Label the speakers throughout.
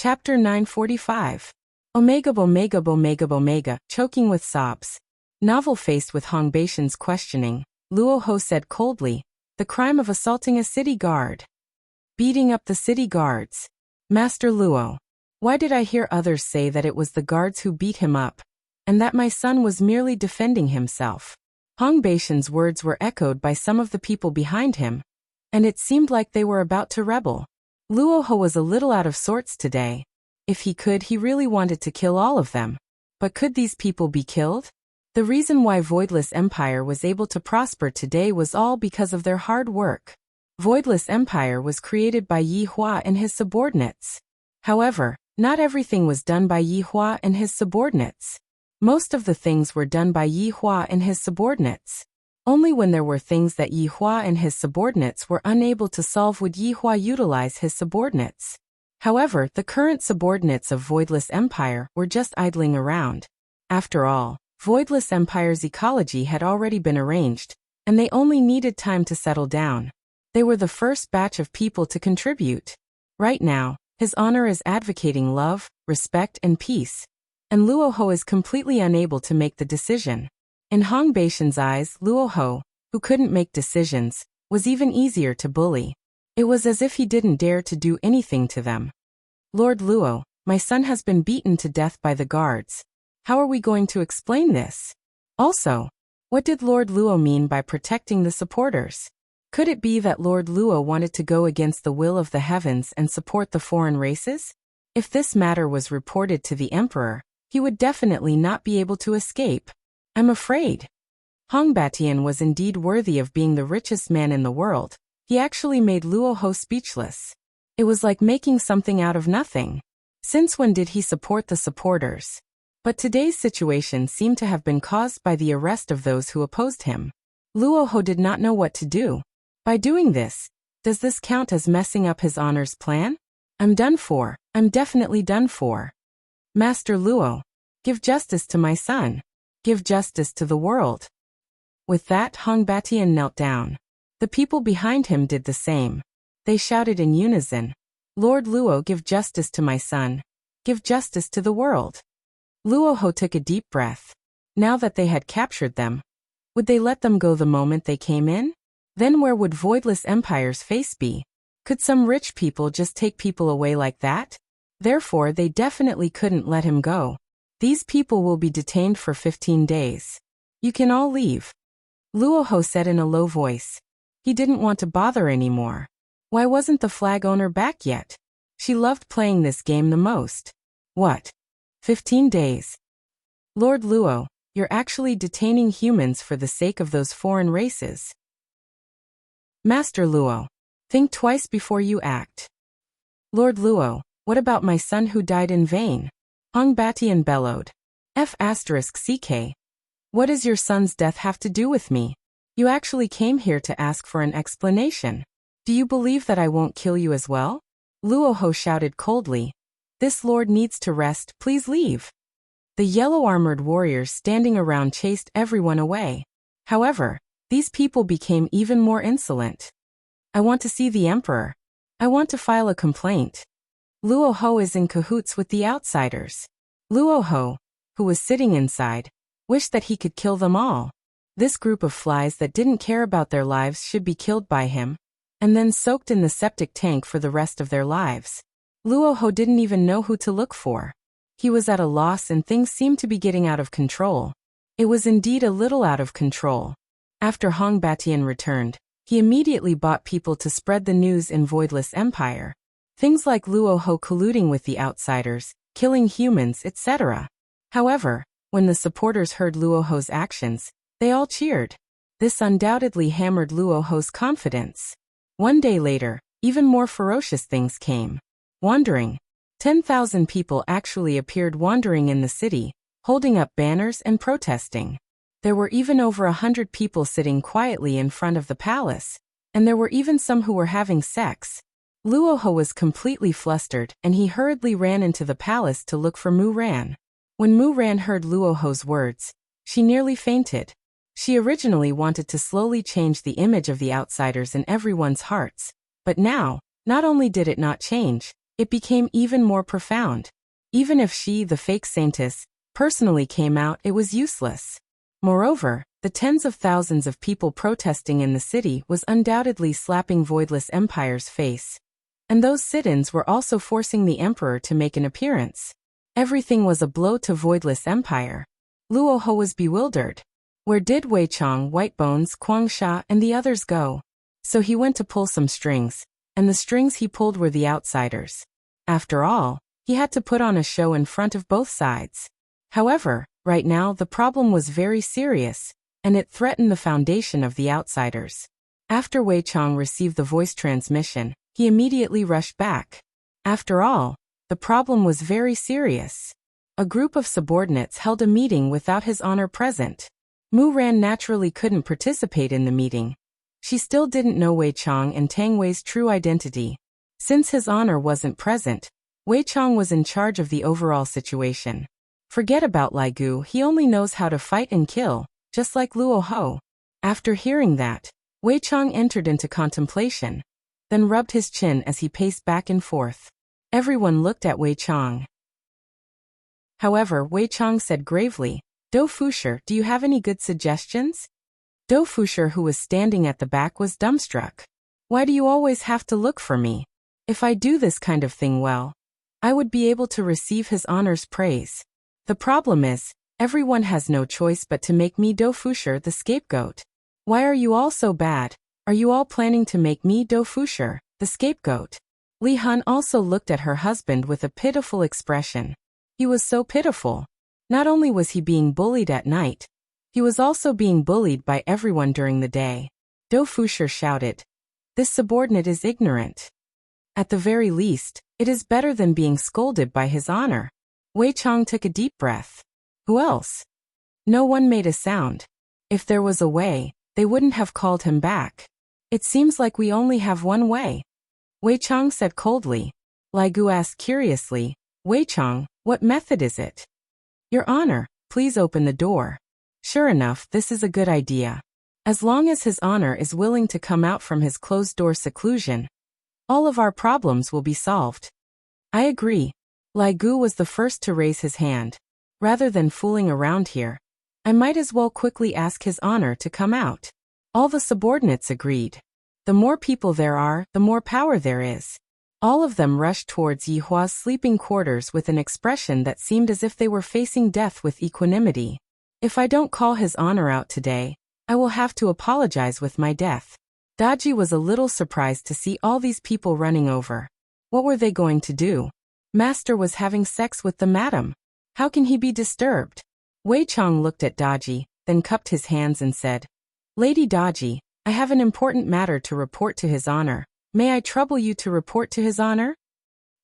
Speaker 1: Chapter 945. Omega Omega Omega Omega, choking with sobs. Novel faced with Hong Baishan's questioning, Luo Ho said coldly, the crime of assaulting a city guard. Beating up the city guards. Master Luo. Why did I hear others say that it was the guards who beat him up, and that my son was merely defending himself? Hong Baishan's words were echoed by some of the people behind him, and it seemed like they were about to rebel. Luo Ho was a little out of sorts today. If he could, he really wanted to kill all of them. But could these people be killed? The reason why Voidless Empire was able to prosper today was all because of their hard work. Voidless Empire was created by Yi Hua and his subordinates. However, not everything was done by Yi Hua and his subordinates. Most of the things were done by Yi Hua and his subordinates. Only when there were things that Yi Hua and his subordinates were unable to solve would Yi Hua utilize his subordinates. However, the current subordinates of Voidless Empire were just idling around. After all, Voidless Empire's ecology had already been arranged, and they only needed time to settle down. They were the first batch of people to contribute. Right now, his honor is advocating love, respect, and peace, and Luo Ho is completely unable to make the decision. In Hong Baishan's eyes, Luo Ho, who couldn't make decisions, was even easier to bully. It was as if he didn't dare to do anything to them. Lord Luo, my son has been beaten to death by the guards. How are we going to explain this? Also, what did Lord Luo mean by protecting the supporters? Could it be that Lord Luo wanted to go against the will of the heavens and support the foreign races? If this matter was reported to the emperor, he would definitely not be able to escape. I'm afraid. Hong Batian was indeed worthy of being the richest man in the world. He actually made Luo Ho speechless. It was like making something out of nothing. Since when did he support the supporters? But today's situation seemed to have been caused by the arrest of those who opposed him. Luo Ho did not know what to do. By doing this, does this count as messing up his honor's plan? I'm done for. I'm definitely done for. Master Luo, give justice to my son. Give justice to the world. With that, Hong Batian knelt down. The people behind him did the same. They shouted in unison, Lord Luo, give justice to my son. Give justice to the world. Luo Ho took a deep breath. Now that they had captured them, would they let them go the moment they came in? Then where would Voidless Empire's face be? Could some rich people just take people away like that? Therefore, they definitely couldn't let him go. These people will be detained for 15 days. You can all leave. Luo Ho said in a low voice. He didn't want to bother anymore. Why wasn't the flag owner back yet? She loved playing this game the most. What? 15 days. Lord Luo, you're actually detaining humans for the sake of those foreign races. Master Luo, think twice before you act. Lord Luo, what about my son who died in vain? Hong Batian bellowed. F***CK. What does your son's death have to do with me? You actually came here to ask for an explanation. Do you believe that I won't kill you as well? Luo Ho shouted coldly. This lord needs to rest, please leave. The yellow-armored warriors standing around chased everyone away. However, these people became even more insolent. I want to see the emperor. I want to file a complaint. Luo Ho is in cahoots with the outsiders. Luo Ho, who was sitting inside, wished that he could kill them all. This group of flies that didn't care about their lives should be killed by him, and then soaked in the septic tank for the rest of their lives. Luo Ho didn't even know who to look for. He was at a loss and things seemed to be getting out of control. It was indeed a little out of control. After Hong Batian returned, he immediately bought people to spread the news in Voidless Empire. Things like Luo Ho colluding with the outsiders, killing humans, etc. However, when the supporters heard Luo Ho's actions, they all cheered. This undoubtedly hammered Luo Ho's confidence. One day later, even more ferocious things came. Wandering. 10,000 people actually appeared wandering in the city, holding up banners and protesting. There were even over 100 people sitting quietly in front of the palace, and there were even some who were having sex. Luo Ho was completely flustered, and he hurriedly ran into the palace to look for Mu Ran. When Mu Ran heard Luo Ho's words, she nearly fainted. She originally wanted to slowly change the image of the outsiders in everyone's hearts, but now, not only did it not change, it became even more profound. Even if she, the fake saintess, personally came out, it was useless. Moreover, the tens of thousands of people protesting in the city was undoubtedly slapping Voidless Empire's face. And those sit-ins were also forcing the Emperor to make an appearance. Everything was a blow to Voidless Empire. Luo Ho was bewildered. Where did Wei Chang, White Bones, Quang Sha, and the others go? So he went to pull some strings, and the strings he pulled were the outsiders. After all, he had to put on a show in front of both sides. However, right now the problem was very serious, and it threatened the foundation of the outsiders. After Wei Chang received the voice transmission, he immediately rushed back. After all, the problem was very serious. A group of subordinates held a meeting without His Honor present. Mu Ran naturally couldn't participate in the meeting. She still didn't know Wei Chang and Tang Wei's true identity. Since His Honor wasn't present, Wei Chang was in charge of the overall situation. Forget about Lai Gu, he only knows how to fight and kill, just like Luo Ho. After hearing that, Wei Chang entered into contemplation, then rubbed his chin as he paced back and forth. Everyone looked at Wei Chang. However, Wei Chang said gravely, "Do Fusher, do you have any good suggestions?" Do Fusher, who was standing at the back, was dumbstruck. "Why do you always have to look for me? If I do this kind of thing well, I would be able to receive His Honor's praise. The problem is, everyone has no choice but to make me, Do Fusher, the scapegoat. Why are you all so bad? Are you all planning to make me, Do Fusher, the scapegoat?" Li Han also looked at her husband with a pitiful expression. He was so pitiful. Not only was he being bullied at night, he was also being bullied by everyone during the day. Do Fusher shouted, "This subordinate is ignorant. At the very least, it is better than being scolded by His Honor." Wei Chang took a deep breath. Who else? No one made a sound. If there was a way, they wouldn't have called him back. It seems like we only have one way, Wei Chang said coldly. Lai Gu asked curiously, "Wei Chang, what method is it?" "Your Honor, please open the door." Sure enough, this is a good idea. As long as His Honor is willing to come out from his closed-door seclusion, all of our problems will be solved. I agree. Lai Gu was the first to raise his hand. Rather than fooling around here, I might as well quickly ask His Honor to come out. All the subordinates agreed. The more people there are, the more power there is. All of them rushed towards Yi Hua's sleeping quarters with an expression that seemed as if they were facing death with equanimity. If I don't call His Honor out today, I will have to apologize with my death. Daji was a little surprised to see all these people running over. What were they going to do? Master was having sex with the madam. How can he be disturbed? Wei Chang looked at Daji, then cupped his hands and said, "Lady Daji, I have an important matter to report to His Honor. May I trouble you to report to His Honor?"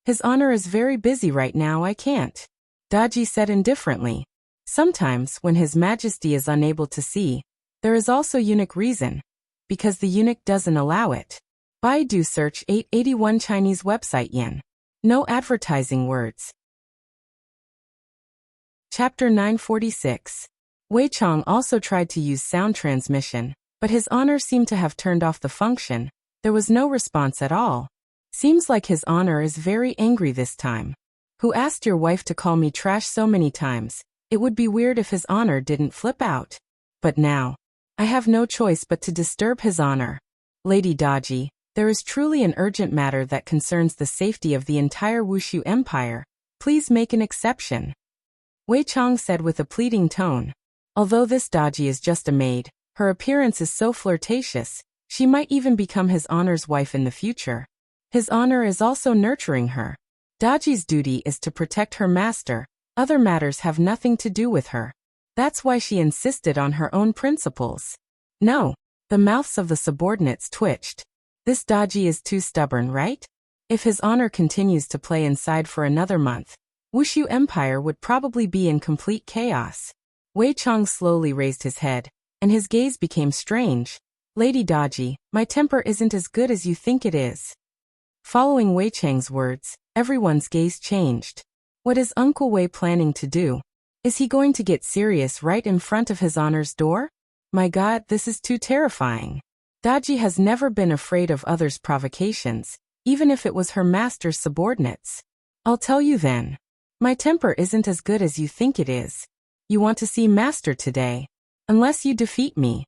Speaker 1: "His Honor is very busy right now, I can't," Daji said indifferently. Sometimes, when His Majesty is unable to see, there is also unique reason, because the eunuch doesn't allow it. Baidu search 881 Chinese website yen. No advertising words. Chapter 946. Wei Chang also tried to use sound transmission, but His Honor seemed to have turned off the function. There was no response at all. Seems like His Honor is very angry this time. Who asked your wife to call me trash so many times? It would be weird if His Honor didn't flip out. But now, I have no choice but to disturb His Honor. Lady Daji, there is truly an urgent matter that concerns the safety of the entire Wuxia Empire. Please make an exception. Wei Chang said with a pleading tone. Although this Daji is just a maid, her appearance is so flirtatious, she might even become His Honor's wife in the future. His Honor is also nurturing her. Daji's duty is to protect her master. Other matters have nothing to do with her. That's why she insisted on her own principles. No. The mouths of the subordinates twitched. This Daji is too stubborn, right? If His Honor continues to play inside for another month, Wuxia Empire would probably be in complete chaos. Wei Chang slowly raised his head, and his gaze became strange. Lady Daji, my temper isn't as good as you think it is. Following Wei Chang's words, everyone's gaze changed. What is Uncle Wei planning to do? Is he going to get serious right in front of His Honor's door? My God, this is too terrifying. Daji has never been afraid of others' provocations. even if it was her master's subordinates. I'll tell you then. My temper isn't as good as you think it is. You want to see master today. Unless you defeat me.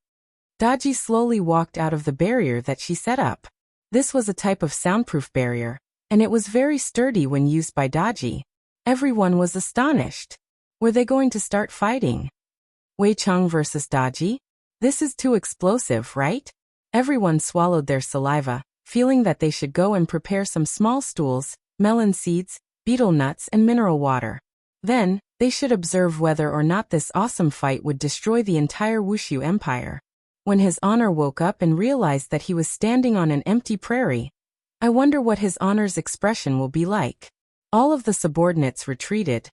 Speaker 1: Daji slowly walked out of the barrier that she set up. This was a type of soundproof barrier, and it was very sturdy when used by Daji. Everyone was astonished. Were they going to start fighting? Wei Chang versus Daji? This is too explosive, right? Everyone swallowed their saliva, feeling that they should go and prepare some small stools, melon seeds, betel nuts and mineral water. Then, they should observe whether or not this awesome fight would destroy the entire Wuxia Empire. When His Honor woke up and realized that he was standing on an empty prairie, I wonder what His Honor's expression will be like. All of the subordinates retreated,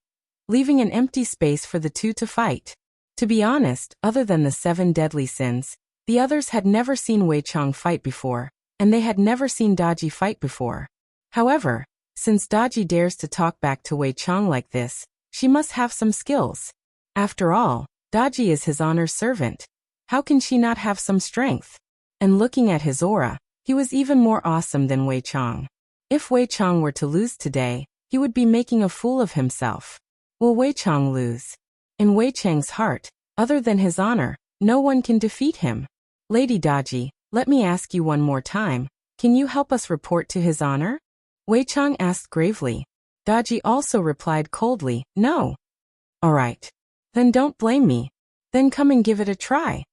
Speaker 1: leaving an empty space for the two to fight. To be honest, other than the 7 deadly sins, the others had never seen Wei Chang fight before, and they had never seen Daji fight before. However, since Daji dares to talk back to Wei Chang like this, she must have some skills. After all, Daji is His Honor's servant. How can she not have some strength? And looking at his aura, he was even more awesome than Wei Chang. If Wei Chang were to lose today, he would be making a fool of himself. Will Wei Chang lose? In Wei Chang's heart, other than His Honor, no one can defeat him. Lady Daji, let me ask you one more time. Can you help us report to His Honor? Wei Chang asked gravely. Daji also replied coldly, no. All right. Then don't blame me. Then come and give it a try.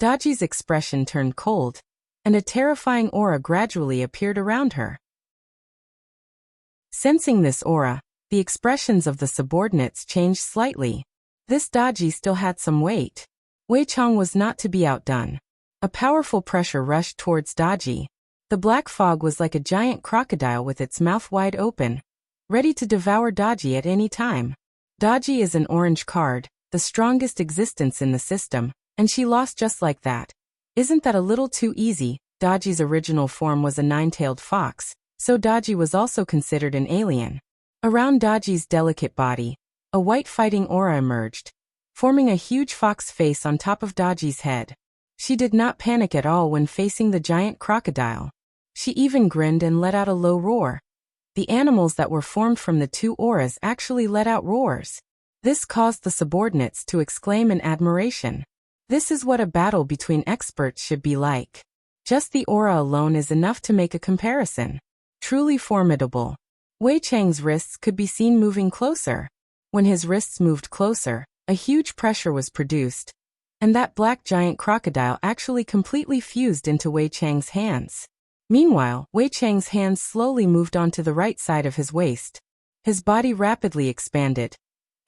Speaker 1: Daji's expression turned cold, and a terrifying aura gradually appeared around her. Sensing this aura, the expressions of the subordinates changed slightly. This Daji still had some weight. Wei Chang was not to be outdone. A powerful pressure rushed towards Daji. The black fog was like a giant crocodile with its mouth wide open, ready to devour Daji at any time. Daji is an orange card, the strongest existence in the system, and she lost just like that. Isn't that a little too easy? Daji's original form was a 9-tailed fox, so Daji was also considered an alien. Around Daji's delicate body, a white fighting aura emerged, forming a huge fox face on top of Daji's head. She did not panic at all when facing the giant crocodile. She even grinned and let out a low roar. The animals that were formed from the 2 auras actually let out roars. This caused the subordinates to exclaim in admiration. This is what a battle between experts should be like. Just the aura alone is enough to make a comparison. Truly formidable. Wei Chang's wrists could be seen moving closer. When his wrists moved closer, a huge pressure was produced, and that black giant crocodile actually completely fused into Wei Chang's hands. Meanwhile, Wei Chang's hands slowly moved onto the right side of his waist. His body rapidly expanded,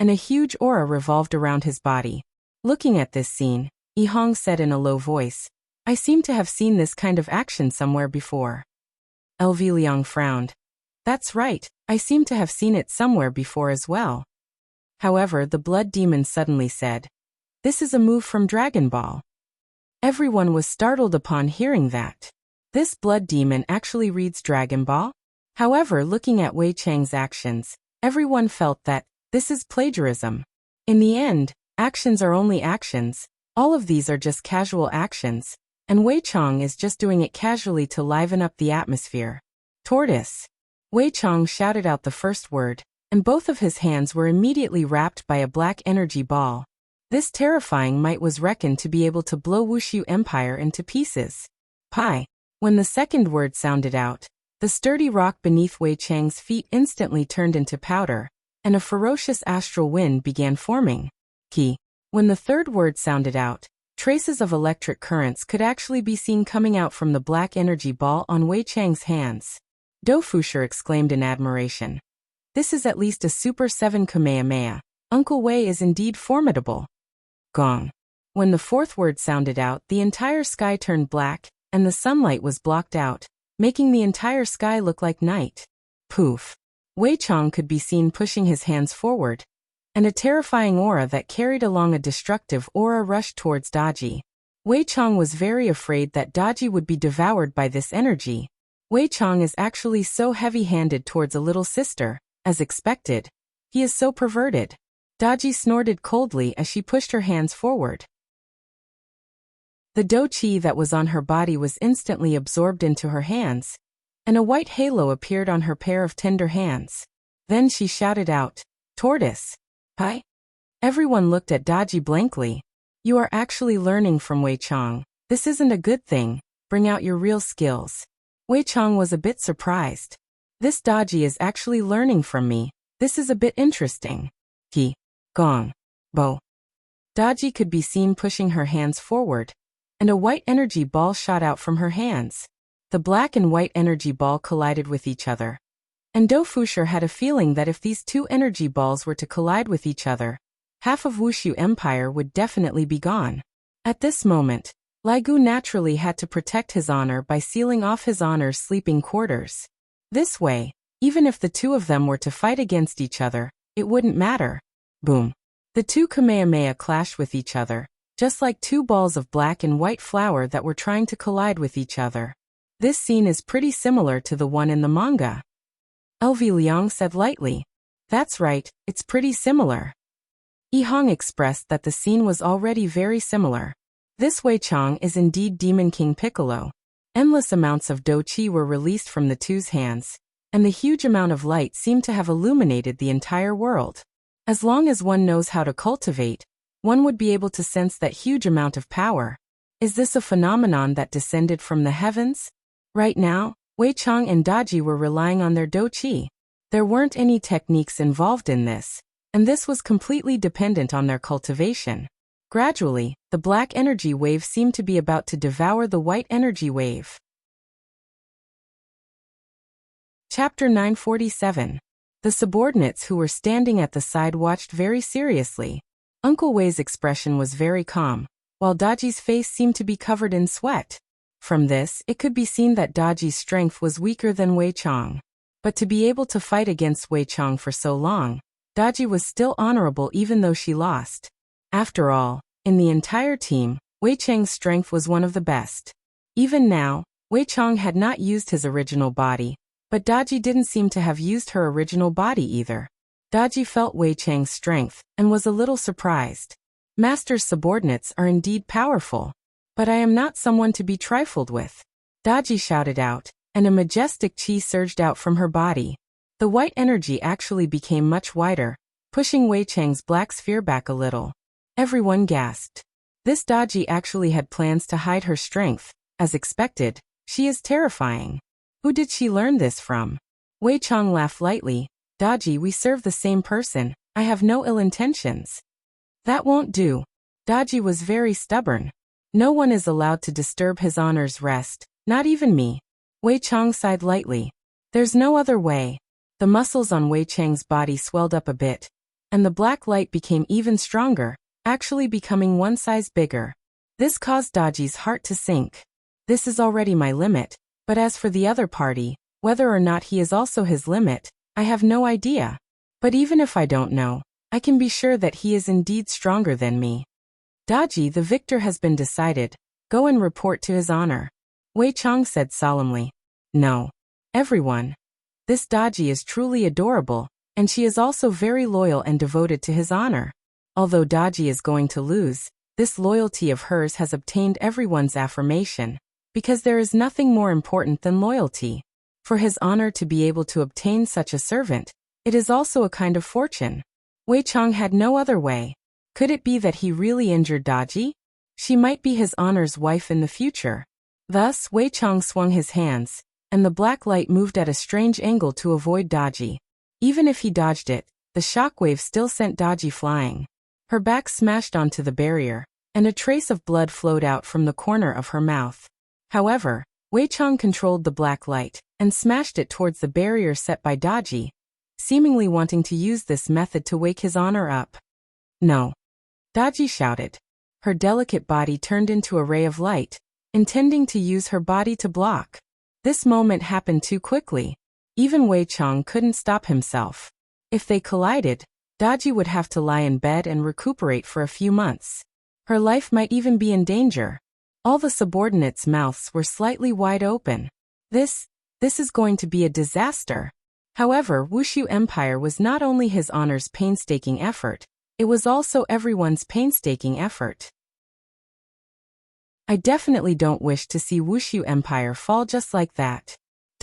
Speaker 1: and a huge aura revolved around his body. Looking at this scene, Yi Hong said in a low voice, I seem to have seen this kind of action somewhere before. LV Liang frowned. That's right, I seem to have seen it somewhere before as well. However, the blood demon suddenly said, this is a move from Dragon Ball. Everyone was startled upon hearing that. This blood demon actually reads Dragon Ball? However, looking at Wei Chang's actions, everyone felt that this is plagiarism. In the end, actions are only actions. All of these are just casual actions, and Wei Chang is just doing it casually to liven up the atmosphere. Tortoise. Wei Chang shouted out the first word, and both of his hands were immediately wrapped by a black energy ball. This terrifying might was reckoned to be able to blow Wuxia Empire into pieces. Pi. When the second word sounded out, the sturdy rock beneath Wei Chang's feet instantly turned into powder, and a ferocious astral wind began forming. Ki. When the third word sounded out, traces of electric currents could actually be seen coming out from the black energy ball on Wei Chang's hands. Dofusher exclaimed in admiration. This is at least a Super 7 Kamehameha. Uncle Wei is indeed formidable. Gong. When the fourth word sounded out, the entire sky turned black, and the sunlight was blocked out, making the entire sky look like night. Poof. Wei Chang could be seen pushing his hands forward, and a terrifying aura that carried along a destructive aura rushed towards Daji. Wei Chang was very afraid that Daji would be devoured by this energy. Wei Chang is actually so heavy-handed towards a little sister, as expected. He is so perverted. Daji snorted coldly as she pushed her hands forward. The do-chi that was on her body was instantly absorbed into her hands, and a white halo appeared on her pair of tender hands. Then she shouted out, "Tortoise! Hi!" Everyone looked at Daji blankly. "You are actually learning from Wei Chang. This isn't a good thing. Bring out your real skills." Wei Chang was a bit surprised. "This Daji is actually learning from me. This is a bit interesting." He, gong, bo. Daji could be seen pushing her hands forward, and a white energy ball shot out from her hands. The black and white energy ball collided with each other. And Do Fusher had a feeling that if these two energy balls were to collide with each other, half of Wuxia Empire would definitely be gone. At this moment, Lai Gu naturally had to protect his honor by sealing off his honor's sleeping quarters. This way, even if the two of them were to fight against each other, it wouldn't matter. Boom. The two Kamehameha clashed with each other, just like two balls of black and white flour that were trying to collide with each other. This scene is pretty similar to the one in the manga. LV Liang said lightly. "That's right, it's pretty similar." Yi Hong expressed that the scene was already very similar. This Wei Chang is indeed Demon King Piccolo. Endless amounts of Do Chi were released from the two's hands, and the huge amount of light seemed to have illuminated the entire world. As long as one knows how to cultivate, one would be able to sense that huge amount of power. Is this a phenomenon that descended from the heavens? Right now, Wei Chang and Daji were relying on their Do Chi. There weren't any techniques involved in this, and this was completely dependent on their cultivation. Gradually, the black energy wave seemed to be about to devour the white energy wave. Chapter 947. The subordinates who were standing at the side watched very seriously. Uncle Wei's expression was very calm, while Daji's face seemed to be covered in sweat. From this, it could be seen that Daji's strength was weaker than Wei Chang. But to be able to fight against Wei Chang for so long, Daji was still honorable even though she lost. After all, in the entire team, Wei Chang's strength was one of the best. Even now, Wei Chang had not used his original body, but Daji didn't seem to have used her original body either. Daji felt Wei Chang's strength and was a little surprised. Master's subordinates are indeed powerful. But I am not someone to be trifled with. Daji shouted out, and a majestic chi surged out from her body. The white energy actually became much wider, pushing Wei Chang's black sphere back a little. Everyone gasped. This Daji actually had plans to hide her strength. As expected, she is terrifying. Who did she learn this from? Wei Chang laughed lightly. "Daji, we serve the same person. I have no ill intentions." "That won't do." Daji was very stubborn. "No one is allowed to disturb his honor's rest, not even me." Wei Chang sighed lightly. "There's no other way." The muscles on Wei Chang's body swelled up a bit, and the black light became even stronger, actually becoming one size bigger. This caused Daji's heart to sink. This is already my limit, but as for the other party, whether or not he is also his limit, I have no idea. But even if I don't know, I can be sure that he is indeed stronger than me. "Daji, the victor has been decided. Go and report to his honor." Wei Chang said solemnly. "No. Everyone. This Daji is truly adorable, and she is also very loyal and devoted to his honor. Although Daji is going to lose, this loyalty of hers has obtained everyone's affirmation, because there is nothing more important than loyalty. For his honor to be able to obtain such a servant, it is also a kind of fortune." Wei Chang had no other way. Could it be that he really injured Daji? She might be his honor's wife in the future. Thus, Wei Chang swung his hands, and the black light moved at a strange angle to avoid Daji. Even if he dodged it, the shockwave still sent Daji flying. Her back smashed onto the barrier, and a trace of blood flowed out from the corner of her mouth. However, Wei Chang controlled the black light, and smashed it towards the barrier set by Daji, seemingly wanting to use this method to wake his honor up. "No." Daji shouted. Her delicate body turned into a ray of light, intending to use her body to block. This moment happened too quickly. Even Wei Chang couldn't stop himself. If they collided, Daji would have to lie in bed and recuperate for a few months. Her life might even be in danger. All the subordinates' mouths were slightly wide open. This is going to be a disaster. However, Wuxia Empire was not only his honor's painstaking effort, it was also everyone's painstaking effort. I definitely don't wish to see Wuxia Empire fall just like that.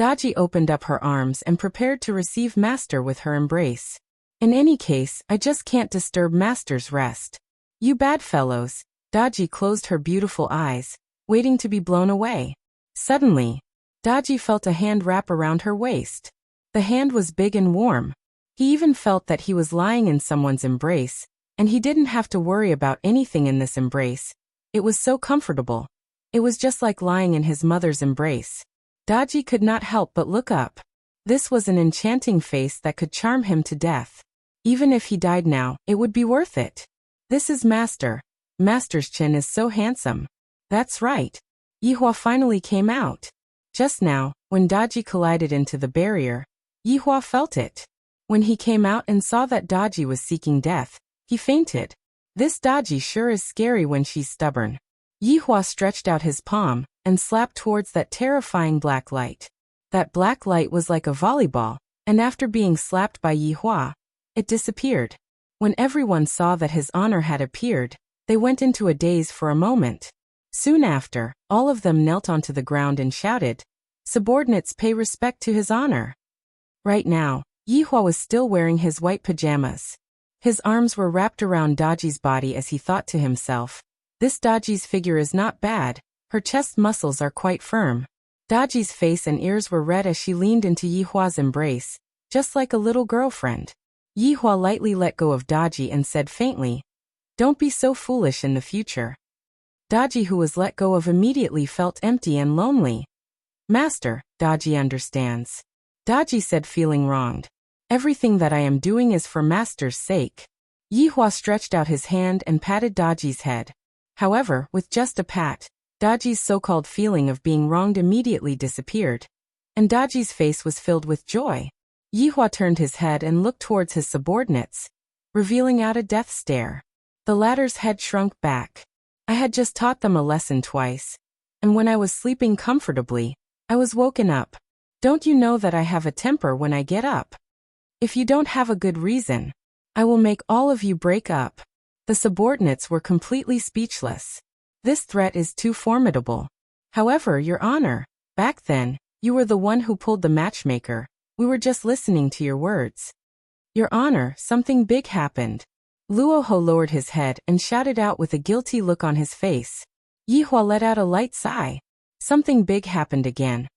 Speaker 1: Daji opened up her arms and prepared to receive Master with her embrace. In any case, I just can't disturb Master's rest. You bad fellows. Daji closed her beautiful eyes, waiting to be blown away. Suddenly, Daji felt a hand wrap around her waist. The hand was big and warm. He even felt that he was lying in someone's embrace, and he didn't have to worry about anything in this embrace. It was so comfortable. It was just like lying in his mother's embrace. Daji could not help but look up. This was an enchanting face that could charm him to death. Even if he died now, it would be worth it. This is Master. Master's chin is so handsome. That's right. Yihua finally came out. Just now, when Daji collided into the barrier, Yihua felt it. When he came out and saw that Daji was seeking death, he fainted. This Daji sure is scary when she's stubborn. Yihua stretched out his palm and slapped towards that terrifying black light. That black light was like a volleyball, and after being slapped by Yihua, it disappeared. When everyone saw that his honor had appeared, they went into a daze for a moment. Soon after, all of them knelt onto the ground and shouted, "Subordinates, pay respect to his honor." Right now, Yihua was still wearing his white pajamas. His arms were wrapped around Daji's body as he thought to himself, "This Daji's figure is not bad, her chest muscles are quite firm." Daji's face and ears were red as she leaned into Yihua's embrace, just like a little girlfriend. Yihua lightly let go of Daji and said faintly, "Don't be so foolish in the future." Daji, who was let go of, immediately felt empty and lonely. "Master, Daji understands." Daji said, feeling wronged. "Everything that I am doing is for Master's sake." Yihua stretched out his hand and patted Daji's head. However, with just a pat, Daji's so-called feeling of being wronged immediately disappeared, and Daji's face was filled with joy. Yihua turned his head and looked towards his subordinates, revealing out a death stare. The latter's head shrunk back. "I had just taught them a lesson twice, and when I was sleeping comfortably, I was woken up. Don't you know that I have a temper when I get up? If you don't have a good reason, I will make all of you break up." The subordinates were completely speechless. This threat is too formidable. "However, Your Honor, back then, you were the one who pulled the matchmaker. We were just listening to your words." "Your Honor, something big happened." Luoho lowered his head and shouted out with a guilty look on his face. Yihua let out a light sigh. "Something big happened again.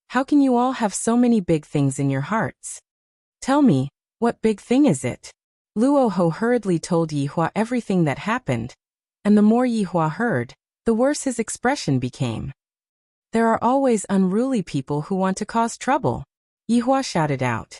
Speaker 1: How can you all have so many big things in your hearts? Tell me, what big thing is it?" Luoho hurriedly told Yihua everything that happened, and the more Yihua heard, the worse his expression became. "There are always unruly people who want to cause trouble," Yihua shouted out.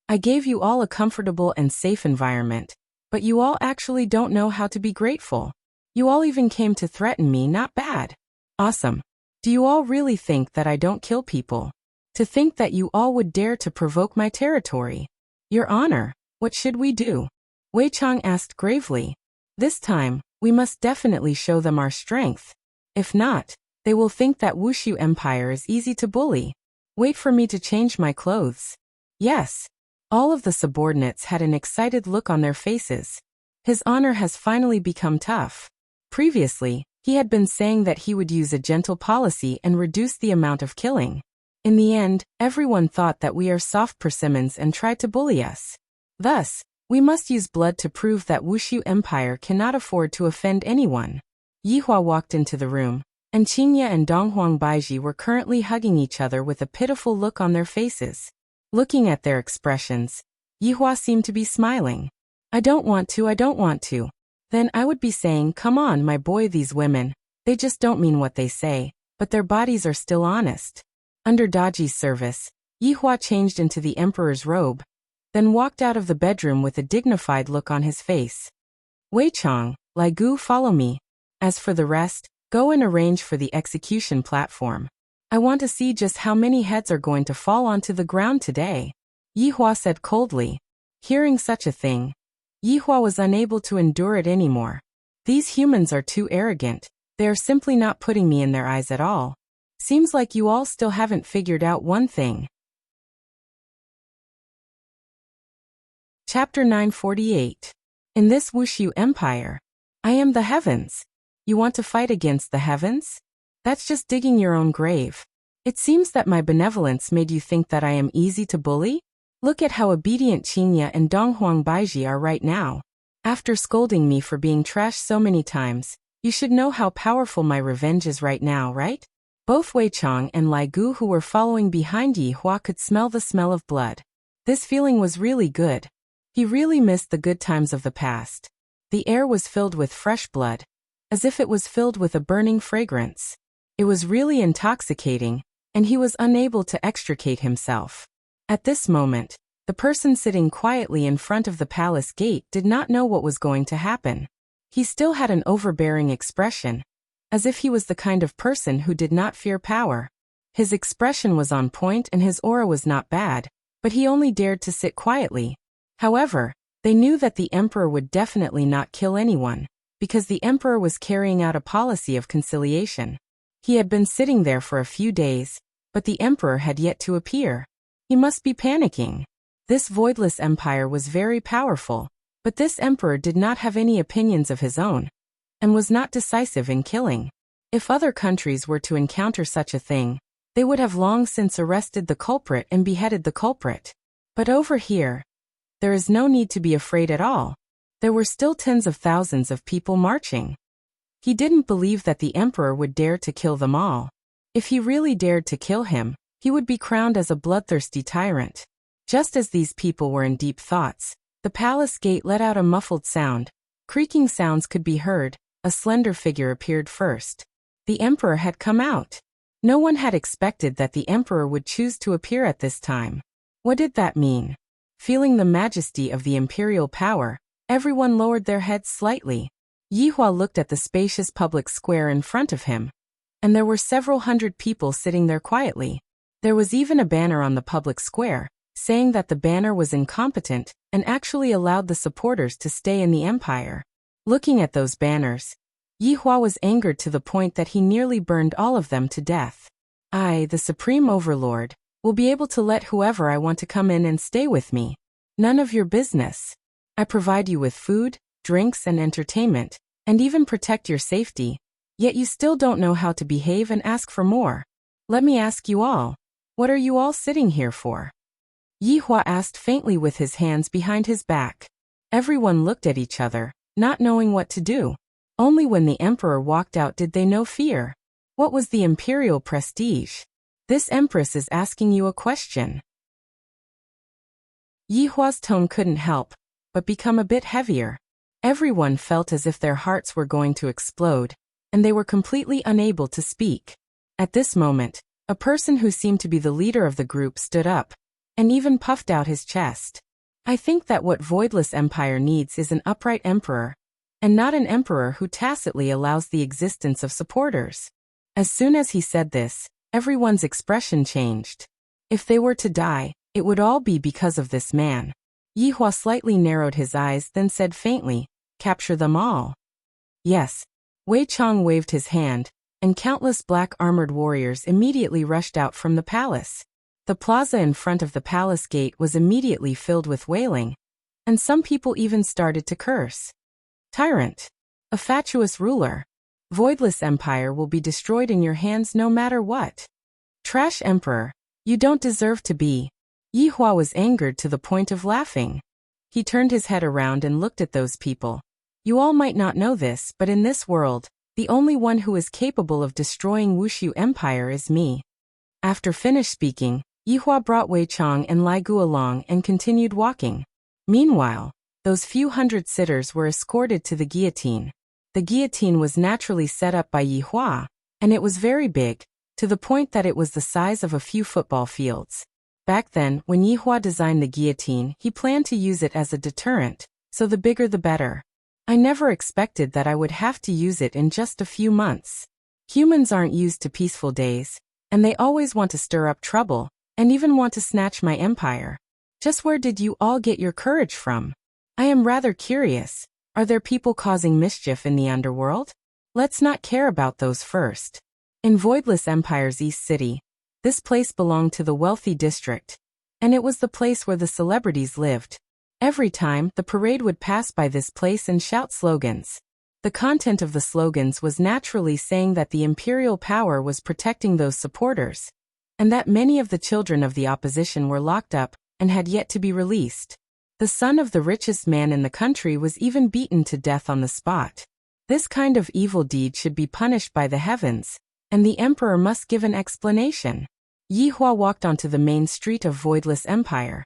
Speaker 1: "I gave you all a comfortable and safe environment, but you all actually don't know how to be grateful. You all even came to threaten me. Not bad. Awesome. Do you all really think that I don't kill people? To think that you all would dare to provoke my territory. Your Honor, what should we do?" Wei Chang asked gravely. "This time, we must definitely show them our strength. If not, they will think that Wuxia Empire is easy to bully. Wait for me to change my clothes." "Yes." All of the subordinates had an excited look on their faces. His honor has finally become tough. Previously, he had been saying that he would use a gentle policy and reduce the amount of killing. In the end, everyone thought that we are soft persimmons and tried to bully us. Thus, we must use blood to prove that Wuxia Empire cannot afford to offend anyone. Yihua walked into the room, and Qingye and Donghuang Baiji were currently hugging each other with a pitiful look on their faces. Looking at their expressions, Yihua seemed to be smiling. I don't want to. Then I would be saying, "Come on, my boy, these women, they just don't mean what they say, but their bodies are still honest." Under Daji's service, Yihua changed into the emperor's robe, then walked out of the bedroom with a dignified look on his face. "Wei Chang, Lai Gu, follow me. As for the rest, go and arrange for the execution platform. I want to see just how many heads are going to fall onto the ground today," Yihua said coldly. Hearing such a thing, Yihua was unable to endure it anymore. "These humans are too arrogant. They are simply not putting me in their eyes at all. Seems like you all still haven't figured out one thing." Chapter 948. In this Wuxia Empire, I am the heavens. You want to fight against the heavens? That's just digging your own grave. It seems that my benevolence made you think that I am easy to bully? Look at how obedient Qinya and Donghuang Baiji are right now. After scolding me for being trash so many times, you should know how powerful my revenge is right now, right? Both Wei Chong and Lai Gu, who were following behind Yi Hua, could smell the smell of blood. This feeling was really good. He really missed the good times of the past. The air was filled with fresh blood, as if it was filled with a burning fragrance. It was really intoxicating, and he was unable to extricate himself. At this moment, the person sitting quietly in front of the palace gate did not know what was going to happen. He still had an overbearing expression, as if he was the kind of person who did not fear power. His expression was on point and his aura was not bad, but he only dared to sit quietly. However, they knew that the emperor would definitely not kill anyone, because the emperor was carrying out a policy of conciliation. He had been sitting there for a few days, but the emperor had yet to appear. He must be panicking. This voidless empire was very powerful, but this emperor did not have any opinions of his own, and was not decisive in killing. If other countries were to encounter such a thing, they would have long since arrested the culprit and beheaded the culprit. But over here, there is no need to be afraid at all. There were still tens of thousands of people marching. He didn't believe that the emperor would dare to kill them all. If he really dared to kill him, he would be crowned as a bloodthirsty tyrant. Just as these people were in deep thoughts, the palace gate let out a muffled sound. Creaking sounds could be heard. A slender figure appeared first. The emperor had come out. No one had expected that the emperor would choose to appear at this time. What did that mean? Feeling the majesty of the imperial power, everyone lowered their heads slightly. Yi Hua looked at the spacious public square in front of him, and there were several hundred people sitting there quietly. There was even a banner on the public square, saying that the banner was incompetent and actually allowed the supporters to stay in the empire. Looking at those banners, Yi Hua was angered to the point that he nearly burned all of them to death. I, the Supreme Overlord, will be able to let whoever I want to come in and stay with me. None of your business. I provide you with food, drinks and entertainment, and even protect your safety, yet you still don't know how to behave and ask for more. Let me ask you all, what are you all sitting here for? Yi Hua asked faintly with his hands behind his back. Everyone looked at each other, not knowing what to do. Only when the emperor walked out did they know fear. What was the imperial prestige? This empress is asking you a question. Yi Hua's tone couldn't help but become a bit heavier. Everyone felt as if their hearts were going to explode, and they were completely unable to speak. At this moment, a person who seemed to be the leader of the group stood up, and even puffed out his chest. I think that what Voidless Empire needs is an upright emperor, and not an emperor who tacitly allows the existence of supporters. As soon as he said this, everyone's expression changed. If they were to die, it would all be because of this man. Yi Hua slightly narrowed his eyes, then said faintly, "Capture them all." Yes. Wei Chong waved his hand, and countless black armored warriors immediately rushed out from the palace. The plaza in front of the palace gate was immediately filled with wailing, and some people even started to curse. Tyrant. A fatuous ruler. Voidless Empire will be destroyed in your hands no matter what. Trash Emperor. You don't deserve to be. Yi Hua was angered to the point of laughing. He turned his head around and looked at those people. You all might not know this, but in this world, the only one who is capable of destroying Wuxia Empire is me. After finished speaking, Yi Hua brought Wei Chong and Lai Gu along and continued walking. Meanwhile, those few hundred sitters were escorted to the guillotine. The guillotine was naturally set up by Yi Hua, and it was very big, to the point that it was the size of a few football fields. Back then, when Yi Hua designed the guillotine, he planned to use it as a deterrent, so the bigger the better. I never expected that I would have to use it in just a few months. Humans aren't used to peaceful days, and they always want to stir up trouble, and even want to snatch my empire. Just where did you all get your courage from? I am rather curious. Are there people causing mischief in the underworld? Let's not care about those first. In Voidless Empire's East City, this place belonged to the wealthy district, and it was the place where the celebrities lived. Every time, the parade would pass by this place and shout slogans. The content of the slogans was naturally saying that the imperial power was protecting those supporters, and that many of the children of the opposition were locked up and had yet to be released. The son of the richest man in the country was even beaten to death on the spot. This kind of evil deed should be punished by the heavens, and the emperor must give an explanation. Yi Hua walked onto the main street of Voidless Empire,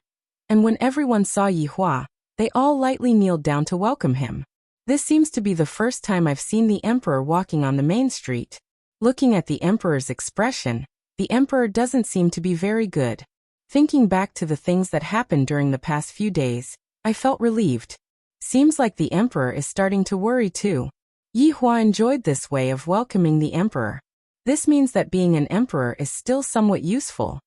Speaker 1: and when everyone saw Yi Hua, they all lightly kneeled down to welcome him. This seems to be the first time I've seen the emperor walking on the main street. Looking at the emperor's expression, the emperor doesn't seem to be very good. Thinking back to the things that happened during the past few days, I felt relieved. Seems like the emperor is starting to worry too. Yi Hua enjoyed this way of welcoming the emperor. This means that being an emperor is still somewhat useful.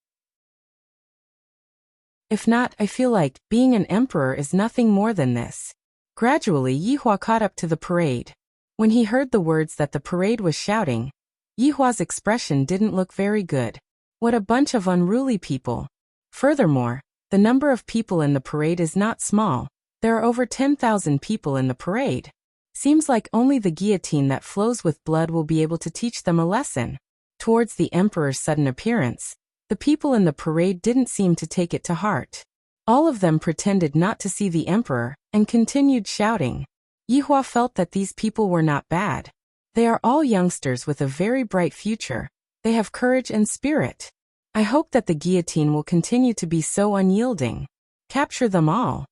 Speaker 1: If not, I feel like being an emperor is nothing more than this. Gradually, Yi Hua caught up to the parade. When he heard the words that the parade was shouting, Yi Hua's expression didn't look very good. What a bunch of unruly people. Furthermore, the number of people in the parade is not small. There are over 10,000 people in the parade. Seems like only the guillotine that flows with blood will be able to teach them a lesson. Towards the emperor's sudden appearance, the people in the parade didn't seem to take it to heart. All of them pretended not to see the emperor and continued shouting. Yi Hua felt that these people were not bad. They are all youngsters with a very bright future. They have courage and spirit. I hope that the guillotine will continue to be so unyielding. Capture them all.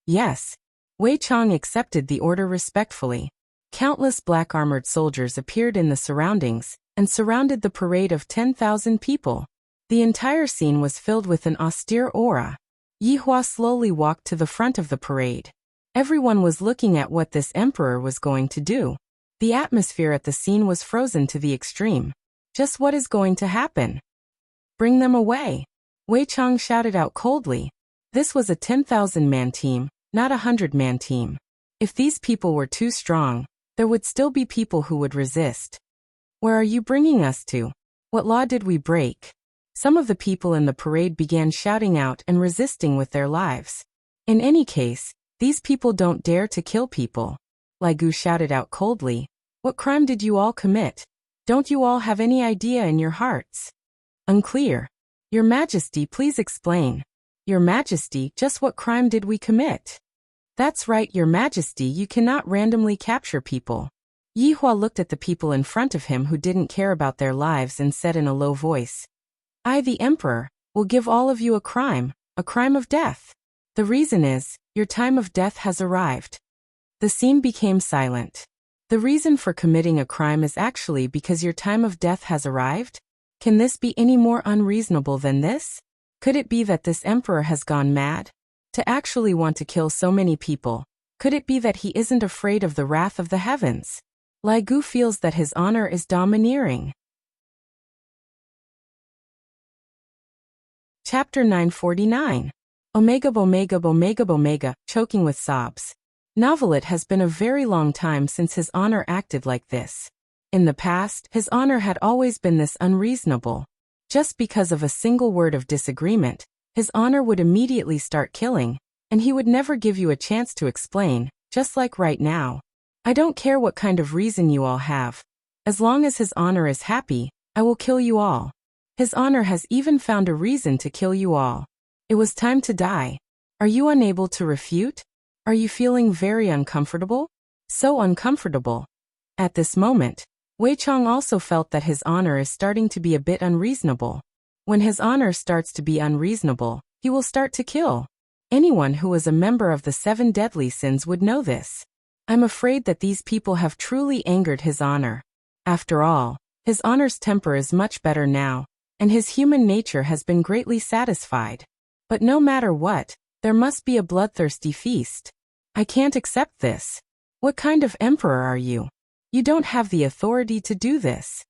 Speaker 1: Yes. Wei Chong accepted the order respectfully. Countless black-armored soldiers appeared in the surroundings and surrounded the parade of 10,000 people. The entire scene was filled with an austere aura. Yi Hua slowly walked to the front of the parade. Everyone was looking at what this emperor was going to do. The atmosphere at the scene was frozen to the extreme. Just what is going to happen? Bring them away. Wei Chong shouted out coldly. This was a 10,000-man team, not a 100-man team. If these people were too strong, there would still be people who would resist. Where are you bringing us to? What law did we break? Some of the people in the parade began shouting out and resisting with their lives. In any case, these people don't dare to kill people. Lai Gu shouted out coldly. What crime did you all commit? Don't you all have any idea in your hearts? Unclear. Your Majesty, please explain. Your Majesty, just what crime did we commit? That's right, Your Majesty, you cannot randomly capture people. Yi Hua looked at the people in front of him who didn't care about their lives and said in a low voice, I, the Emperor, will give all of you a crime of death. The reason is, your time of death has arrived. The scene became silent. The reason for committing a crime is actually because your time of death has arrived? Can this be any more unreasonable than this? Could it be that this emperor has gone mad? To actually want to kill so many people? Could it be that he isn't afraid of the wrath of the heavens? Lai Gu feels that his honor is domineering. Chapter 949. Omega, choking with sobs. Novelet has been a very long time since his honor acted like this. In the past, his honor had always been this unreasonable. Just because of a single word of disagreement, his honor would immediately start killing, and he would never give you a chance to explain, just like right now. I don't care what kind of reason you all have. As long as his honor is happy, I will kill you all. His honor has even found a reason to kill you all. It was time to die. Are you unable to refute? Are you feeling very uncomfortable? So uncomfortable. At this moment, Wei Chong also felt that his honor is starting to be a bit unreasonable. When his honor starts to be unreasonable, he will start to kill. Anyone who is a member of the 7 deadly sins would know this. I'm afraid that these people have truly angered his honor. After all, his honor's temper is much better now, and his human nature has been greatly satisfied. But no matter what, there must be a bloodthirsty feast. I can't accept this. What kind of emperor are you? You don't have the authority to do this.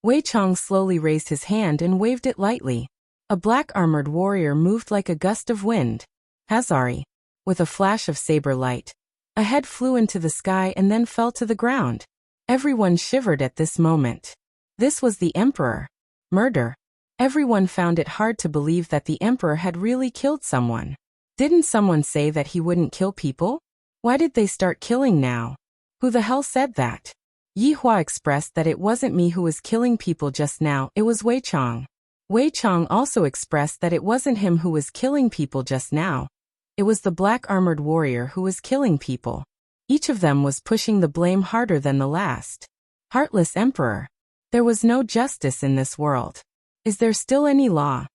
Speaker 1: Wei Chong slowly raised his hand and waved it lightly. A black-armored warrior moved like a gust of wind. Hazari. With a flash of saber light, a head flew into the sky and then fell to the ground. Everyone shivered at this moment. This was the emperor. Murder. Everyone found it hard to believe that the emperor had really killed someone. Didn't someone say that he wouldn't kill people? Why did they start killing now? Who the hell said that? Yi Hua expressed that it wasn't me who was killing people just now, it was Wei Chong. Wei Chang also expressed that it wasn't him who was killing people just now. It was the black armored warrior who was killing people. Each of them was pushing the blame harder than the last. Heartless emperor. There was no justice in this world. Is there still any law?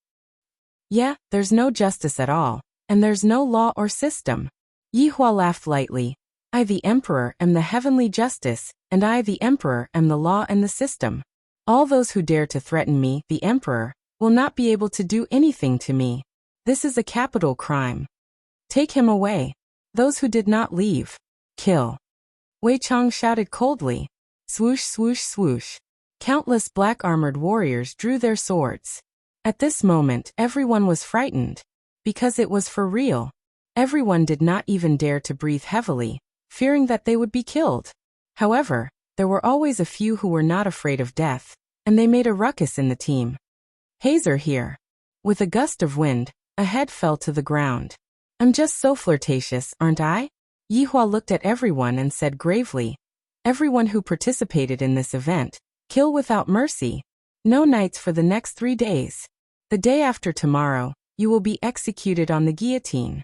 Speaker 1: Yeah, there's no justice at all, and there's no law or system. Yihua laughed lightly. I, the emperor, am the heavenly justice, and I, the emperor, am the law and the system. All those who dare to threaten me, the emperor, will not be able to do anything to me. This is a capital crime. Take him away. Those who did not leave, kill. Wei Chang shouted coldly. Swoosh, swoosh, swoosh. Countless black-armored warriors drew their swords. At this moment, everyone was frightened. Because it was for real. Everyone did not even dare to breathe heavily, fearing that they would be killed. However, there were always a few who were not afraid of death, and they made a ruckus in the team. Hazer here. With a gust of wind, a head fell to the ground. I'm just so flirtatious, aren't I? Yihua looked at everyone and said gravely. Everyone who participated in this event, kill without mercy. No nights for the next 3 days. The day after tomorrow, you will be executed on the guillotine.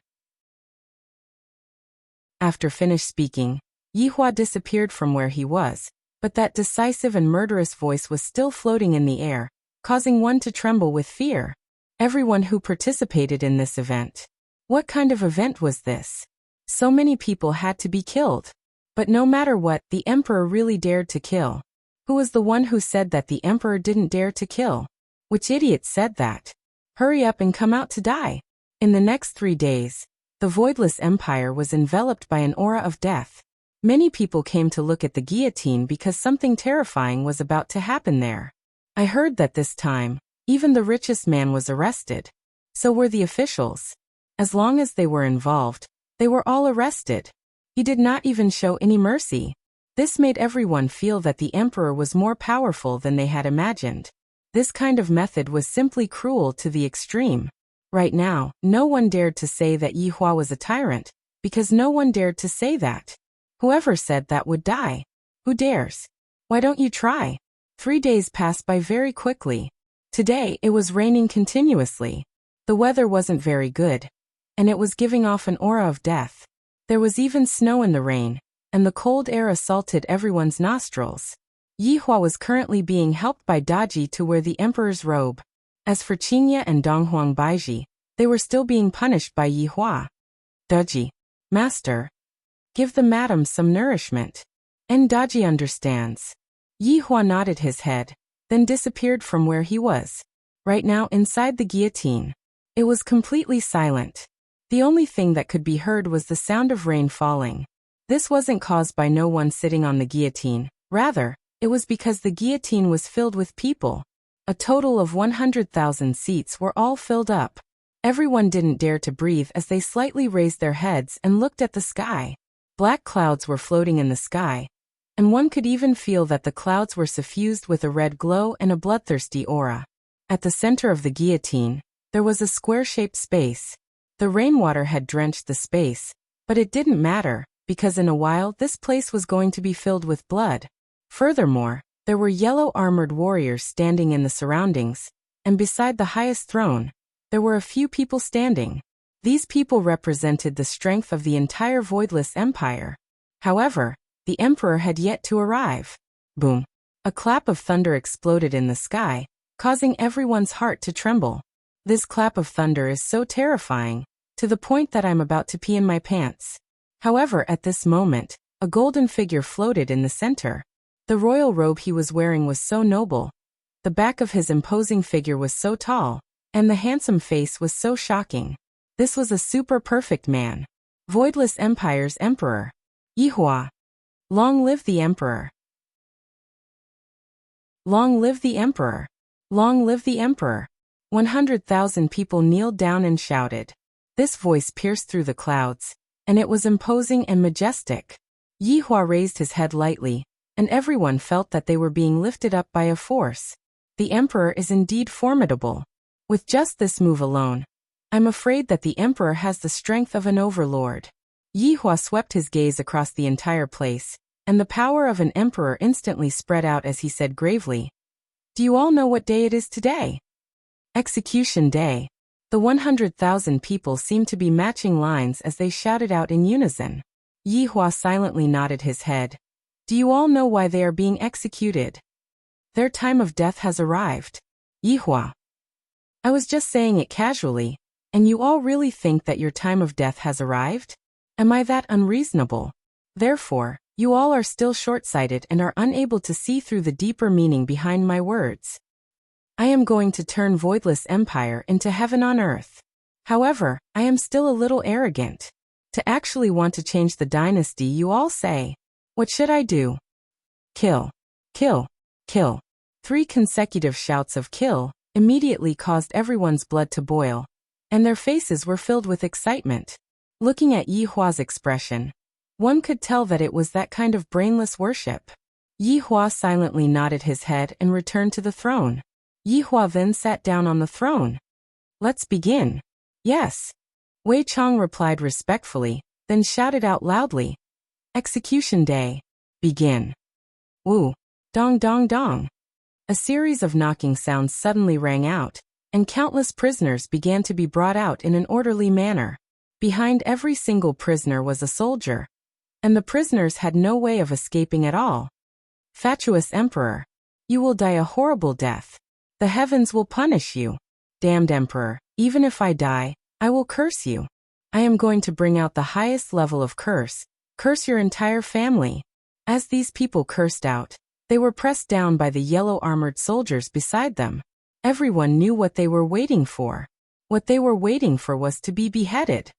Speaker 1: After finished speaking, Yihua disappeared from where he was, but that decisive and murderous voice was still floating in the air, causing one to tremble with fear. Everyone who participated in this event. What kind of event was this? So many people had to be killed. But no matter what, the emperor really dared to kill. Who was the one who said that the emperor didn't dare to kill? Which idiot said that? Hurry up and come out to die. In the next 3 days, the voidless empire was enveloped by an aura of death. Many people came to look at the guillotine because something terrifying was about to happen there. I heard that this time, even the richest man was arrested. So were the officials. As long as they were involved, they were all arrested. He did not even show any mercy. This made everyone feel that the emperor was more powerful than they had imagined. This kind of method was simply cruel to the extreme. Right now, no one dared to say that Yihua was a tyrant, because no one dared to say that. Whoever said that would die. Who dares? Why don't you try? 3 days passed by very quickly. Today, it was raining continuously. The weather wasn't very good, and it was giving off an aura of death. There was even snow in the rain, and the cold air assaulted everyone's nostrils. Yihua was currently being helped by Daji to wear the emperor's robe. As for Qingye and Donghuang Baiji, they were still being punished by Yihua. Daji. Master. Give the madam some nourishment. And Daji understands. Yihua nodded his head, then disappeared from where he was. Right now inside the guillotine. It was completely silent. The only thing that could be heard was the sound of rain falling. This wasn't caused by no one sitting on the guillotine. Rather, it was because the guillotine was filled with people. A total of 100,000 seats were all filled up. Everyone didn't dare to breathe as they slightly raised their heads and looked at the sky. Black clouds were floating in the sky, and one could even feel that the clouds were suffused with a red glow and a bloodthirsty aura. At the center of the guillotine, there was a square-shaped space. The rainwater had drenched the space, but it didn't matter, because in a while this place was going to be filled with blood. Furthermore, there were yellow armored warriors standing in the surroundings, and beside the highest throne, there were a few people standing. These people represented the strength of the entire voidless empire. However, the emperor had yet to arrive. Boom! A clap of thunder exploded in the sky, causing everyone's heart to tremble. This clap of thunder is so terrifying, to the point that I'm about to pee in my pants. However, at this moment, a golden figure floated in the center. The royal robe he was wearing was so noble. The back of his imposing figure was so tall, and the handsome face was so shocking. This was a super perfect man. Voidless Empire's emperor. Yihua. Long live the emperor. Long live the emperor. Long live the emperor. 100,000 people kneeled down and shouted. This voice pierced through the clouds, and it was imposing and majestic. Yihua raised his head lightly, and everyone felt that they were being lifted up by a force. The emperor is indeed formidable. With just this move alone, I'm afraid that the emperor has the strength of an overlord. Yihua swept his gaze across the entire place, and the power of an emperor instantly spread out as he said gravely, "Do you all know what day it is today?" Execution day. The 100,000 people seemed to be matching lines as they shouted out in unison. Yi Hua silently nodded his head. Do you all know why they are being executed? Their time of death has arrived. Yi Hua. I was just saying it casually, and you all really think that your time of death has arrived? Am I that unreasonable? Therefore, you all are still short-sighted and are unable to see through the deeper meaning behind my words. I am going to turn Voidless Empire into heaven on earth. However, I am still a little arrogant. To actually want to change the dynasty, you all say. What should I do? Kill. Kill. Kill. 3 consecutive shouts of kill immediately caused everyone's blood to boil, and their faces were filled with excitement. Looking at Yi Hua's expression, one could tell that it was that kind of brainless worship. Yi Hua silently nodded his head and returned to the throne. Yi Hua then sat down on the throne. Let's begin. Yes. Wei Chong replied respectfully, then shouted out loudly. Execution day. Begin. Wu. Dong dong dong. A series of knocking sounds suddenly rang out, and countless prisoners began to be brought out in an orderly manner. Behind every single prisoner was a soldier, and the prisoners had no way of escaping at all. Fatuous Emperor. You will die a horrible death. The heavens will punish you. Damned Emperor, even if I die, I will curse you. I am going to bring out the highest level of curse your entire family. As these people cursed out, they were pressed down by the yellow-armored soldiers beside them. Everyone knew what they were waiting for. What they were waiting for was to be beheaded.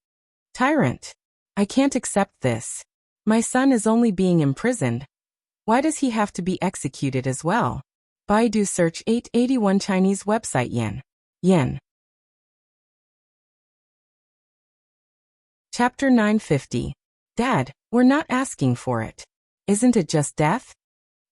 Speaker 1: Tyrant. I can't accept this. My son is only being imprisoned. Why does he have to be executed as well? Baidu search 881 Chinese website yen. Yen. Chapter 950. Dad, we're not asking for it. Isn't it just death?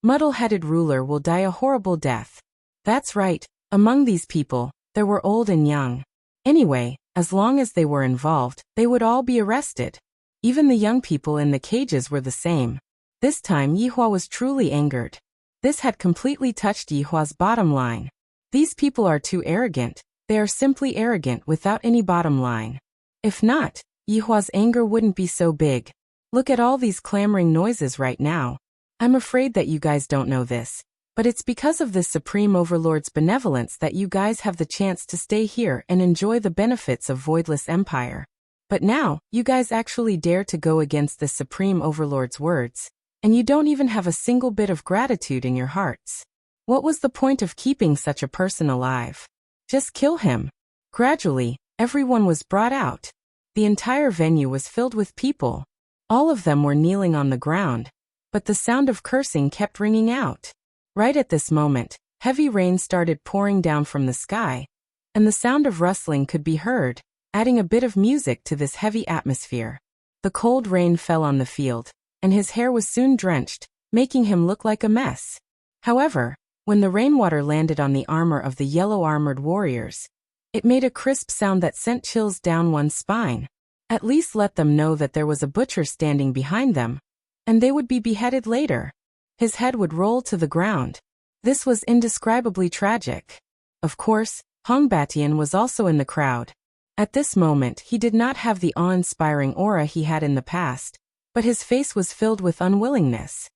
Speaker 1: Muddle-headed ruler will die a horrible death. That's right, among these people, there were old and young. Anyway, as long as they were involved, they would all be arrested. Even the young people in the cages were the same. This time Yi Hua was truly angered. This had completely touched Yi Hua's bottom line. These people are too arrogant. They are simply arrogant without any bottom line. If not, Yi Hua's anger wouldn't be so big. Look at all these clamoring noises right now. I'm afraid that you guys don't know this, but it's because of this Supreme Overlord's benevolence that you guys have the chance to stay here and enjoy the benefits of Voidless Empire. But now, you guys actually dare to go against the Supreme Overlord's words, and you don't even have a single bit of gratitude in your hearts. What was the point of keeping such a person alive? Just kill him. Gradually, everyone was brought out. The entire venue was filled with people. All of them were kneeling on the ground, but the sound of cursing kept ringing out. Right at this moment, heavy rain started pouring down from the sky, and the sound of rustling could be heard, adding a bit of music to this heavy atmosphere. The cold rain fell on the field, and his hair was soon drenched, making him look like a mess. However, when the rainwater landed on the armor of the yellow-armored warriors, it made a crisp sound that sent chills down one's spine. At least let them know that there was a butcher standing behind them, and they would be beheaded later. His head would roll to the ground. This was indescribably tragic. Of course, Hong Batian was also in the crowd. At this moment he did not have the awe-inspiring aura he had in the past, but his face was filled with unwillingness.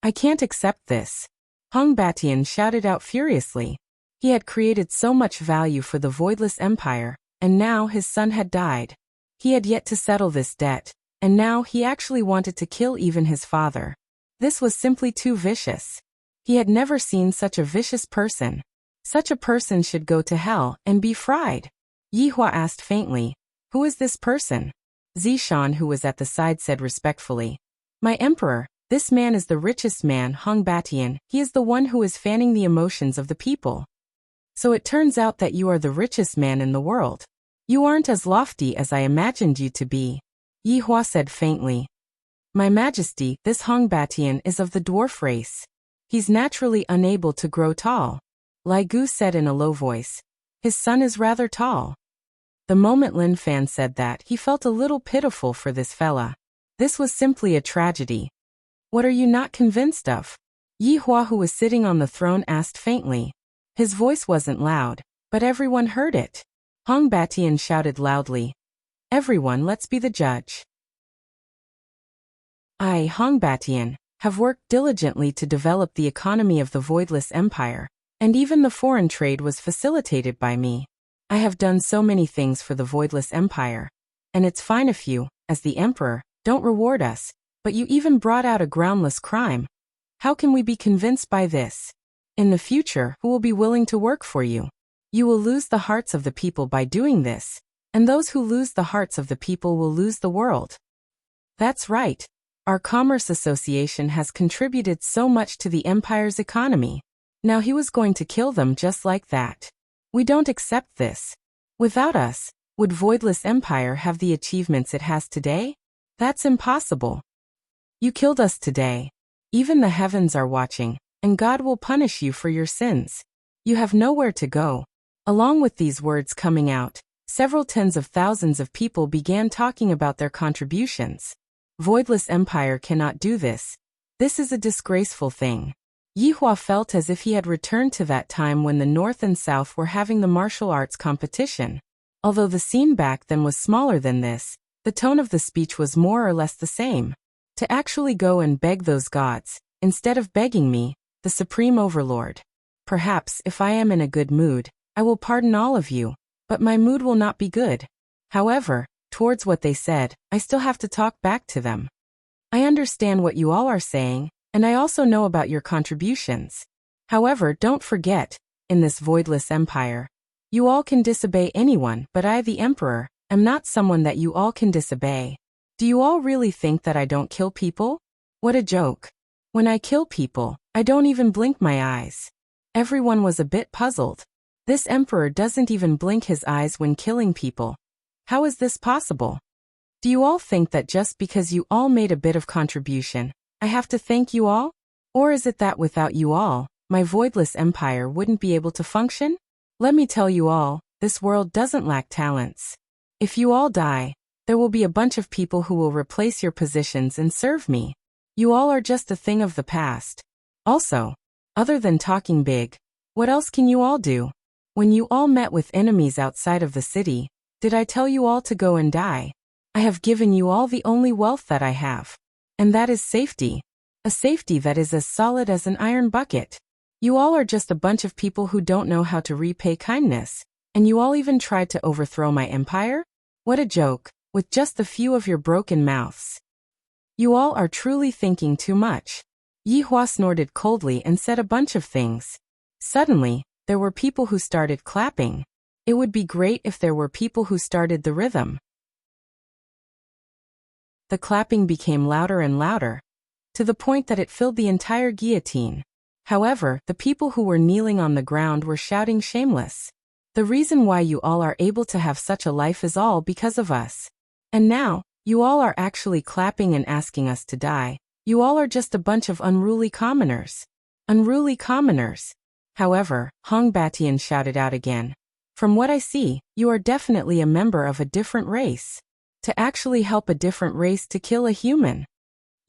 Speaker 1: I can't accept this. Hong Batian shouted out furiously. He had created so much value for the Voidless Empire, and now his son had died. He had yet to settle this debt, and now he actually wanted to kill even his father. This was simply too vicious. He had never seen such a vicious person. Such a person should go to hell and be fried. Yi Hua asked faintly, "Who is this person?" Zishan, who was at the side, said respectfully, "My emperor, this man is the richest man, Hong Batian. He is the one who is fanning the emotions of the people." So it turns out that you are the richest man in the world. You aren't as lofty as I imagined you to be. Yi Hua said faintly, "My Majesty, this Hong Batian is of the dwarf race. He's naturally unable to grow tall." Lai Gu said in a low voice, "His son is rather tall." The moment Lin Fan said that, he felt a little pitiful for this fella. This was simply a tragedy. "What are you not convinced of?" Yi Hua, who was sitting on the throne, asked faintly. His voice wasn't loud, But everyone heard it. Hong Batian shouted loudly. Everyone, let's be the judge. I, Hong Batian, have worked diligently to develop the economy of the Voidless Empire, and even the foreign trade was facilitated by me. I have done so many things for the Voidless Empire, and it's fine if you, as the Emperor, don't reward us, but you even brought out a groundless crime. How can we be convinced by this? In the future, who will be willing to work for you? You will lose the hearts of the people by doing this, and those who lose the hearts of the people will lose the world. That's right. Our Commerce Association has contributed so much to the Empire's economy. Now he was going to kill them just like that. We don't accept this. Without us, would Voidless Empire have the achievements it has today? That's impossible. You killed us today. Even the heavens are watching, and God will punish you for your sins. You have nowhere to go. Along with these words coming out, several tens of thousands of people began talking about their contributions. Voidless Empire cannot do this. This is a disgraceful thing. Yihua felt as if he had returned to that time when the North and South were having the martial arts competition. Although the scene back then was smaller than this, the tone of the speech was more or less the same. To actually go and beg those gods, instead of begging me, the Supreme Overlord. Perhaps, if I am in a good mood, I will pardon all of you, but my mood will not be good. However, towards what they said, I still have to talk back to them. I understand what you all are saying, and I also know about your contributions. However, don't forget, in this Voidless Empire, you all can disobey anyone, but I, the Emperor, am not someone that you all can disobey. Do you all really think that I don't kill people? What a joke. When I kill people, I don't even blink my eyes. Everyone was a bit puzzled. This Emperor doesn't even blink his eyes when killing people. How is this possible? Do you all think that just because you all made a bit of contribution, I have to thank you all? Or is it that without you all, my Voidless Empire wouldn't be able to function? Let me tell you all, this world doesn't lack talents. If you all die, there will be a bunch of people who will replace your positions and serve me. You all are just a thing of the past. Also, other than talking big, what else can you all do? When you all met with enemies outside of the city, did I tell you all to go and die? I have given you all the only wealth that I have. And that is safety. A safety that is as solid as an iron bucket. You all are just a bunch of people who don't know how to repay kindness. And you all even tried to overthrow my empire? What a joke, with just a few of your broken mouths. You all are truly thinking too much. Yihua snorted coldly and said a bunch of things. Suddenly, there were people who started clapping. It would be great if there were people who started the rhythm. The clapping became louder and louder, to the point that it filled the entire guillotine. However, the people who were kneeling on the ground were shouting shameless. The reason why you all are able to have such a life is all because of us. And now, you all are actually clapping and asking us to die. You all are just a bunch of unruly commoners. Unruly commoners. However, Hong Batian shouted out again. From what I see, you are definitely a member of a different race. To actually help a different race to kill a human.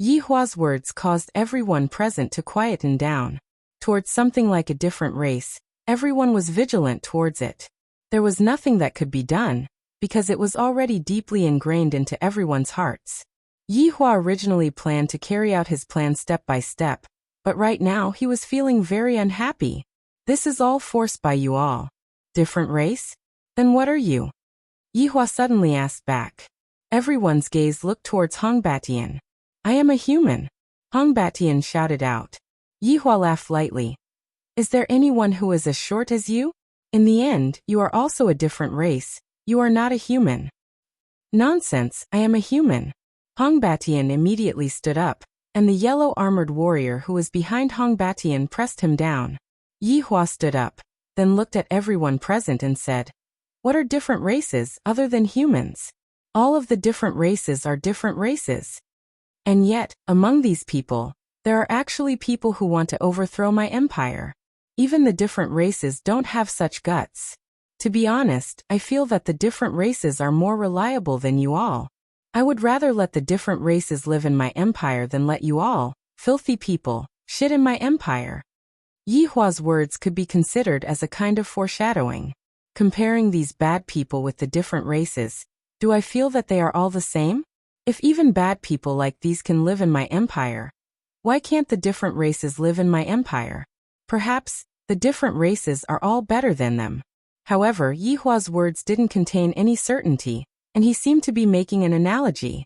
Speaker 1: Yihua's words caused everyone present to quieten down. Towards something like a different race, everyone was vigilant towards it. There was nothing that could be done, because it was already deeply ingrained into everyone's hearts. Yihua originally planned to carry out his plan step by step, but right now he was feeling very unhappy. This is all forced by you all. Different race? Then what are you? Yihua suddenly asked back. Everyone's gaze looked towards Hong Batian. I am a human. Hong Batian shouted out. Yihua laughed lightly. Is there anyone who is as short as you? In the end, you are also a different race. You are not a human. Nonsense, I am a human. Hong Batian immediately stood up, and the yellow-armored warrior who was behind Hong Batian pressed him down. Yihua stood up, then looked at everyone present and said, what are different races other than humans? All of the different races are different races. And yet, among these people, there are actually people who want to overthrow my empire. Even the different races don't have such guts. To be honest, I feel that the different races are more reliable than you all. I would rather let the different races live in my empire than let you all, filthy people, shit in my empire. Yihua's words could be considered as a kind of foreshadowing. Comparing these bad people with the different races, do I feel that they are all the same? If even bad people like these can live in my empire, why can't the different races live in my empire? Perhaps, the different races are all better than them. However, Yihua's words didn't contain any certainty, and he seemed to be making an analogy.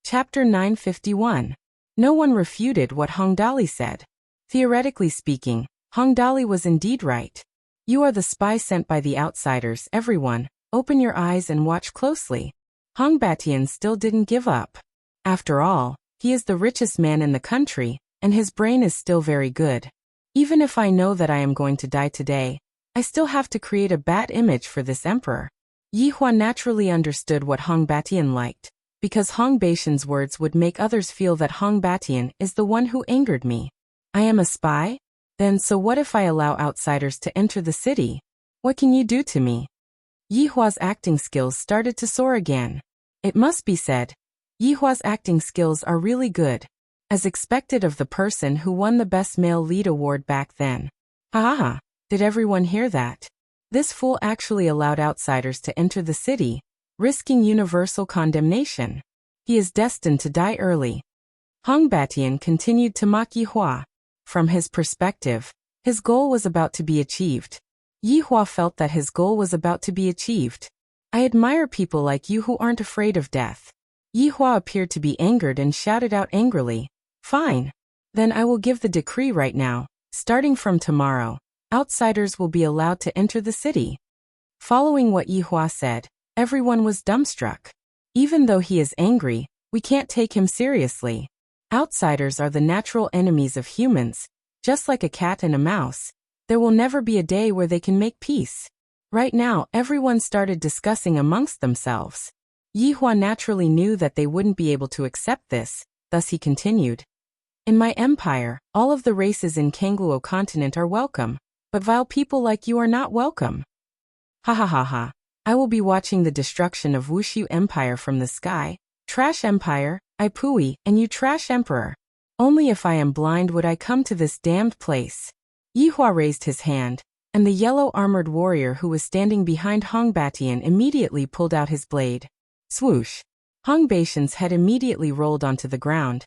Speaker 1: Chapter 951. No one refuted what Hongdali said. Theoretically speaking, Hongdali was indeed right. You are the spy sent by the outsiders, everyone. Open your eyes and watch closely. Hong Batian still didn't give up. After all, he is the richest man in the country, and his brain is still very good. Even if I know that I am going to die today, I still have to create a bad image for this emperor. Yihua naturally understood what Hong Batian liked, because Hong Batian's words would make others feel that Hong Batian is the one who angered me. I am a spy? Then so what if I allow outsiders to enter the city? What can you do to me? Yihua's acting skills started to soar again. It must be said, Yihua's acting skills are really good, as expected of the person who won the Best Male Lead award back then. Ha ha ha, did everyone hear that? This fool actually allowed outsiders to enter the city, risking universal condemnation. He is destined to die early. Hong Batian continued to mock Yihua. From his perspective, his goal was about to be achieved. Yihua felt that his goal was about to be achieved. I admire people like you who aren't afraid of death. Yihua appeared to be angered and shouted out angrily, Fine. Then I will give the decree right now. Starting from tomorrow, outsiders will be allowed to enter the city. Following what Yihua said, everyone was dumbstruck. Even though he is angry, we can't take him seriously. Outsiders are the natural enemies of humans, just like a cat and a mouse. There will never be a day where they can make peace. Right now, everyone started discussing amongst themselves. Yihua naturally knew that they wouldn't be able to accept this, thus he continued. In my empire, all of the races in Kangluo continent are welcome, but vile people like you are not welcome. Ha ha ha ha. I will be watching the destruction of Wuxia Empire from the sky. Trash Empire, I pooey, and you trash Emperor. Only if I am blind would I come to this damned place. Yihua raised his hand, and the yellow-armored warrior who was standing behind Hong Batian immediately pulled out his blade. Swoosh! Hong Batian's head immediately rolled onto the ground,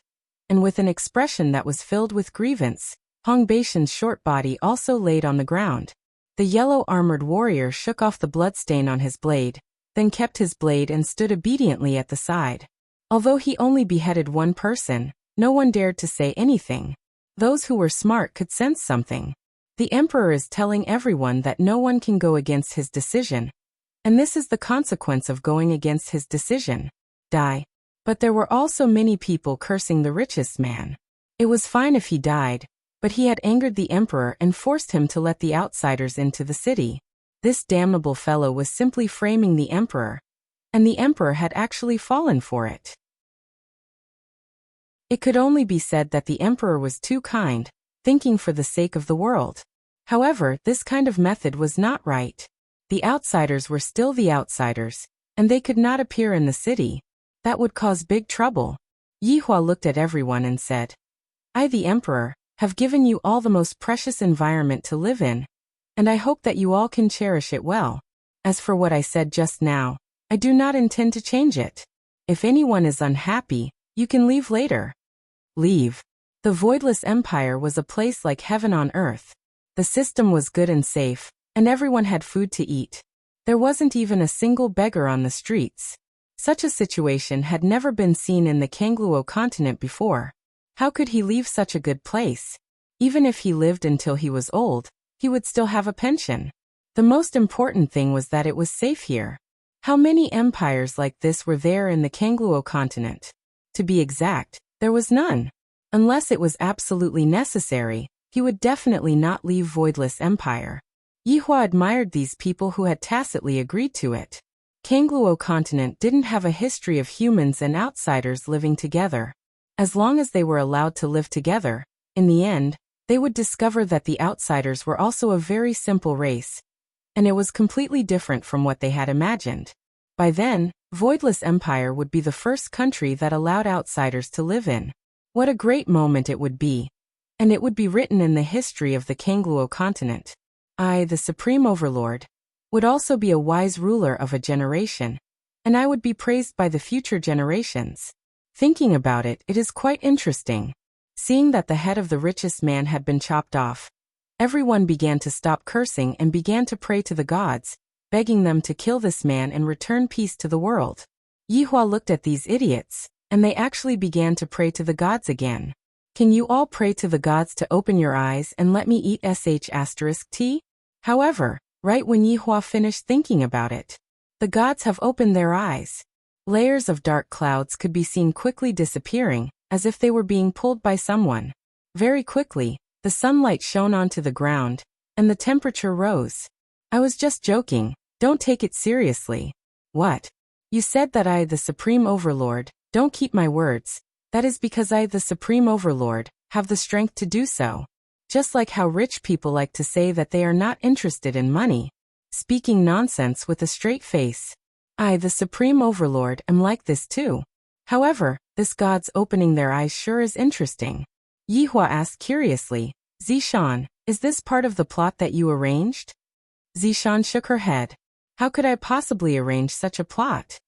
Speaker 1: and with an expression that was filled with grievance, Hong Batian's short body also laid on the ground. The yellow-armored warrior shook off the bloodstain on his blade, then kept his blade and stood obediently at the side. Although he only beheaded one person, no one dared to say anything. Those who were smart could sense something. The emperor is telling everyone that no one can go against his decision, and this is the consequence of going against his decision. Die. But there were also many people cursing the richest man. It was fine if he died, but he had angered the emperor and forced him to let the outsiders into the city. This damnable fellow was simply framing the emperor, and the emperor had actually fallen for it. It could only be said that the emperor was too kind, thinking for the sake of the world. However, this kind of method was not right. The outsiders were still the outsiders, and they could not appear in the city. That would cause big trouble. Yihua looked at everyone and said, I, the emperor, have given you all the most precious environment to live in, and I hope that you all can cherish it well. As for what I said just now, I do not intend to change it. If anyone is unhappy, you can leave later. Leave. The Voidless Empire was a place like heaven on earth. The system was good and safe, and everyone had food to eat. There wasn't even a single beggar on the streets. Such a situation had never been seen in the Kangluo continent before. How could he leave such a good place? Even if he lived until he was old, he would still have a pension. The most important thing was that it was safe here. How many empires like this were there in the Kangluo continent? To be exact, there was none. Unless it was absolutely necessary, he would definitely not leave Voidless Empire. Yihua admired these people who had tacitly agreed to it. Kangluo continent didn't have a history of humans and outsiders living together. As long as they were allowed to live together, in the end, they would discover that the outsiders were also a very simple race, and it was completely different from what they had imagined. By then, Voidless Empire would be the first country that allowed outsiders to live in. What a great moment it would be. and it would be written in the history of the Kangluo continent. I, the Supreme Overlord, would also be a wise ruler of a generation, and I would be praised by the future generations. Thinking about it, it is quite interesting. Seeing that the head of the richest man had been chopped off, everyone began to stop cursing and began to pray to the gods, begging them to kill this man and return peace to the world. Yihua looked at these idiots, and they actually began to pray to the gods again. Can you all pray to the gods to open your eyes and let me eat sh*t? However, right when Yihua finished thinking about it, the gods have opened their eyes. Layers of dark clouds could be seen quickly disappearing, as if they were being pulled by someone. Very quickly, the sunlight shone onto the ground, and the temperature rose. I was just joking, don't take it seriously. What? You said that I, the Supreme Overlord, don't keep my words. That is because I, the Supreme Overlord, have the strength to do so. Just like how rich people like to say that they are not interested in money. Speaking nonsense with a straight face. I, the Supreme Overlord, am like this too. However, this god's opening their eyes sure is interesting. Yihua asked curiously, Zishan, is this part of the plot that you arranged? Zishan shook her head. How could I possibly arrange such a plot?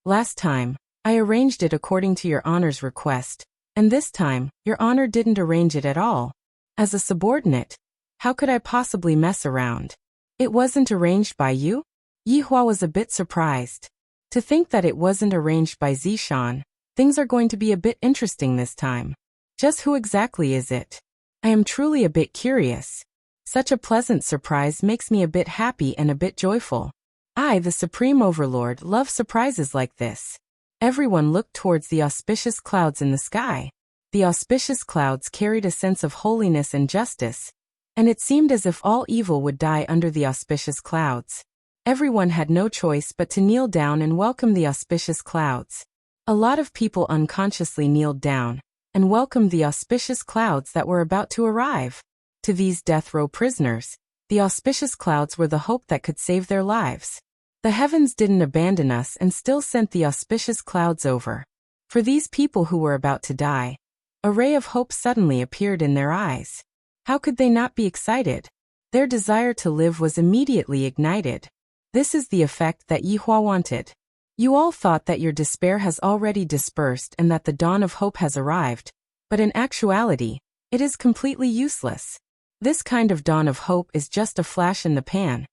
Speaker 1: Last time, I arranged it according to your honor's request, and this time, your honor didn't arrange it at all. As a subordinate, how could I possibly mess around? It wasn't arranged by you? Yihua was a bit surprised. To think that it wasn't arranged by Zishan, things are going to be a bit interesting this time. Just who exactly is it? I am truly a bit curious. Such a pleasant surprise makes me a bit happy and a bit joyful. I, the Supreme Overlord, love surprises like this. Everyone looked towards the auspicious clouds in the sky. The auspicious clouds carried a sense of holiness and justice, and it seemed as if all evil would die under the auspicious clouds. Everyone had no choice but to kneel down and welcome the auspicious clouds. A lot of people unconsciously kneeled down and welcomed the auspicious clouds that were about to arrive. To these death row prisoners, the auspicious clouds were the hope that could save their lives. The heavens didn't abandon us and still sent the auspicious clouds over. For these people who were about to die, a ray of hope suddenly appeared in their eyes. How could they not be excited? Their desire to live was immediately ignited. This is the effect that Yihua wanted. You all thought that your despair has already dispersed and that the dawn of hope has arrived, but in actuality, it is completely useless. This kind of dawn of hope is just a flash in the pan,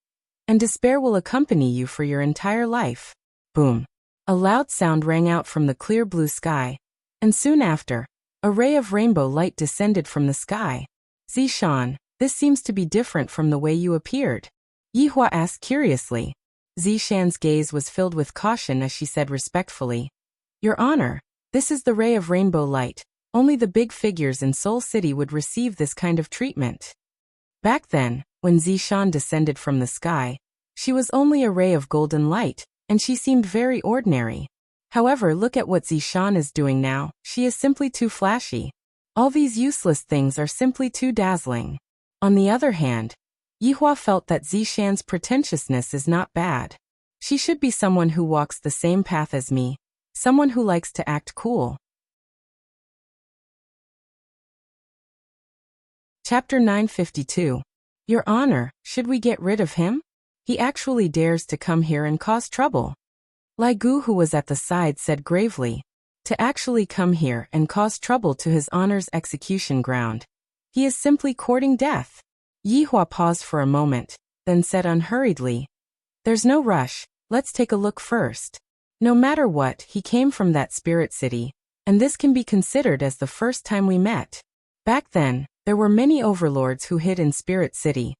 Speaker 1: and despair will accompany you for your entire life. Boom. A loud sound rang out from the clear blue sky, and soon after, a ray of rainbow light descended from the sky. Zishan, this seems to be different from the way you appeared. Yihua asked curiously. Zishan's gaze was filled with caution as she said respectfully, Your Honor, this is the ray of rainbow light. Only the big figures in Seoul City would receive this kind of treatment. Back then, when Zishan descended from the sky, she was only a ray of golden light, and she seemed very ordinary. However, look at what Zishan is doing now, she is simply too flashy. All these useless things are simply too dazzling. On the other hand, Yihua felt that Zishan's pretentiousness is not bad. She should be someone who walks the same path as me, someone who likes to act cool. Chapter 952. Your Honor, should we get rid of him? He actually dares to come here and cause trouble. Lai Gu, who was at the side, said gravely, to actually come here and cause trouble to his honor's execution ground. He is simply courting death. Yihua paused for a moment, then said unhurriedly, There's no rush, let's take a look first. No matter what, he came from that spirit city, and this can be considered as the first time we met. Back then, there were many overlords who hid in Spirit City.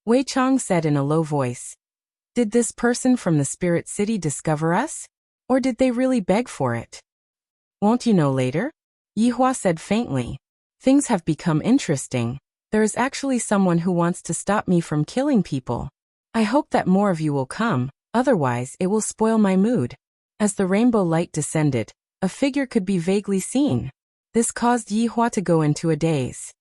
Speaker 1: Wei Chong said in a low voice, Did this person from the Spirit City discover us? Or did they really beg for it? Won't you know later? Yihua said faintly. Things have become interesting. There is actually someone who wants to stop me from killing people. I hope that more of you will come, otherwise it will spoil my mood. As the rainbow light descended, a figure could be vaguely seen. This caused Yihua to go into a daze.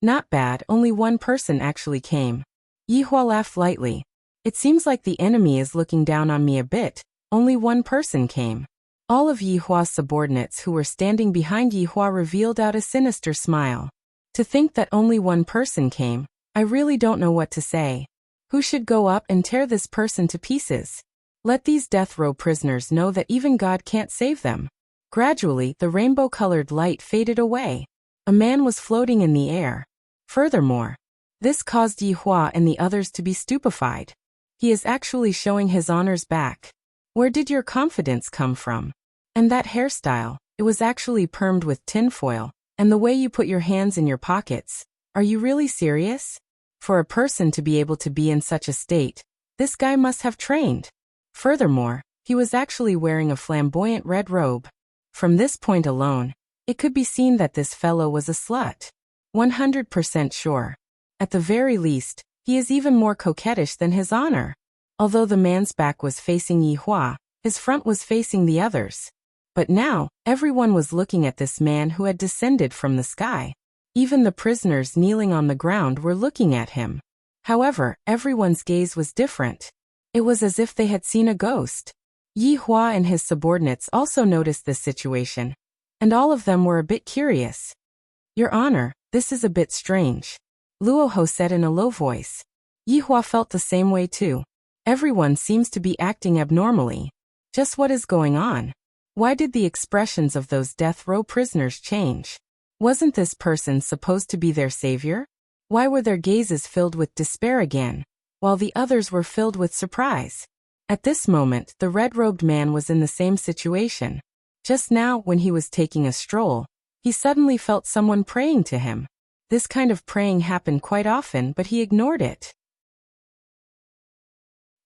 Speaker 1: Not bad, only one person actually came. Yihua laughed lightly. It seems like the enemy is looking down on me a bit. Only one person came. All of Yi Hua's subordinates who were standing behind Yi Hua revealed out a sinister smile. To think that only one person came, I really don't know what to say. Who should go up and tear this person to pieces? Let these death row prisoners know that even God can't save them. Gradually, the rainbow-colored light faded away. A man was floating in the air. Furthermore, this caused Yi Hua and the others to be stupefied. He is actually showing his honors back. Where did your confidence come from? And that hairstyle, it was actually permed with tinfoil, and the way you put your hands in your pockets. Are you really serious? For a person to be able to be in such a state, this guy must have trained. Furthermore, he was actually wearing a flamboyant red robe. From this point alone, it could be seen that this fellow was a slut. 100% sure. At the very least, he is even more coquettish than his honor. Although the man's back was facing Yi Hua, his front was facing the others. But now, everyone was looking at this man who had descended from the sky. Even the prisoners kneeling on the ground were looking at him. However, everyone's gaze was different. It was as if they had seen a ghost. Yi Hua and his subordinates also noticed this situation, and all of them were a bit curious. Your Honor, this is a bit strange, Luoho said in a low voice. Yi Hua felt the same way too. Everyone seems to be acting abnormally. Just what is going on? Why did the expressions of those death row prisoners change? Wasn't this person supposed to be their savior? Why were their gazes filled with despair again, while the others were filled with surprise? At this moment, the red-robed man was in the same situation. Just now, when he was taking a stroll, he suddenly felt someone praying to him. This kind of praying happened quite often, but he ignored it.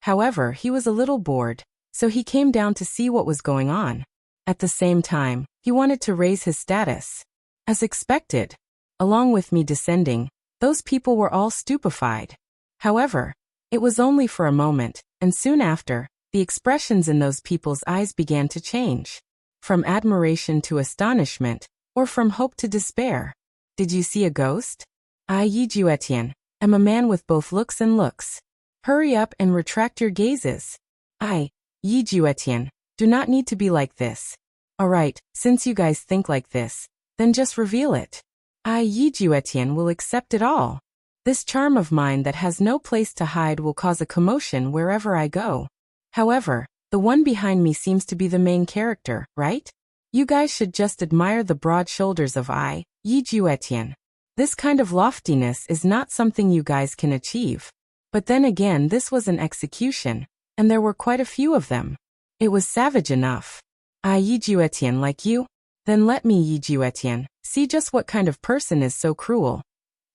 Speaker 1: However, he was a little bored, so he came down to see what was going on. At the same time, he wanted to raise his status. As expected, along with me descending, those people were all stupefied. However, it was only for a moment, and soon after, the expressions in those people's eyes began to change. From admiration to astonishment, or from hope to despair. Did you see a ghost? I, Yi Juetian, am a man with both looks and looks. Hurry up and retract your gazes. I, Yi Juetian, do not need to be like this. Alright, since you guys think like this, then just reveal it. I, Yi Juetian, will accept it all. This charm of mine that has no place to hide will cause a commotion wherever I go. However, the one behind me seems to be the main character, right? You guys should just admire the broad shoulders of I, Yi Juetian. This kind of loftiness is not something you guys can achieve. But then again, this was an execution, and there were quite a few of them. It was savage enough. I, Yi Juetian, like you? Then let me, Yi Juetian, see just what kind of person is so cruel.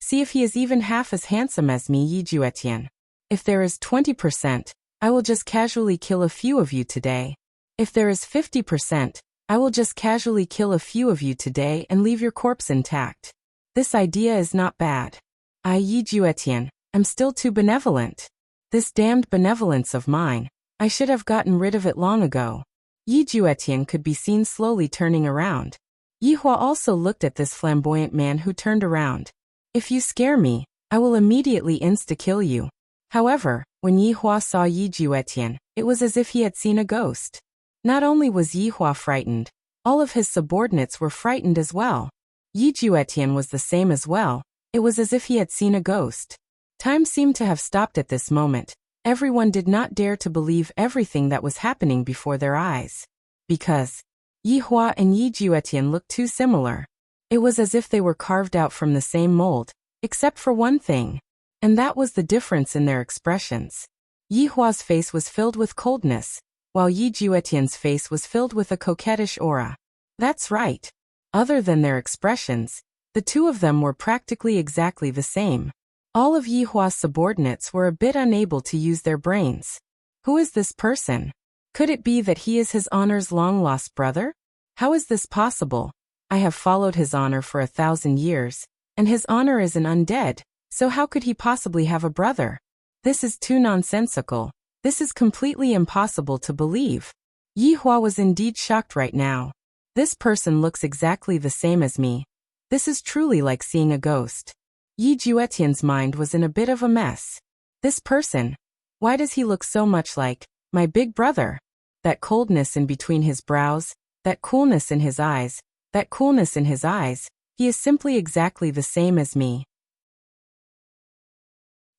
Speaker 1: See if he is even half as handsome as me, Yi Juetian. If there is 20%, I will just casually kill a few of you today. If there is 50%, I will just casually kill a few of you today and leave your corpse intact. This idea is not bad. I, Yi Juetian, am still too benevolent. This damned benevolence of mine, I should have gotten rid of it long ago. Yi Juetian could be seen slowly turning around. Yi Hua also looked at this flamboyant man who turned around. If you scare me, I will immediately insta-kill you. However, when Yi Hua saw Yi Juetian, it was as if he had seen a ghost. Not only was Yi Hua frightened, all of his subordinates were frightened as well. Yi Juetian was the same as well. It was as if he had seen a ghost. Time seemed to have stopped at this moment. Everyone did not dare to believe everything that was happening before their eyes. Because Yi Hua and Yi Juetian looked too similar. It was as if they were carved out from the same mold, except for one thing. And that was the difference in their expressions. Yi Hua's face was filled with coldness, while Yi Juetian's face was filled with a coquettish aura. That's right. Other than their expressions, the two of them were practically exactly the same. All of Yi Hua's subordinates were a bit unable to use their brains. Who is this person? Could it be that he is his honor's long-lost brother? How is this possible? I have followed his honor for 1,000 years, and his honor is an undead, so how could he possibly have a brother? This is too nonsensical. This is completely impossible to believe. Yi Hua was indeed shocked right now. This person looks exactly the same as me. This is truly like seeing a ghost. Yi Juetian's mind was in a bit of a mess. This person, why does he look so much like my big brother? that coldness in between his brows, that coolness in his eyes, that coolness in his eyes. He is simply exactly the same as me.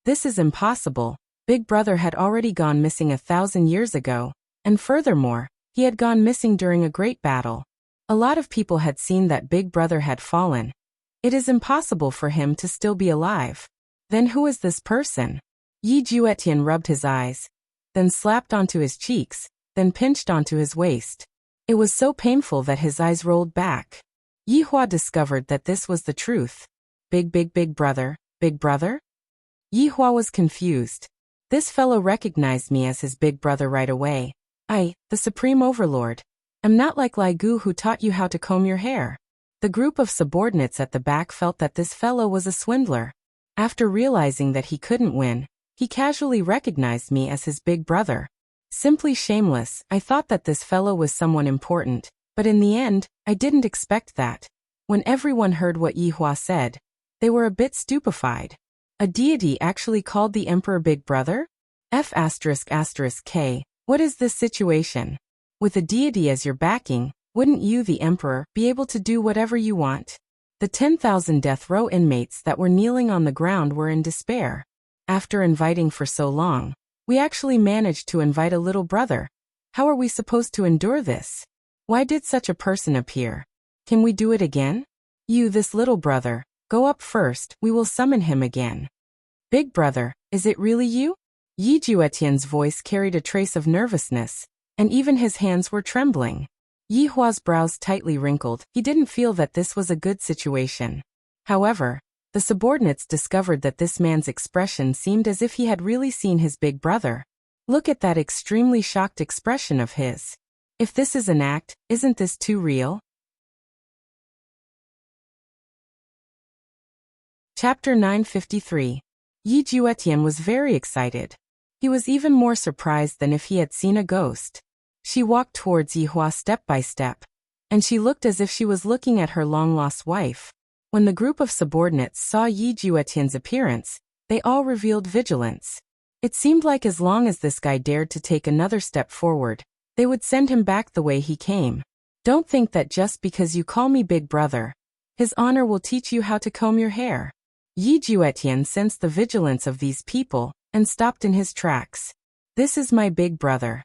Speaker 1: This is impossible. Big Brother had already gone missing 1,000 years ago, and furthermore, he had gone missing during a great battle. A lot of people had seen that Big Brother had fallen. It is impossible for him to still be alive. Then who is this person? Yi Juetian rubbed his eyes, then slapped onto his cheeks, then pinched onto his waist. It was so painful that his eyes rolled back. Yi Hua discovered that this was the truth. Big Brother, Big Brother? Yi Hua was confused. This fellow recognized me as his big brother right away. I, the Supreme Overlord, am not like Lai Gu who taught you how to comb your hair. The group of subordinates at the back felt that this fellow was a swindler. After realizing that he couldn't win, he casually recognized me as his big brother. Simply shameless. I thought that this fellow was someone important, but in the end, I didn't expect that. When everyone heard what Yi Hua said, they were a bit stupefied. A deity actually called the emperor Big Brother? F***K, what is this situation? With a deity as your backing, wouldn't you, the emperor, be able to do whatever you want? The 10,000 death row inmates that were kneeling on the ground were in despair. After inviting for so long, we actually managed to invite a little brother. How are we supposed to endure this? Why did such a person appear? Can we do it again? You, this little brother, go up first, we will summon him again. Big Brother, is it really you? Yi Juetian's voice carried a trace of nervousness, and even his hands were trembling. Yi Hua's brows tightly wrinkled. He didn't feel that this was a good situation. However, the subordinates discovered that this man's expression seemed as if he had really seen his big brother. Look at that extremely shocked expression of his. If this is an act, isn't this too real? Chapter 953. Yi Juetian was very excited. He was even more surprised than if he had seen a ghost. She walked towards Yi Hua step by step, and she looked as if she was looking at her long-lost wife. When the group of subordinates saw Yi Juetian's appearance, they all revealed vigilance. It seemed like as long as this guy dared to take another step forward, they would send him back the way he came. Don't think that just because you call me Big Brother, His Honor will teach you how to comb your hair. Yi Juetian sensed the vigilance of these people and stopped in his tracks. This is my big brother.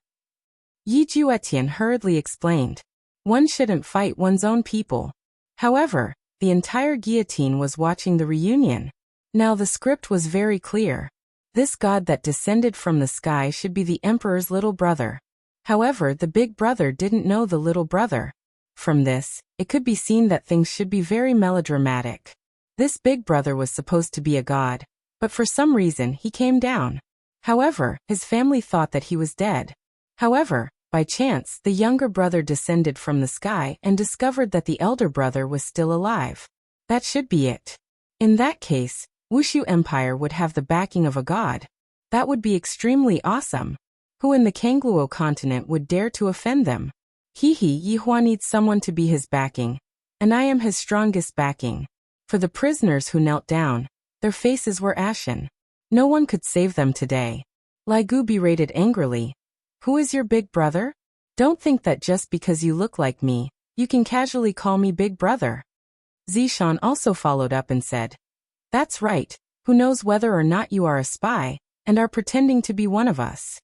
Speaker 1: Yi Juetian hurriedly explained. One shouldn't fight one's own people. However, the entire guillotine was watching the reunion. Now the script was very clear. This god that descended from the sky should be the emperor's little brother. However, the big brother didn't know the little brother. From this, it could be seen that things should be very melodramatic. This big brother was supposed to be a god, but for some reason he came down. However, his family thought that he was dead. However, by chance, the younger brother descended from the sky and discovered that the elder brother was still alive. That should be it. In that case, Wuxia Empire would have the backing of a god. That would be extremely awesome. Who in the Kangluo continent would dare to offend them? Yi Hua needs someone to be his backing, and I am his strongest backing. For the prisoners who knelt down, their faces were ashen. No one could save them today. Lai Gu berated angrily. Who is your big brother? Don't think that just because you look like me, you can casually call me big brother. Zishan also followed up and said, that's right, who knows whether or not you are a spy, and are pretending to be one of us.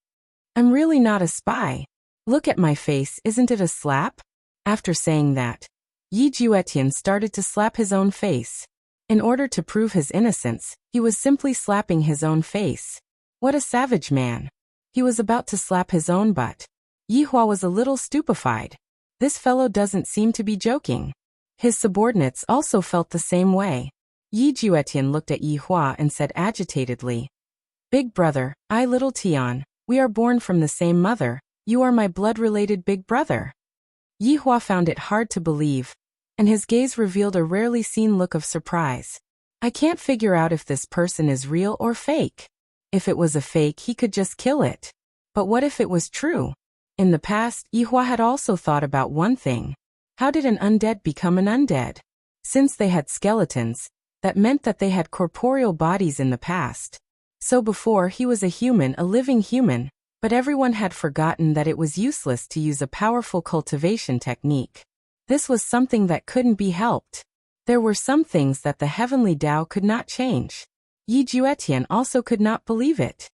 Speaker 1: I'm really not a spy. Look at my face, isn't it a slap? After saying that, Yi Juetian started to slap his own face. In order to prove his innocence, he was simply slapping his own face. What a savage man. He was about to slap his own butt. Yi Hua was a little stupefied. This fellow doesn't seem to be joking. His subordinates also felt the same way. Yi Juetian looked at Yi Hua and said agitatedly, Big brother, I little Tian, we are born from the same mother, you are my blood-related big brother. Yi Hua found it hard to believe, and his gaze revealed a rarely seen look of surprise. I can't figure out if this person is real or fake. If it was a fake, he could just kill it. But what if it was true? In the past, Yi Hua had also thought about one thing. How did an undead become an undead? Since they had skeletons, that meant that they had corporeal bodies in the past. So before he was a human, a living human, But everyone had forgotten that it was useless to use a powerful cultivation technique. This was something that couldn't be helped. There were some things that the heavenly Tao could not change. Yi Juetian also could not believe it.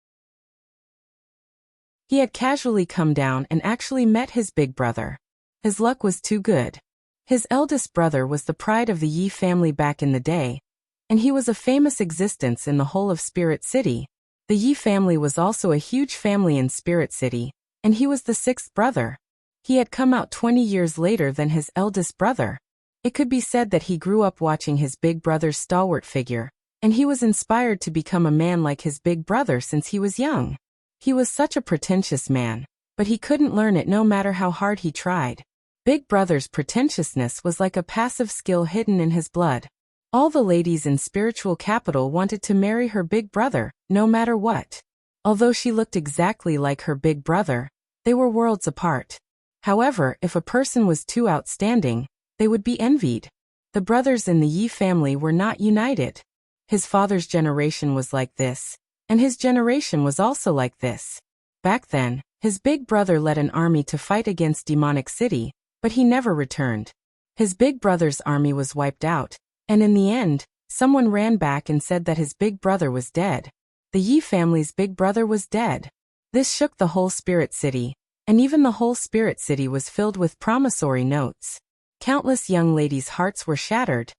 Speaker 1: He had casually come down and actually met his big brother. His luck was too good. His eldest brother was the pride of the Yi family back in the day, and he was a famous existence in the whole of Spirit City. The Yi family was also a huge family in Spirit City, and he was the sixth brother. He had come out 20 years later than his eldest brother. It could be said that he grew up watching his big brother's stalwart figure, and he was inspired to become a man like his big brother since he was young. He was such a pretentious man, but he couldn't learn it no matter how hard he tried. Big brother's pretentiousness was like a passive skill hidden in his blood. All the ladies in spiritual capital wanted to marry her big brother, no matter what. Although she looked exactly like her big brother, they were worlds apart. However, if a person was too outstanding, they would be envied. The brothers in the Yi family were not united. His father's generation was like this, and his generation was also like this. Back then, his big brother led an army to fight against Demonic City, but he never returned. His big brother's army was wiped out, and in the end, someone ran back and said that his big brother was dead. The Yi family's big brother was dead. This shook the whole Spirit City, and even the whole Spirit City was filled with promissory notes. Countless young ladies' hearts were shattered,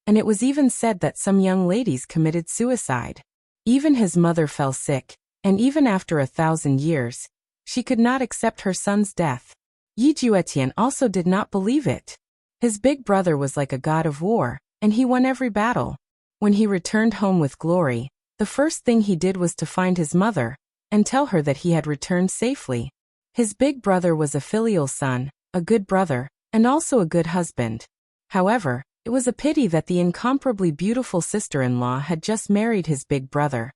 Speaker 1: and it was even said that some young ladies committed suicide. Even his mother fell sick, and even after 1,000 years, she could not accept her son's death. Yi Juetian also did not believe it. His big brother was like a god of war, and he won every battle. When he returned home with glory, the first thing he did was to find his mother, and tell her that he had returned safely. His big brother was a filial son, a good brother, and also a good husband. However, it was a pity that the incomparably beautiful sister-in-law had just married his big brother.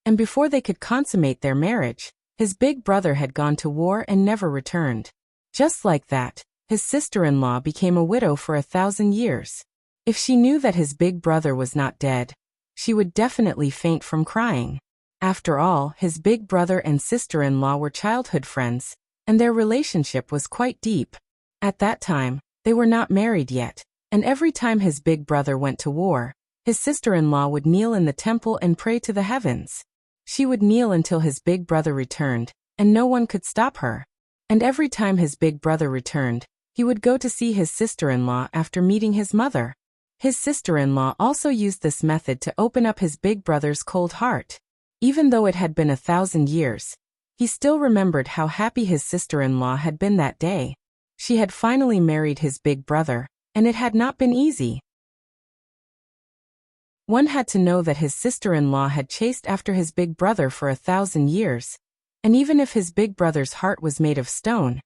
Speaker 1: And before they could consummate their marriage, his big brother had gone to war and never returned. Just like that, his sister-in-law became a widow for 1,000 years. If she knew that his big brother was not dead, she would definitely faint from crying. After all, his big brother and sister-in-law were childhood friends, and their relationship was quite deep. At that time, they were not married yet, and every time his big brother went to war, his sister-in-law would kneel in the temple and pray to the heavens. She would kneel until his big brother returned, and no one could stop her. And every time his big brother returned, he would go to see his sister-in-law after meeting his mother. His sister-in-law also used this method to open up his big brother's cold heart. Even though it had been 1,000 years, he still remembered how happy his sister-in-law had been that day. She had finally married his big brother, and it had not been easy. One had to know that his sister-in-law had chased after his big brother for 1,000 years, and even if his big brother's heart was made of stone,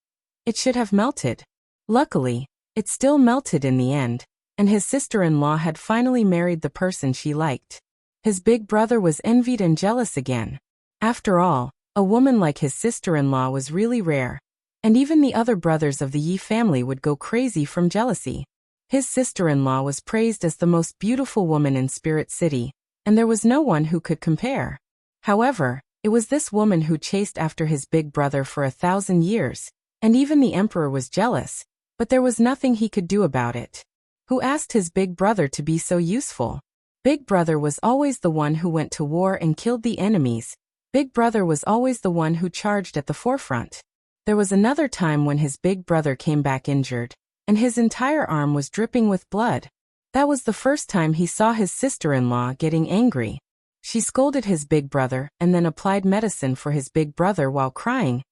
Speaker 1: it should have melted. Luckily, it still melted in the end, and his sister-in-law had finally married the person she liked. His big brother was envied and jealous again. After all, a woman like his sister-in-law was really rare, and even the other brothers of the Yi family would go crazy from jealousy. His sister-in-law was praised as the most beautiful woman in Spirit City, and there was no one who could compare. However, it was this woman who chased after his big brother for 1,000 years, and even the emperor was jealous, but there was nothing he could do about it. Who asked his big brother to be so useful? Big brother was always the one who went to war and killed the enemies. Big brother was always the one who charged at the forefront. There was another time when his big brother came back injured, and his entire arm was dripping with blood. That was the first time he saw his sister-in-law getting angry. She scolded his big brother and then applied medicine for his big brother while crying,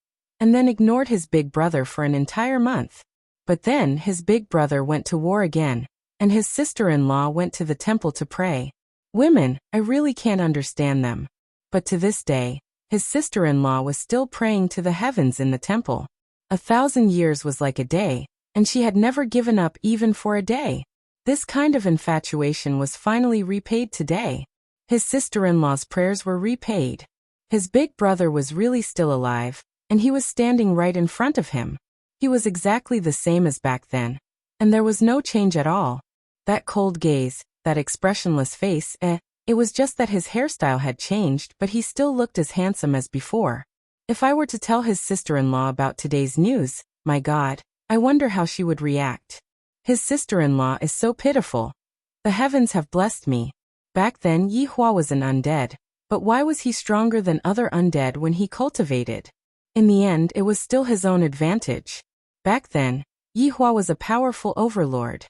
Speaker 1: and then ignored his big brother for an entire month. But then his big brother went to war again, and his sister-in-law went to the temple to pray. Women, I really can't understand them. But to this day, his sister-in-law was still praying to the heavens in the temple. 1,000 years was like a day, and she had never given up even for a day. This kind of infatuation was finally repaid today. His sister-in-law's prayers were repaid. His big brother was really still alive, and he was standing right in front of him. He was exactly the same as back then, and there was no change at all. That cold gaze, that expressionless face, it was just that his hairstyle had changed, but he still looked as handsome as before. If I were to tell his sister-in-law about today's news, my God, I wonder how she would react. His sister-in-law is so pitiful. The heavens have blessed me. Back then Yi Hua was an undead, but why was he stronger than other undead when he cultivated? In the end, it was still his own advantage. Back then, Yi Hua was a powerful overlord.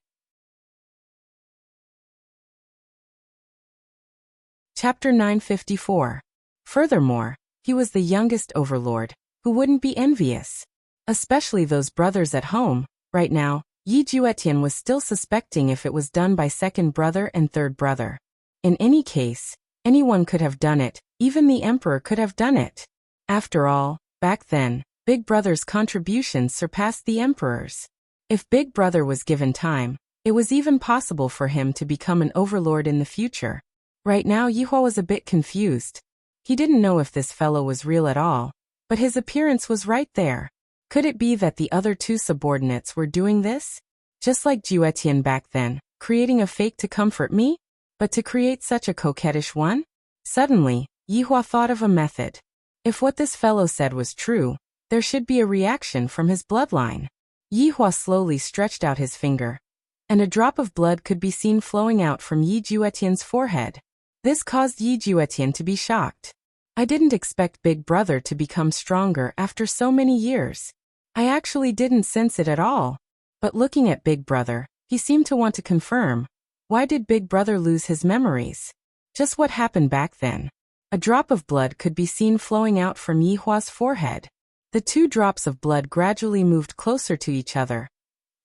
Speaker 1: Chapter 954. Furthermore, he was the youngest overlord, who wouldn't be envious. Especially those brothers at home. Right now, Yi Juetian was still suspecting if it was done by second brother and third brother. In any case, anyone could have done it, even the emperor could have done it. After all, back then, Big Brother's contributions surpassed the emperor's. If Big Brother was given time, it was even possible for him to become an overlord in the future. Right now Yi Hua was a bit confused. He didn't know if this fellow was real at all, but his appearance was right there. Could it be that the other two subordinates were doing this? Just like Juetian back then, creating a fake to comfort me? But to create such a coquettish one? Suddenly, Yi Hua thought of a method. If what this fellow said was true, there should be a reaction from his bloodline. Yi Hua slowly stretched out his finger, and a drop of blood could be seen flowing out from Yi Juetian's forehead. This caused Yi Juetian to be shocked. I didn't expect Big Brother to become stronger after so many years. I actually didn't sense it at all. But looking at Big Brother, he seemed to want to confirm. Why did Big Brother lose his memories? Just what happened back then? A drop of blood could be seen flowing out from Yi Hua's forehead. The two drops of blood gradually moved closer to each other,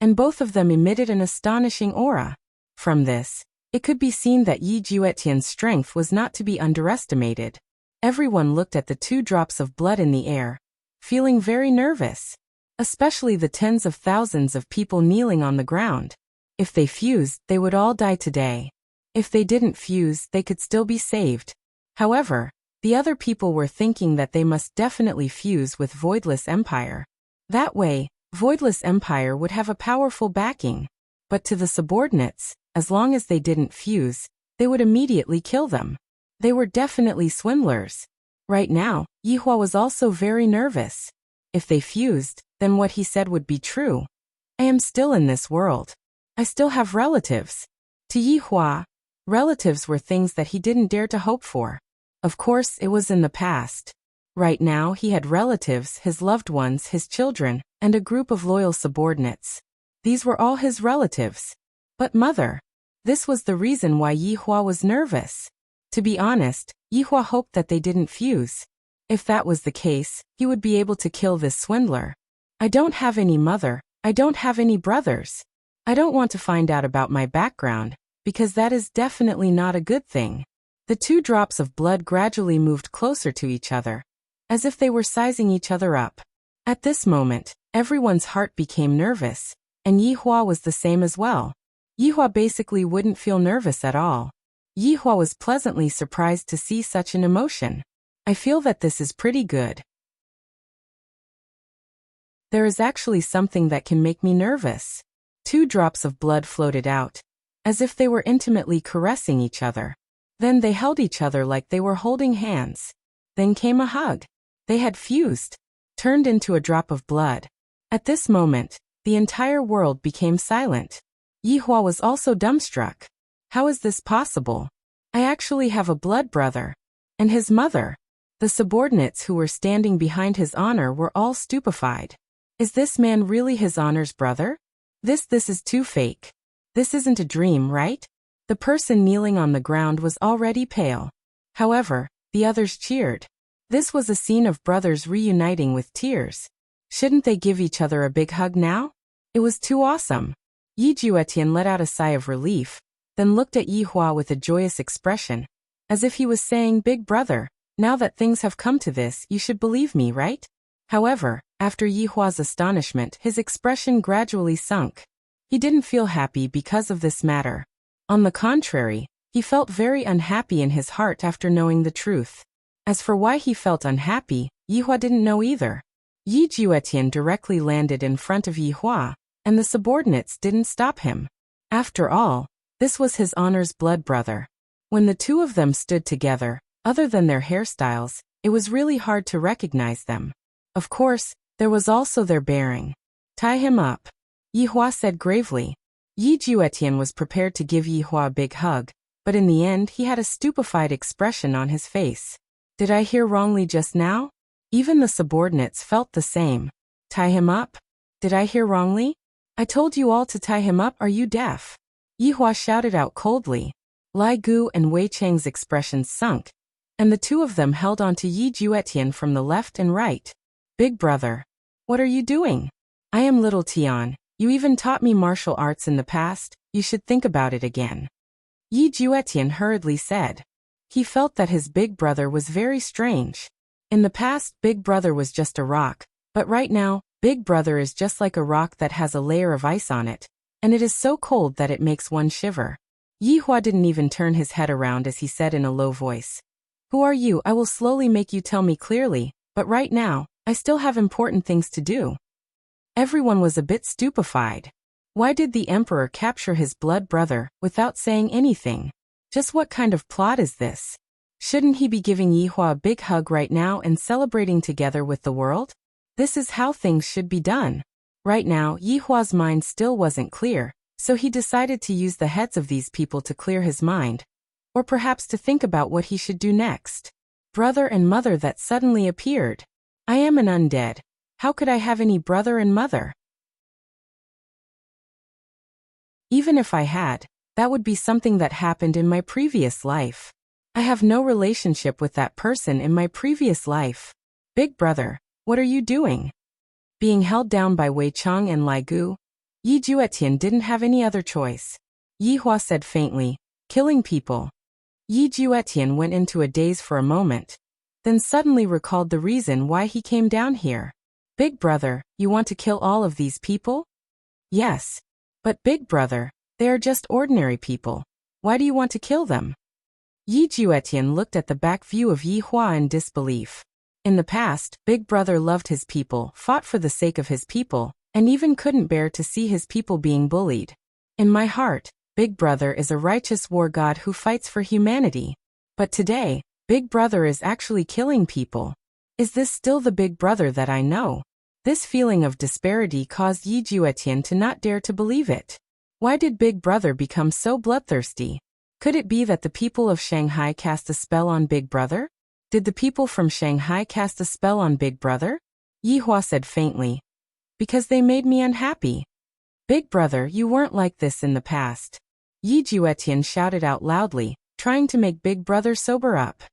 Speaker 1: and both of them emitted an astonishing aura. From this, it could be seen that Yi Juetian's strength was not to be underestimated. Everyone looked at the two drops of blood in the air, feeling very nervous. Especially the tens of thousands of people kneeling on the ground. If they fused, they would all die today. If they didn't fuse, they could still be saved. However, the other people were thinking that they must definitely fuse with Voidless Empire. That way, Voidless Empire would have a powerful backing. But to the subordinates, as long as they didn't fuse, they would immediately kill them. They were definitely swindlers. Right now, Yi Hua was also very nervous. If they fused, then what he said would be true. I am still in this world. I still have relatives. To Yi Hua, relatives were things that he didn't dare to hope for. Of course, it was in the past. Right now he had relatives, his loved ones, his children, and a group of loyal subordinates. These were all his relatives. But mother. This was the reason why Yi Hua was nervous. To be honest, Yi Hua hoped that they didn't fuse. If that was the case, he would be able to kill this swindler. I don't have any mother, I don't have any brothers. I don't want to find out about my background, because that is definitely not a good thing. The two drops of blood gradually moved closer to each other, as if they were sizing each other up. At this moment, everyone's heart became nervous, and Yi Hua was the same as well. Yi Hua basically wouldn't feel nervous at all. Yi Hua was pleasantly surprised to see such an emotion. I feel that this is pretty good. There is actually something that can make me nervous. Two drops of blood floated out, as if they were intimately caressing each other. Then they held each other like they were holding hands. Then came a hug. They had fused, turned into a drop of blood. At this moment, the entire world became silent. Yi Hua was also dumbstruck. How is this possible? I actually have a blood brother. And his mother. The subordinates who were standing behind his honor were all stupefied. Is this man really his honor's brother? This is too fake. This isn't a dream, right? The person kneeling on the ground was already pale. However, the others cheered. This was a scene of brothers reuniting with tears. Shouldn't they give each other a big hug now? It was too awesome. Yi Juetian let out a sigh of relief, then looked at Yi Hua with a joyous expression, as if he was saying, "Big brother, now that things have come to this, you should believe me, right?" However, after Yi Hua's astonishment, his expression gradually sunk. He didn't feel happy because of this matter. On the contrary, he felt very unhappy in his heart after knowing the truth. As for why he felt unhappy, Yi Hua didn't know either. Yi Juetian directly landed in front of Yi Hua, and the subordinates didn't stop him. After all, this was his honor's blood brother. When the two of them stood together, other than their hairstyles, It was really hard to recognize them. Of course, there was also their bearing. Tie him up, Yi Hua said gravely. Yi Juetian was prepared to give Yi Hua a big hug, but in the end he had a stupefied expression on his face. Did I hear wrongly just now? Even the subordinates felt the same. Tie him up? Did I hear wrongly? I told you all to tie him up, are you deaf? Yi Hua shouted out coldly. Lai Gu and Wei Chang's expressions sunk, and the two of them held on to Yi Juetian from the left and right. Big brother. What are you doing? I am little Tian. You even taught me martial arts in the past, you should think about it again. Yi Juetian hurriedly said. He felt that his big brother was very strange. In the past, big brother was just a rock, but right now, big brother is just like a rock that has a layer of ice on it, and it is so cold that it makes one shiver. Yi Hua didn't even turn his head around as he said in a low voice. Who are you? I will slowly make you tell me clearly, but right now, I still have important things to do. Everyone was a bit stupefied. Why did the emperor capture his blood brother without saying anything? Just what kind of plot is this? Shouldn't he be giving Yi Hua a big hug right now and celebrating together with the world? This is how things should be done. Right now, Yi Hua's mind still wasn't clear, so he decided to use the heads of these people to clear his mind, or perhaps to think about what he should do next. Brother and mother that suddenly appeared. I am an undead. How could I have any brother and mother? Even if I had, that would be something that happened in my previous life. I have no relationship with that person in my previous life. Big brother, what are you doing? Being held down by Wei Chang and Lai Gu, Yi Juetian didn't have any other choice. Yi Hua said faintly, killing people. Yi Juetian went into a daze for a moment, then suddenly recalled the reason why he came down here. Big brother, you want to kill all of these people? Yes. But big brother, they are just ordinary people. Why do you want to kill them? Yi Juetian looked at the back view of Yi Hua in disbelief. In the past, big brother loved his people, fought for the sake of his people, and even couldn't bear to see his people being bullied. In my heart, big brother is a righteous war god who fights for humanity. But today, big brother is actually killing people. Is this still the big brother that I know? This feeling of disparity caused Yi Juetian to not dare to believe it. Why did big brother become so bloodthirsty? Could it be that the people of Shanghai cast a spell on big brother? Did the people from Shanghai cast a spell on big brother? Yi Hua said faintly. Because they made me unhappy. Big brother, you weren't like this in the past. Yi Juetian shouted out loudly, trying to make big brother sober up.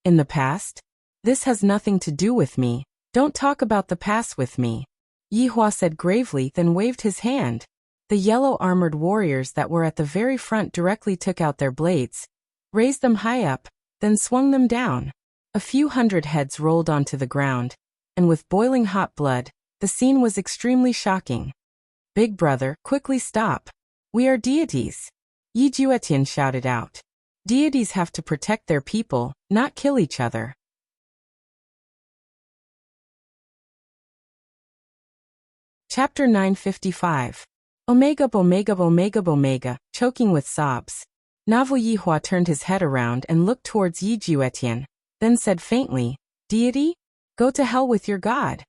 Speaker 1: In the past? This has nothing to do with me. Don't talk about the past with me. Yi Hua said gravely, then waved his hand. The yellow armored warriors that were at the very front directly took out their blades, raised them high up, then swung them down. A few hundred heads rolled onto the ground, and with boiling hot blood, the scene was extremely shocking. Big brother, quickly stop. We are deities. Yi Juetian shouted out. Deities have to protect their people, not kill each other. Chapter 955. Omega Omega Omega Omega, choking with sobs. Novel Yi Hua turned his head around and looked towards Yi Juetian, then said faintly, Deity? Go to hell with your god.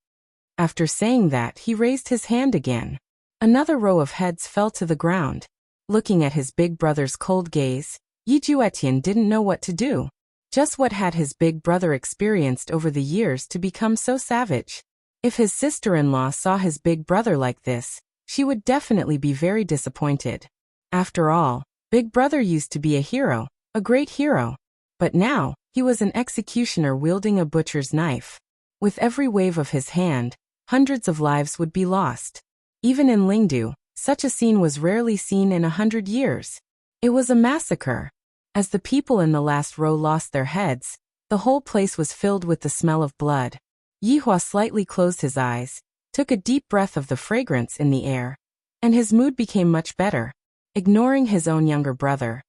Speaker 1: After saying that, he raised his hand again. Another row of heads fell to the ground. Looking at his big brother's cold gaze, Yi Juetian didn't know what to do. Just what had his big brother experienced over the years to become so savage? If his sister-in-law saw his big brother like this, she would definitely be very disappointed. After all, big brother used to be a hero, a great hero. But now, he was an executioner wielding a butcher's knife. With every wave of his hand, hundreds of lives would be lost. Even in Lingdu, such a scene was rarely seen in 100 years. It was a massacre. As the people in the last row lost their heads, the whole place was filled with the smell of blood. Yi Hua slightly closed his eyes, took a deep breath of the fragrance in the air, and his mood became much better. Ignoring his own younger brother,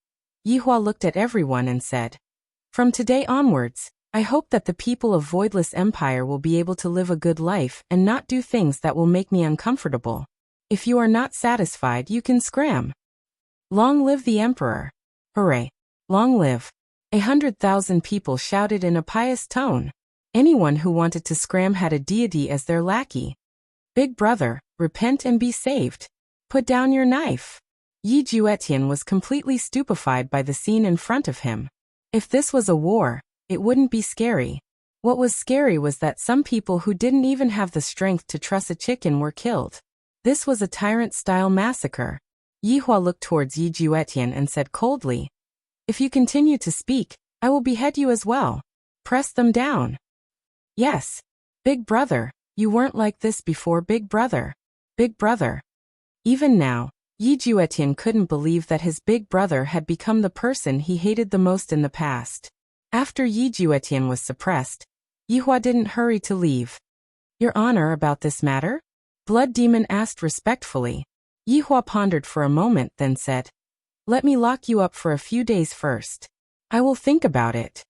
Speaker 1: Yi Hua looked at everyone and said, From today onwards, I hope that the people of Voidless Empire will be able to live a good life and not do things that will make me uncomfortable. If you are not satisfied, you can scram. Long live the Emperor! Hooray! Long live! 100,000 people shouted in a pious tone. Anyone who wanted to scram had a deity as their lackey. Big brother, repent and be saved. Put down your knife. Yi Juetian was completely stupefied by the scene in front of him. If this was a war, it wouldn't be scary. What was scary was that some people who didn't even have the strength to truss a chicken were killed. This was a tyrant-style massacre. Yi Hua looked towards Yi Juetian and said coldly, "If you continue to speak, I will behead you as well. Press them down." "Yes. Big brother, you weren't like this before, big brother. Big brother." Even now, Yi Juetian couldn't believe that his big brother had become the person he hated the most in the past. After Yi Juetian was suppressed, Yi Hua didn't hurry to leave. "Your Honor, about this matter?" Blood Demon asked respectfully. Yi Hua pondered for a moment, then said, "Let me lock you up for a few days first. I will think about it."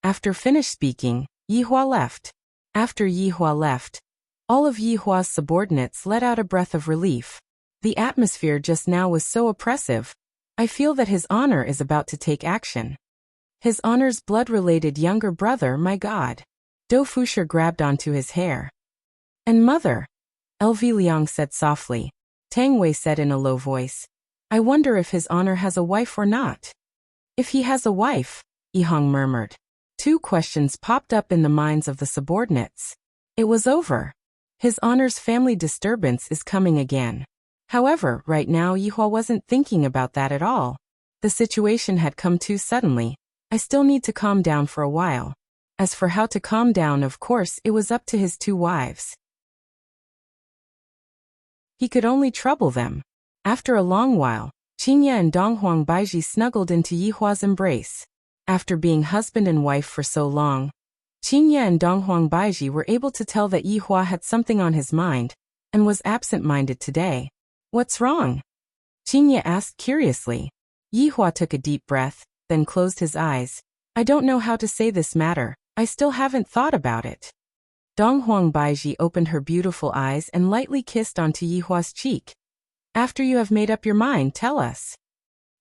Speaker 1: After finished speaking, Yi Hua left. After Yi Hua left, all of Yi Hua's subordinates let out a breath of relief. The atmosphere just now was so oppressive. I feel that His Honor is about to take action. His Honor's blood-related younger brother, my God. Do Fusher grabbed onto his hair. "And mother," LV Liang said softly. Tang Wei said in a low voice, "I wonder if His Honor has a wife or not." "If he has a wife," Yihong murmured. Two questions popped up in the minds of the subordinates. It was over. His Honor's family disturbance is coming again. However, right now Yi Hua wasn't thinking about that at all. The situation had come too suddenly. I still need to calm down for a while. As for how to calm down, of course, it was up to his two wives. He could only trouble them. After a long while, Qingye and Donghuang Baiji snuggled into Yi Hua's embrace. After being husband and wife for so long, Qingye and Donghuang Baiji were able to tell that Yi Hua had something on his mind, and was absent-minded today. "What's wrong?" Qingye asked curiously. Yi Hua took a deep breath, then closed his eyes. "I don't know how to say this matter, I still haven't thought about it." Donghuang Baiji opened her beautiful eyes and lightly kissed onto Yi Hua's cheek. "After you have made up your mind, tell us."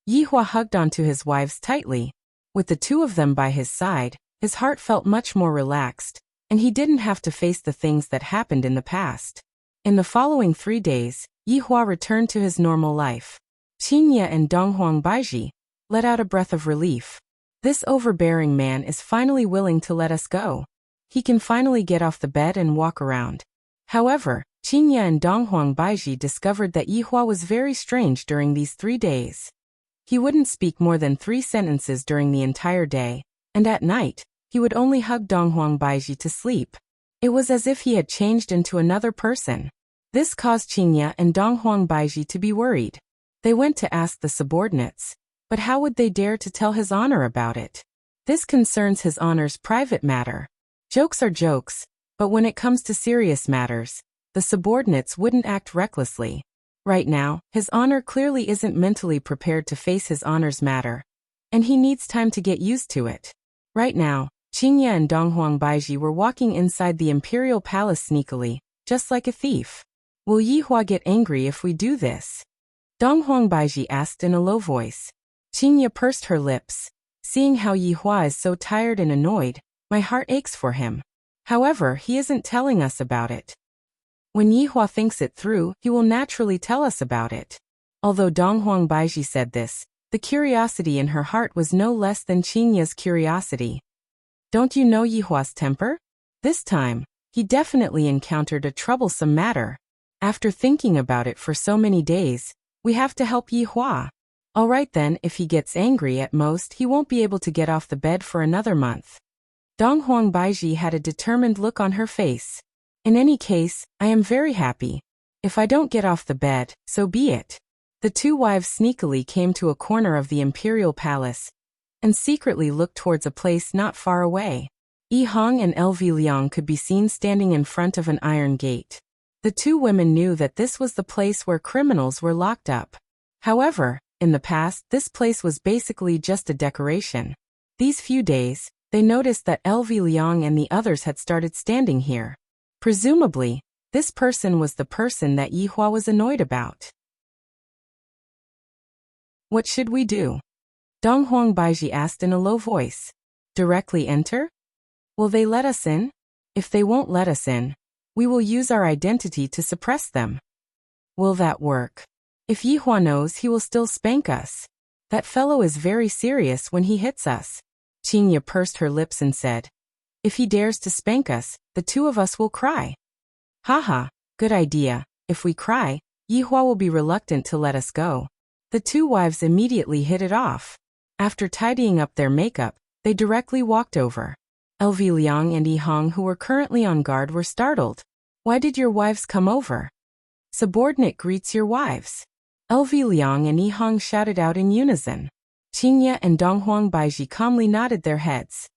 Speaker 1: Yi Hua hugged onto his wives tightly. With the two of them by his side, his heart felt much more relaxed, and he didn't have to face the things that happened in the past. In the following 3 days, Yi Hua returned to his normal life. Qingye and Donghuang Baiji let out a breath of relief. This overbearing man is finally willing to let us go. He can finally get off the bed and walk around. However, Qingye and Donghuang Baiji discovered that Yi Hua was very strange during these 3 days. He wouldn't speak more than 3 sentences during the entire day, and at night, he would only hug Donghuang Baiji to sleep. It was as if he had changed into another person. This caused Qingye and Donghuang Baiji to be worried. They went to ask the subordinates, but how would they dare to tell His Honor about it? This concerns His Honor's private matter. Jokes are jokes, but when it comes to serious matters, the subordinates wouldn't act recklessly. Right now, His Honor clearly isn't mentally prepared to face His Honor's matter, and he needs time to get used to it. Right now, Qingye and Donghuang Baiji were walking inside the imperial palace sneakily, just like a thief. "Will Yi Hua get angry if we do this?" Donghuang Baiji asked in a low voice. Qingye pursed her lips. "Seeing how Yi Hua is so tired and annoyed, my heart aches for him. However, he isn't telling us about it. When Yi Hua thinks it through, he will naturally tell us about it." Although Donghuang Baiji said this, the curiosity in her heart was no less than Qingye's curiosity. Don't you know Yi Hua's temper? This time, he definitely encountered a troublesome matter. After thinking about it for so many days, we have to help Yi Hua. Alright then, if he gets angry at most, he won't be able to get off the bed for another month. Donghuang Baiji had a determined look on her face. "In any case, I am very happy. If I don't get off the bed, so be it." The two wives sneakily came to a corner of the imperial palace, and secretly looked towards a place not far away. Yihong and LV Liang could be seen standing in front of an iron gate. The two women knew that this was the place where criminals were locked up. However, in the past, this place was basically just a decoration. These few days, they noticed that LV Liang and the others had started standing here. Presumably, this person was the person that Yi Hua was annoyed about. "What should we do?" Donghuang Baiji asked in a low voice. "Directly enter? Will they let us in?" If they won't let us in, we will use our identity to suppress them. Will that work? If Yihua knows, he will still spank us. That fellow is very serious when he hits us. Qingya pursed her lips and said, if he dares to spank us, the two of us will cry. Haha, good idea. If we cry, Yihua will be reluctant to let us go. The two wives immediately hit it off. After tidying up their makeup, they directly walked over. LV Liang and Yihang, who were currently on guard, were startled. Why did your wives come over? Subordinate greets your wives. LV Liang and Yihang shouted out in unison. Qingya and Donghuang Baiji calmly nodded their heads.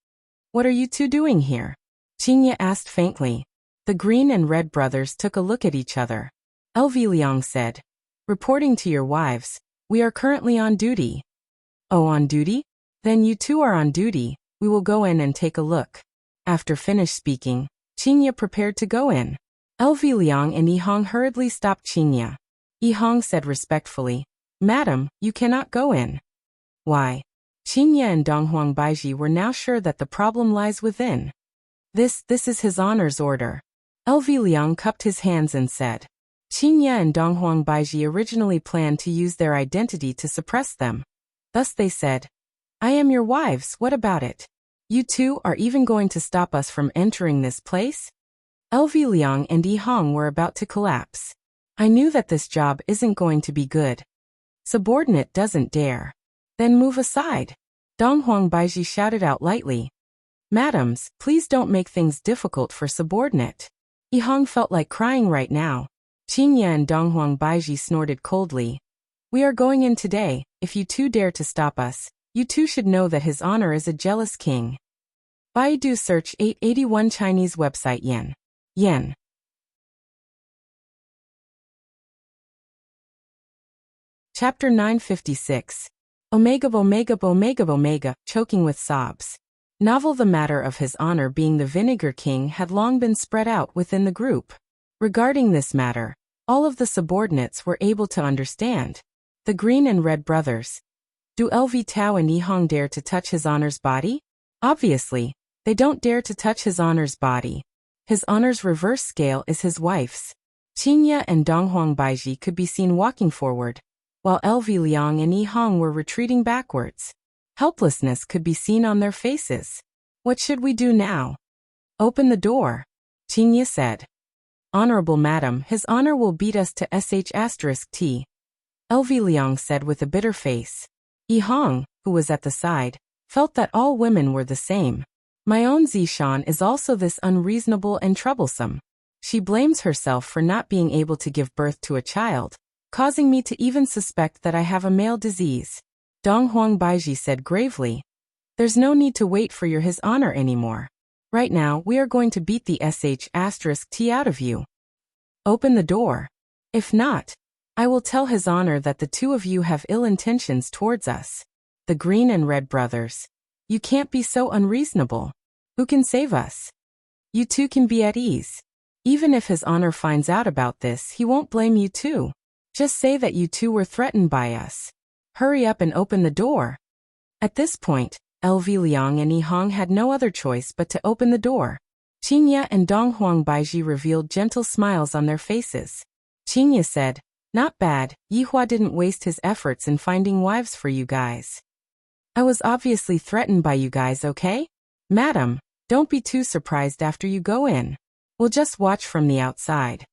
Speaker 1: What are you two doing here? Qingya asked faintly. The green and red brothers took a look at each other. LV Liang said, reporting to your wives, we are currently on duty. Oh, on duty? Then you two are on duty, we will go in and take a look. After finished speaking, Qingya prepared to go in. LV Liang and Yihang hurriedly stopped Qingya. Yihang said respectfully, Madam, you cannot go in. Why? Qingya and Donghuang Baiji were now sure that the problem lies within. This is His Honor's order. LV Liang cupped his hands and said. Qingya and Donghuang Baiji originally planned to use their identity to suppress them. Thus they said, I am your wives, what about it? You two are even going to stop us from entering this place? LV Liang and Yihang were about to collapse. I knew that this job isn't going to be good. Subordinate doesn't dare. Then move aside. Donghuang Baiji shouted out lightly. Madams, please don't make things difficult for subordinate. Yihang felt like crying right now. Qingya and Donghuang Baiji snorted coldly. We are going in today, if you two dare to stop us, you two should know that His Honor is a jealous king. Baidu search 881 Chinese website Yen. Chapter 956. Omega, choking with sobs. Novel. The matter of His Honor being the Vinegar King had long been spread out within the group. Regarding this matter, all of the subordinates were able to understand. The green and red brothers. Do LV Tao and Yihang dare to touch His Honor's body? Obviously, they don't dare to touch His Honor's body. His Honor's reverse scale is his wife's. Qingya and Donghuang Baiji could be seen walking forward, while LV Liang and Yihang were retreating backwards. Helplessness could be seen on their faces. What should we do now? Open the door. Qingya said. Honorable Madam, His Honor will beat us to sh*t. LV Liang said with a bitter face. Yihang, who was at the side, felt that all women were the same. My own Zishan is also this unreasonable and troublesome. She blames herself for not being able to give birth to a child, causing me to even suspect that I have a male disease. Donghuang Baiji said gravely. There's no need to wait for your His Honor anymore. Right now, we are going to beat the sh*t out of you. Open the door. If not, I will tell His Honor that the two of you have ill intentions towards us. The green and red brothers. You can't be so unreasonable. Who can save us? You two can be at ease. Even if His Honor finds out about this, he won't blame you two. Just say that you two were threatened by us. Hurry up and open the door. At this point, LV Liang and Yihang had no other choice but to open the door. Qingya and Donghuang Baiji revealed gentle smiles on their faces. Qingya said, not bad, Yihua didn't waste his efforts in finding wives for you guys. I was obviously threatened by you guys, okay? Madam, don't be too surprised after you go in. We'll just watch from the outside.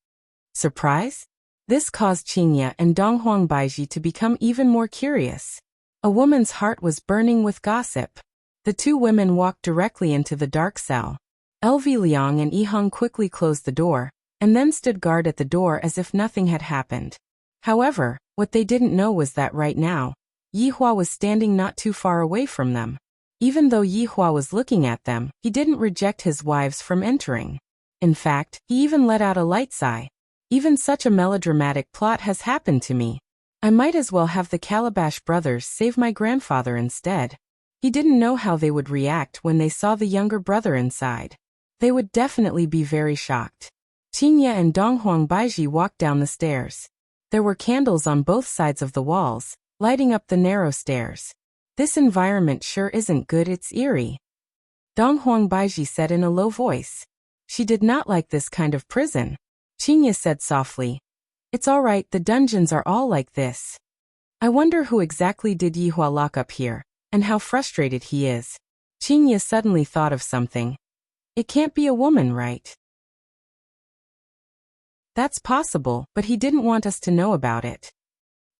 Speaker 1: Surprise? This caused Qingya and Donghuang Baiji to become even more curious. A woman's heart was burning with gossip. The two women walked directly into the dark cell. LV Liang and Yihang quickly closed the door, and then stood guard at the door as if nothing had happened. However, what they didn't know was that right now, Yihua was standing not too far away from them. Even though Yihua was looking at them, he didn't reject his wives from entering. In fact, he even let out a light sigh. Even such a melodramatic plot has happened to me. I might as well have the Calabash brothers save my grandfather instead. He didn't know how they would react when they saw the younger brother inside. They would definitely be very shocked. Qingya and Donghuang Baiji walked down the stairs. There were candles on both sides of the walls, lighting up the narrow stairs. This environment sure isn't good, it's eerie. Donghuang Baiji said in a low voice. She did not like this kind of prison. Qingye said softly. It's all right, the dungeons are all like this. I wonder who exactly did Yihua lock up here, and how frustrated he is. Qingye suddenly thought of something. It can't be a woman, right? That's possible, but he didn't want us to know about it.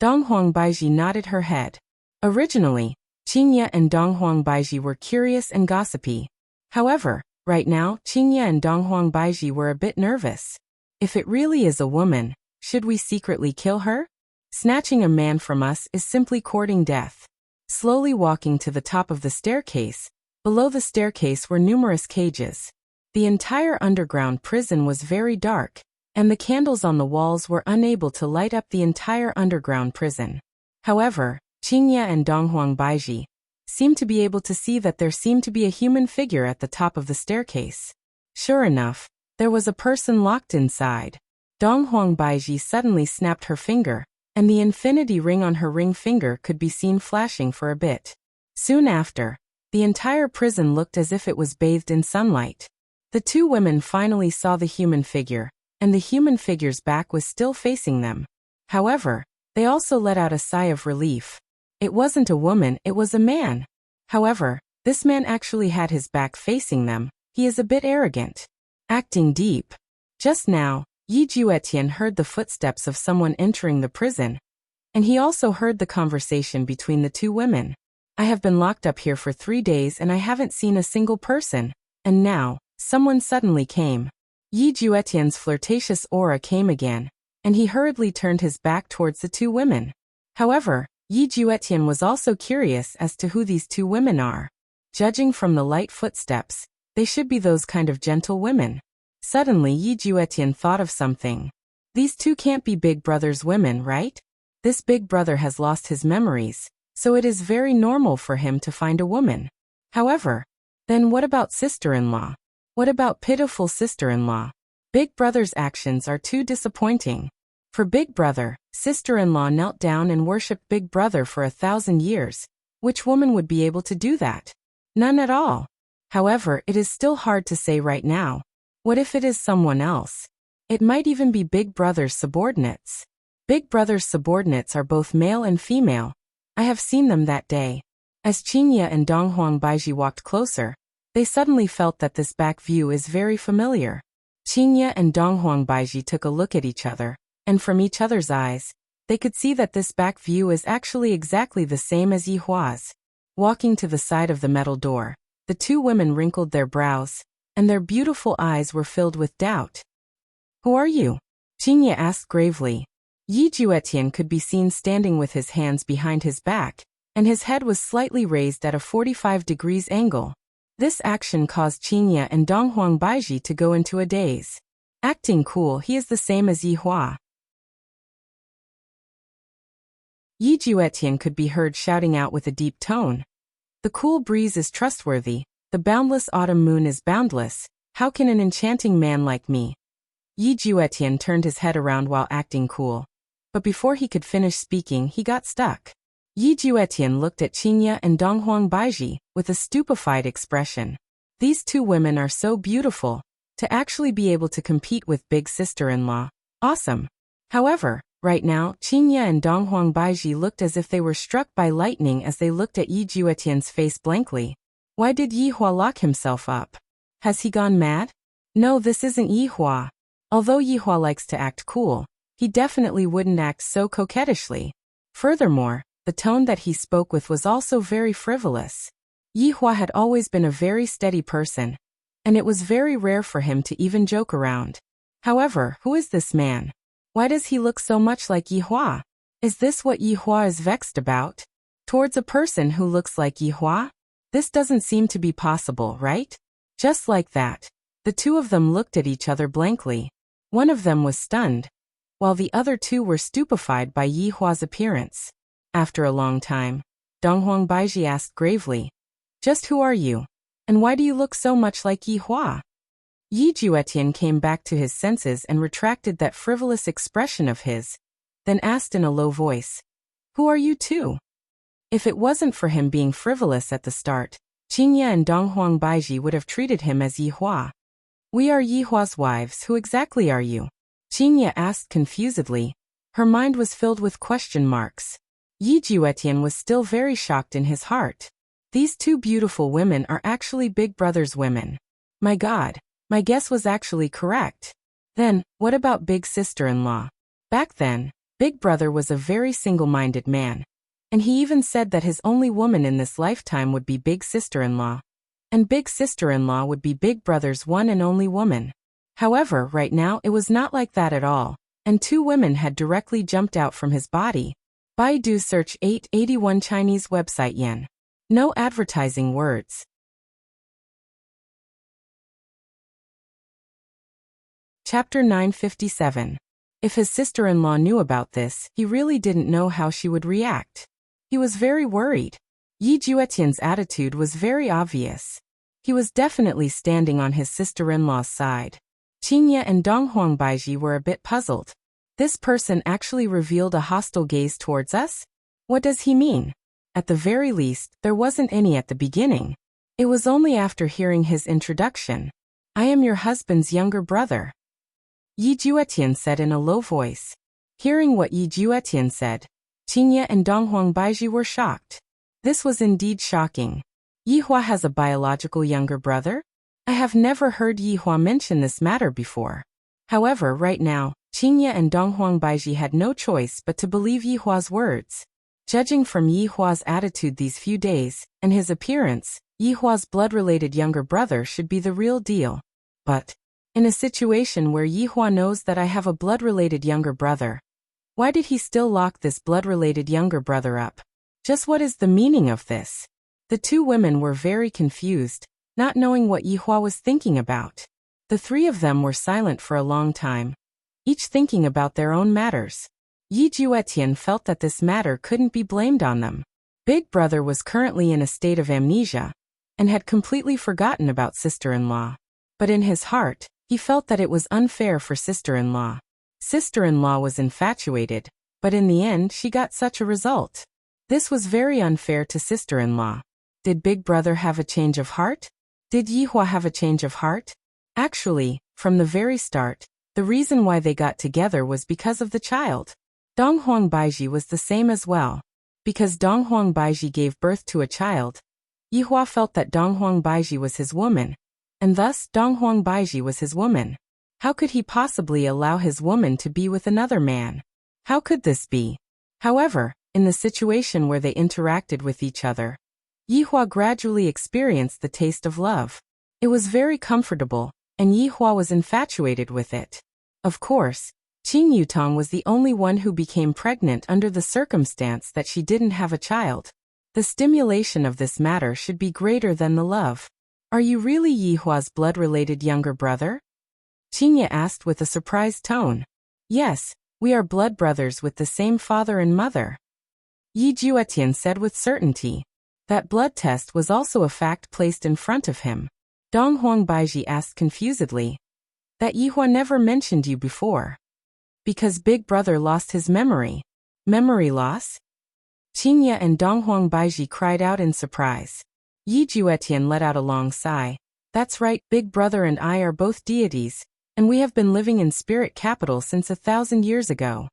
Speaker 1: Donghuang Baiji nodded her head. Originally, Qingye and Donghuang Baiji were curious and gossipy. However, right now, Qingye and Donghuang Baiji were a bit nervous. If it really is a woman, should we secretly kill her? Snatching a man from us is simply courting death. Slowly walking to the top of the staircase, below the staircase were numerous cages. The entire underground prison was very dark, and the candles on the walls were unable to light up the entire underground prison. However, Qingye and Donghuang Baiji seemed to be able to see that there seemed to be a human figure at the top of the staircase. Sure enough, there was a person locked inside. Donghuang Baiji suddenly snapped her finger, and the infinity ring on her ring finger could be seen flashing for a bit. Soon after, the entire prison looked as if it was bathed in sunlight. The two women finally saw the human figure, and the human figure's back was still facing them. However, they also let out a sigh of relief. It wasn't a woman, it was a man. However, this man actually had his back facing them. He is a bit arrogant. Acting deep. Just now, Yi Juetian heard the footsteps of someone entering the prison, and he also heard the conversation between the two women. I have been locked up here for 3 days and I haven't seen a single person, and now, someone suddenly came. Yi Juetian's flirtatious aura came again, and he hurriedly turned his back towards the two women. However, Yi Juetian was also curious as to who these two women are. Judging from the light footsteps, they should be those kind of gentle women. Suddenly Yi Juetian thought of something. These two can't be Big Brother's women, right? This Big Brother has lost his memories, so it is very normal for him to find a woman. However, then what about sister-in-law? What about pitiful sister-in-law? Big Brother's actions are too disappointing. For Big Brother, sister-in-law knelt down and worshipped Big Brother for 1,000 years. Which woman would be able to do that? None at all. However, it is still hard to say right now. What if it is someone else? It might even be Big Brother's subordinates. Big Brother's subordinates are both male and female. I have seen them that day. As Qingye and Donghuang Baiji walked closer, they suddenly felt that this back view is very familiar. Qingye and Donghuang Baiji took a look at each other, and from each other's eyes, they could see that this back view is actually exactly the same as Yihua's. Walking to the side of the metal door, the two women wrinkled their brows, and their beautiful eyes were filled with doubt. Who are you? Qingye asked gravely. Yi Juetian could be seen standing with his hands behind his back, and his head was slightly raised at a 45 degrees angle. This action caused Qingye and Donghuang Baiji to go into a daze. Acting cool, he is the same as Yihua. Yi Juetian could be heard shouting out with a deep tone. The cool breeze is trustworthy, the boundless autumn moon is boundless, how can an enchanting man like me? Yi Juetian turned his head around while acting cool. But before he could finish speaking, he got stuck. Yi Juetian looked at Qingye and Donghuang Baiji with a stupefied expression. These two women are so beautiful. To actually be able to compete with big sister-in-law. Awesome. However, right now, Qingye and Donghuang Baiji looked as if they were struck by lightning as they looked at Yi Juetian's face blankly. Why did Yihua lock himself up? Has he gone mad? No, this isn't Yihua. Although Yihua likes to act cool, he definitely wouldn't act so coquettishly. Furthermore, the tone that he spoke with was also very frivolous. Yihua had always been a very steady person, and it was very rare for him to even joke around. However, who is this man? Why does he look so much like Yihua? Is this what Yihua is vexed about? Towards a person who looks like Yihua? This doesn't seem to be possible, right? Just like that, the two of them looked at each other blankly. One of them was stunned, while the other two were stupefied by Yihua's appearance. After a long time, Donghuang Baiji asked gravely, "Just who are you? And why do you look so much like Yihua?" Yi Juetian came back to his senses and retracted that frivolous expression of his, then asked in a low voice, "Who are you too?" If it wasn't for him being frivolous at the start, Qingye and Donghuang Baiji would have treated him as Yihua. We are Yihua's wives. Who exactly are you? Qingye asked confusedly. Her mind was filled with question marks. Yi Juetian was still very shocked in his heart. These two beautiful women are actually Big Brother's women. My God, my guess was actually correct. Then, what about Big Sister-in-law? Back then, Big Brother was a very single-minded man. And he even said that his only woman in this lifetime would be Big Sister-in-law. And Big Sister-in-law would be Big Brother's one and only woman. However, right now it was not like that at all, and two women had directly jumped out from his body. Baidu search 881 Chinese website yen. No advertising words. Chapter 957. If his sister-in-law knew about this, he really didn't know how she would react. He was very worried. Yi Juetian's attitude was very obvious. He was definitely standing on his sister-in-law's side. Qingye and Donghuang Baiji were a bit puzzled. This person actually revealed a hostile gaze towards us? What does he mean? At the very least, there wasn't any at the beginning. It was only after hearing his introduction. I am your husband's younger brother. Yi Juetian said in a low voice. Hearing what Yi Juetian said, Qingye and Donghuang Baiji were shocked. This was indeed shocking. Yihua has a biological younger brother? I have never heard Yihua mention this matter before. However, right now, Qingye and Donghuang Baiji had no choice but to believe Yihua's words. Judging from Yihua's attitude these few days, and his appearance, Yihua's blood-related younger brother should be the real deal. But, in a situation where Yihua knows that I have a blood-related younger brother, why did he still lock this blood-related younger brother up? Just what is the meaning of this? The two women were very confused, not knowing what Yihua was thinking about. The three of them were silent for a long time, each thinking about their own matters. Yi Juetian felt that this matter couldn't be blamed on them. Big Brother was currently in a state of amnesia, and had completely forgotten about sister-in-law. But in his heart, he felt that it was unfair for sister-in-law. Sister-in-law was infatuated, but in the end she got such a result. This was very unfair to sister-in-law. Did Big Brother have a change of heart? Did Yihua have a change of heart? Actually, from the very start, the reason why they got together was because of the child. Donghuang Baiji was the same as well. Because Donghuang Baiji gave birth to a child, Yihua felt that Donghuang Baiji was his woman, and thus Donghuang Baiji was his woman. How could he possibly allow his woman to be with another man? How could this be? However, in the situation where they interacted with each other, Yihua gradually experienced the taste of love. It was very comfortable, and Yihua was infatuated with it. Of course, Qing Yutong was the only one who became pregnant under the circumstance that she didn't have a child. The stimulation of this matter should be greater than the love. Are you really Yihua's blood-related younger brother? Qingye asked with a surprised tone. Yes, we are blood brothers with the same father and mother. Yi Juetian said with certainty. That blood test was also a fact placed in front of him. Donghuang Baiji asked confusedly. That Yihua never mentioned you before. Because Big Brother lost his memory. Memory loss? Qingye and Donghuang Baiji cried out in surprise. Yi Juetian let out a long sigh. That's right, Big Brother and I are both deities, and we have been living in spirit capital since 1,000 years ago.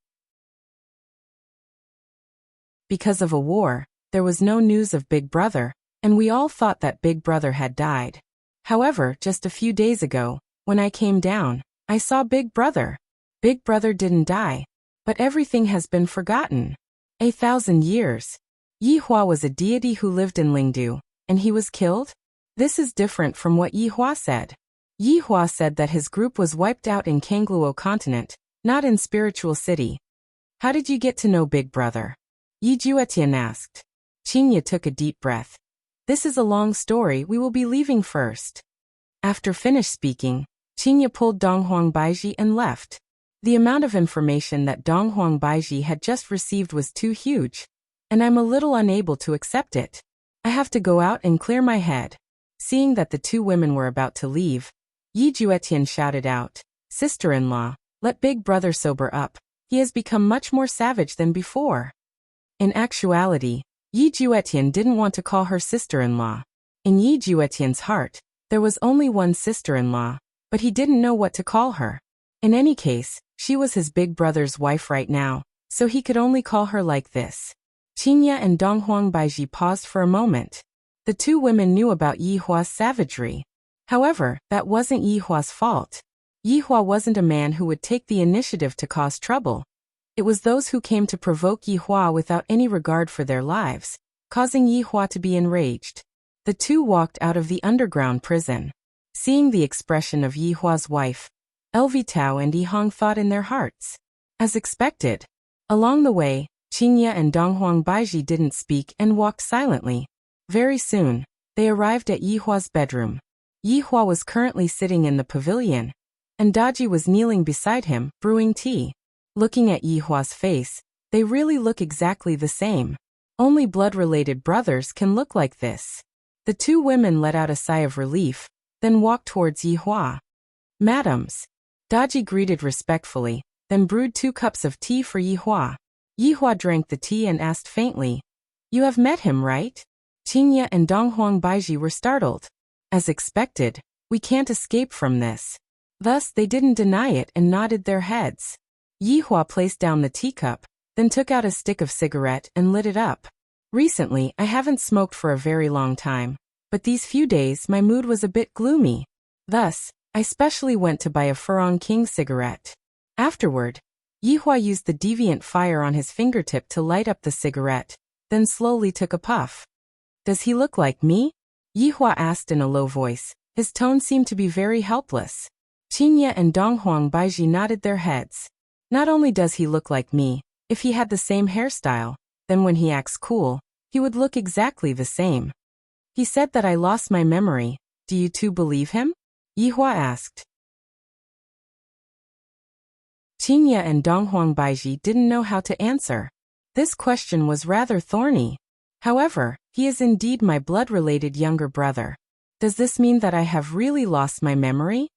Speaker 1: Because of a war, there was no news of Big Brother, and we all thought that Big Brother had died. However, just a few days ago, when I came down, I saw Big Brother. Big Brother didn't die, but everything has been forgotten. 1,000 years. Yihua was a deity who lived in Lingdu, and he was killed? This is different from what Yihua said. Yihua said that his group was wiped out in Kangluo continent, not in Spiritual City. How did you get to know Big Brother? Yi Juetian asked. Qingye took a deep breath. This is a long story, we will be leaving first. After finished speaking, Qingye pulled Donghuang Baiji and left. The amount of information that Donghuang Baiji had just received was too huge, and I'm a little unable to accept it. I have to go out and clear my head. Seeing that the two women were about to leave, Yi Juetian shouted out, Sister-in-law, let Big Brother sober up. He has become much more savage than before. In actuality, Yi Juetian didn't want to call her sister-in-law. In Yi Juetian's heart, there was only one sister-in-law, but he didn't know what to call her. In any case, she was his big brother's wife right now, so he could only call her like this. Qingye and Donghuang Baiji paused for a moment. The two women knew about Yihua's savagery. However, that wasn't Yihua's fault. Yihua wasn't a man who would take the initiative to cause trouble. It was those who came to provoke Yihua without any regard for their lives, causing Yihua to be enraged. The two walked out of the underground prison. Seeing the expression of Yihua's wife, Elvitao and Yihang thought in their hearts. As expected. Along the way, Qingye and Donghuang Baiji didn't speak and walked silently. Very soon, they arrived at Yihua's bedroom. Yihua was currently sitting in the pavilion, and Daji was kneeling beside him, brewing tea. Looking at Yihua's face, they really look exactly the same. Only blood-related brothers can look like this. The two women let out a sigh of relief, then walked towards Yihua. Madams. Daji greeted respectfully, then brewed 2 cups of tea for Yihua. Yihua drank the tea and asked faintly, "You have met him, right?" Qingye and Donghuang Baiji were startled. As expected, we can't escape from this. Thus they didn't deny it and nodded their heads. Yihua placed down the teacup, then took out a stick of cigarette and lit it up. Recently, I haven't smoked for a very long time, but these few days my mood was a bit gloomy. Thus, I specially went to buy a Furong King cigarette. Afterward, Yihua used the deviant fire on his fingertip to light up the cigarette, then slowly took a puff. "Does he look like me?" Yihua asked in a low voice. His tone seemed to be very helpless. Qingye and Donghuang Baiji nodded their heads. "Not only does he look like me, if he had the same hairstyle, then when he acts cool, he would look exactly the same. He said that I lost my memory. Do you two believe him?" Yihua asked. Qingye and Donghuang Baiji didn't know how to answer. This question was rather thorny. However, he is indeed my blood-related younger brother. Does this mean that I have really lost my memory?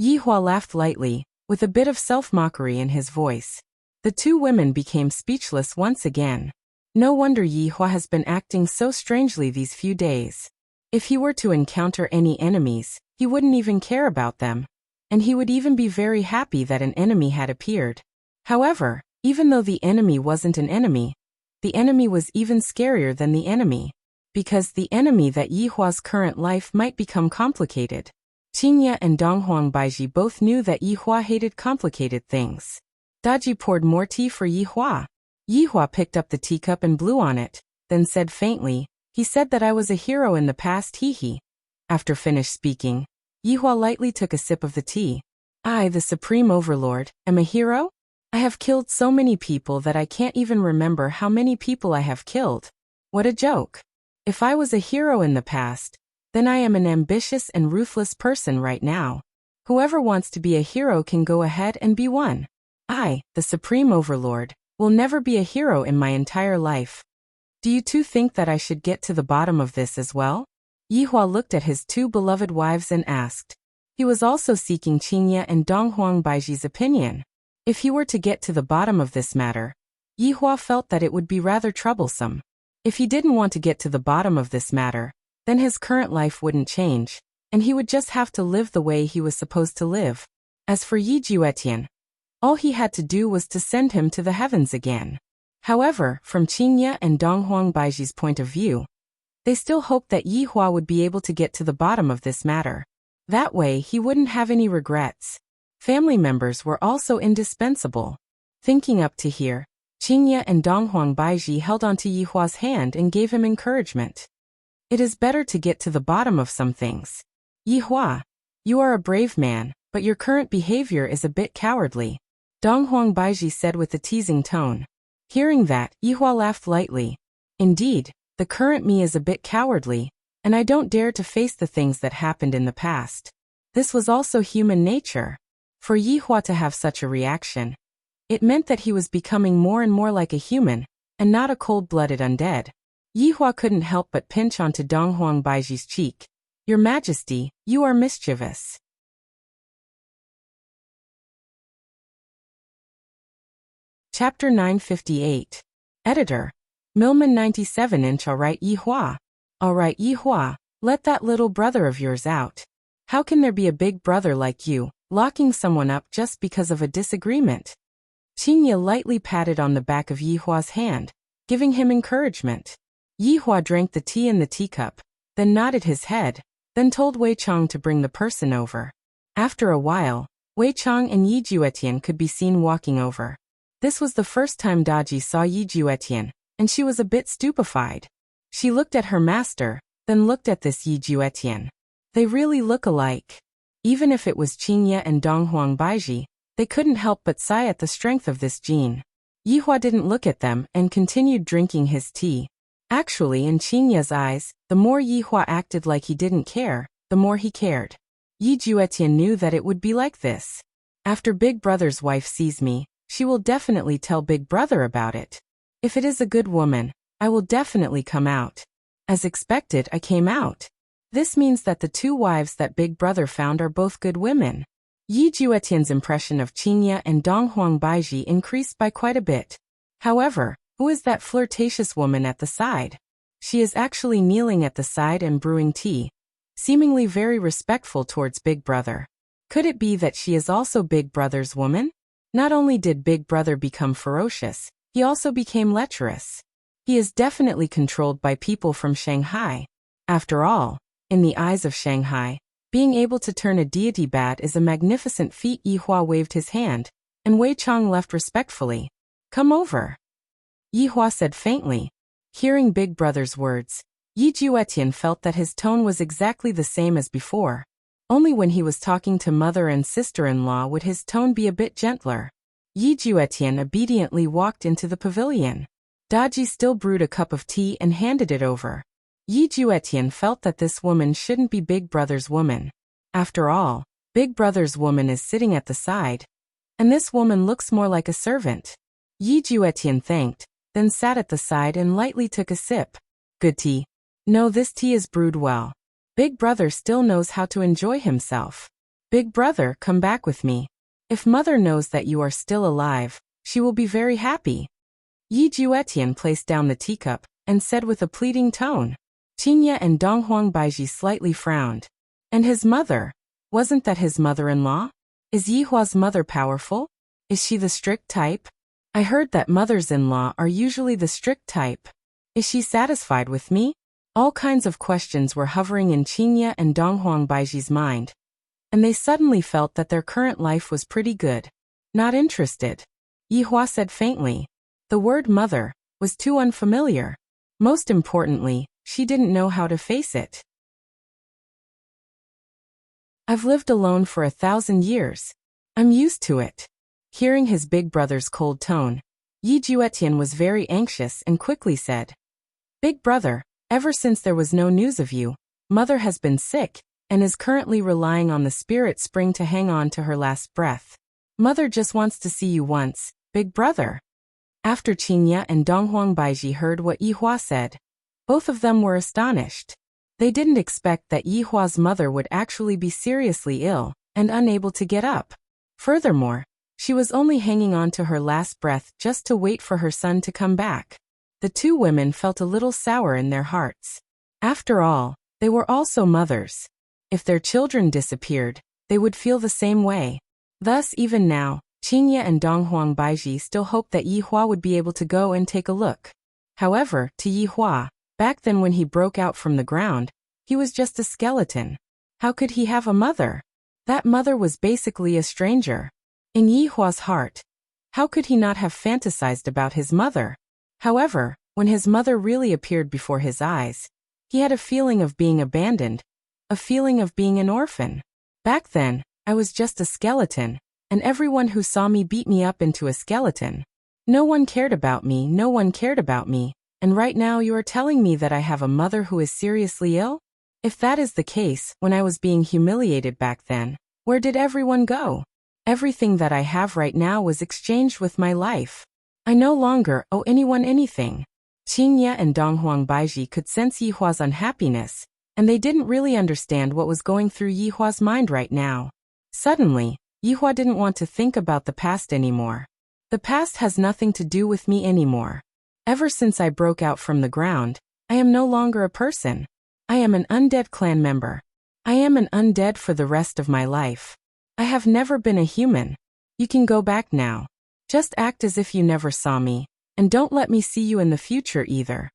Speaker 1: Yihua laughed lightly, with a bit of self-mockery in his voice. The two women became speechless once again. No wonder Yihua has been acting so strangely these few days. If he were to encounter any enemies, he wouldn't even care about them, and he would even be very happy that an enemy had appeared. However, even though the enemy wasn't an enemy, the enemy was even scarier than the enemy, because the enemy that Yihua's current life might become complicated. Qingye and Donghuang Baiji both knew that Yihua hated complicated things. Daji poured more tea for Yihua. Yihua picked up the teacup and blew on it, then said faintly, "He said that I was a hero in the past, hee." After finished speaking, Yihua lightly took a sip of the tea. "I, the Supreme Overlord, am a hero? I have killed so many people that I can't even remember how many people I have killed. What a joke. If I was a hero in the past, then I am an ambitious and ruthless person right now. Whoever wants to be a hero can go ahead and be one. I, the Supreme Overlord, will never be a hero in my entire life. Do you two think that I should get to the bottom of this as well?" Yihua looked at his two beloved wives and asked. He was also seeking Qingye and Donghuang Baiji's opinion. If he were to get to the bottom of this matter, Yihua felt that it would be rather troublesome. If he didn't want to get to the bottom of this matter, then his current life wouldn't change, and he would just have to live the way he was supposed to live. As for Yi Jiuetian, all he had to do was to send him to the heavens again. However, from Qingye and Donghuang Baiji's point of view, they still hoped that Yihua would be able to get to the bottom of this matter. That way he wouldn't have any regrets. Family members were also indispensable. Thinking up to here, Qingye and Donghuang Baiji held onto Yihua's hand and gave him encouragement. It is better to get to the bottom of some things. Yihua, you are a brave man, but your current behavior is a bit cowardly, Donghuang Baiji said with a teasing tone. Hearing that, Yihua laughed lightly. Indeed, the current me is a bit cowardly, and I don't dare to face the things that happened in the past. This was also human nature. For Yihua to have such a reaction, it meant that he was becoming more and more like a human, and not a cold-blooded undead. Yihua couldn't help but pinch onto Donghuang Baiji's cheek. Your Majesty, you are mischievous. Chapter 958. Editor. Milman 97 inch. Alright Yihua. Alright Yihua, let that little brother of yours out. How can there be a big brother like you, locking someone up just because of a disagreement? Qingye lightly patted on the back of Yihua's hand, giving him encouragement. Yihua drank the tea in the teacup, then nodded his head, then told Wei Chang to bring the person over. After a while, Wei Chang and Yi Juetian could be seen walking over. This was the first time Daji saw Yi Juetian, and she was a bit stupefied. She looked at her master, then looked at this Yi Juetian. They really look alike. Even if it was Qingye and Donghuang Baiji, they couldn't help but sigh at the strength of this gene. Yihua didn't look at them and continued drinking his tea. Actually, in Qingye's eyes, the more Yihua acted like he didn't care, the more he cared. Yi Juetian knew that it would be like this. After Big Brother's wife sees me, she will definitely tell Big Brother about it. If it is a good woman, I will definitely come out. As expected, I came out. This means that the two wives that Big Brother found are both good women. Yi Juetian's impression of Qingye and Donghuang Baiji increased by quite a bit. However, who is that flirtatious woman at the side? She is actually kneeling at the side and brewing tea, seemingly very respectful towards Big Brother. Could it be that she is also Big Brother's woman? Not only did Big Brother become ferocious, he also became lecherous. He is definitely controlled by people from Shanghai. After all, in the eyes of Shanghai, being able to turn a deity bat is a magnificent feat. Yihua waved his hand, and Wei Chang left respectfully. Come over. Yihua said faintly. Hearing Big Brother's words, Yi Juetian felt that his tone was exactly the same as before. Only when he was talking to mother and sister-in-law would his tone be a bit gentler. Yi Juetian obediently walked into the pavilion. Daji still brewed a cup of tea and handed it over. Yi Juetian felt that this woman shouldn't be Big Brother's woman. After all, Big Brother's woman is sitting at the side, and this woman looks more like a servant. Yi Juetian thanked, then sat at the side and lightly took a sip. Good tea. No, this tea is brewed well. Big Brother still knows how to enjoy himself. Big Brother, come back with me. If mother knows that you are still alive, she will be very happy. Yi Juetian placed down the teacup and said with a pleading tone. Qingye and Donghuang Baiji slightly frowned. And his mother? Wasn't that his mother-in-law? Is Yihua's mother powerful? Is she the strict type? I heard that mothers-in-law are usually the strict type. Is she satisfied with me? All kinds of questions were hovering in Qingye and Donghuang Baiji's mind, and they suddenly felt that their current life was pretty good. Not interested. Yihua said faintly. The word mother was too unfamiliar. Most importantly, she didn't know how to face it. I've lived alone for 1,000 years. I'm used to it. Hearing his Big Brother's cold tone, Yi Juetian was very anxious and quickly said, Big Brother, ever since there was no news of you, mother has been sick and is currently relying on the spirit spring to hang on to her last breath. Mother just wants to see you once, Big Brother. After Qingye and Donghuang Baiji heard what Yihua said, both of them were astonished. They didn't expect that Yihua's mother would actually be seriously ill and unable to get up. Furthermore, she was only hanging on to her last breath just to wait for her son to come back. The two women felt a little sour in their hearts. After all, they were also mothers. If their children disappeared, they would feel the same way. Thus, even now, Qingye and Donghuang Baiji still hoped that Yihua would be able to go and take a look. However, to Yihua, back then when he broke out from the ground, he was just a skeleton. How could he have a mother? That mother was basically a stranger. In Yihua's heart, how could he not have fantasized about his mother? However, when his mother really appeared before his eyes, he had a feeling of being abandoned, a feeling of being an orphan. Back then, I was just a skeleton, and everyone who saw me beat me up into a skeleton. No one cared about me, no one cared about me. And right now you are telling me that I have a mother who is seriously ill? If that is the case, when I was being humiliated back then, where did everyone go? Everything that I have right now was exchanged with my life. I no longer owe anyone anything. Qingye and Donghuang Baiji could sense Yihua's unhappiness, and they didn't really understand what was going through Yihua's mind right now. Suddenly, Yihua didn't want to think about the past anymore. The past has nothing to do with me anymore. Ever since I broke out from the ground, I am no longer a person. I am an undead clan member. I am an undead for the rest of my life. I have never been a human. You can go back now. Just act as if you never saw me, and don't let me see you in the future either.